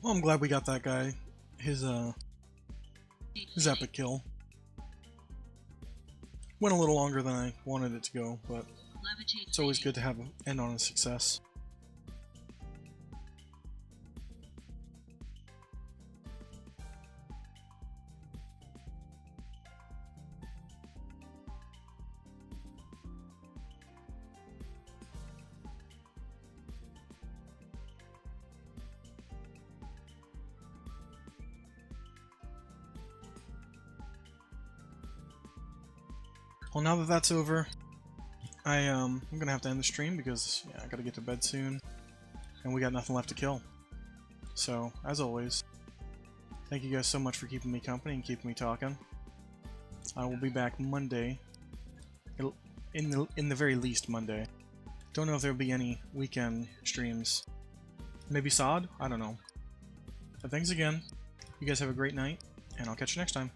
[SPEAKER 1] Well, I'm glad we got that guy. His epic kill. Went a little longer than I wanted it to go, but it's always good to have an end on a success. Well, now that that's over, I'm gonna have to end the stream because yeah, I gotta get to bed soon, and we got nothing left to kill. So, as always, thank you guys so much for keeping me company and keeping me talking. I will be back Monday, in the very least Monday. Don't know if there'll be any weekend streams. Maybe Sod? I don't know. But thanks again. You guys have a great night, and I'll catch you next time.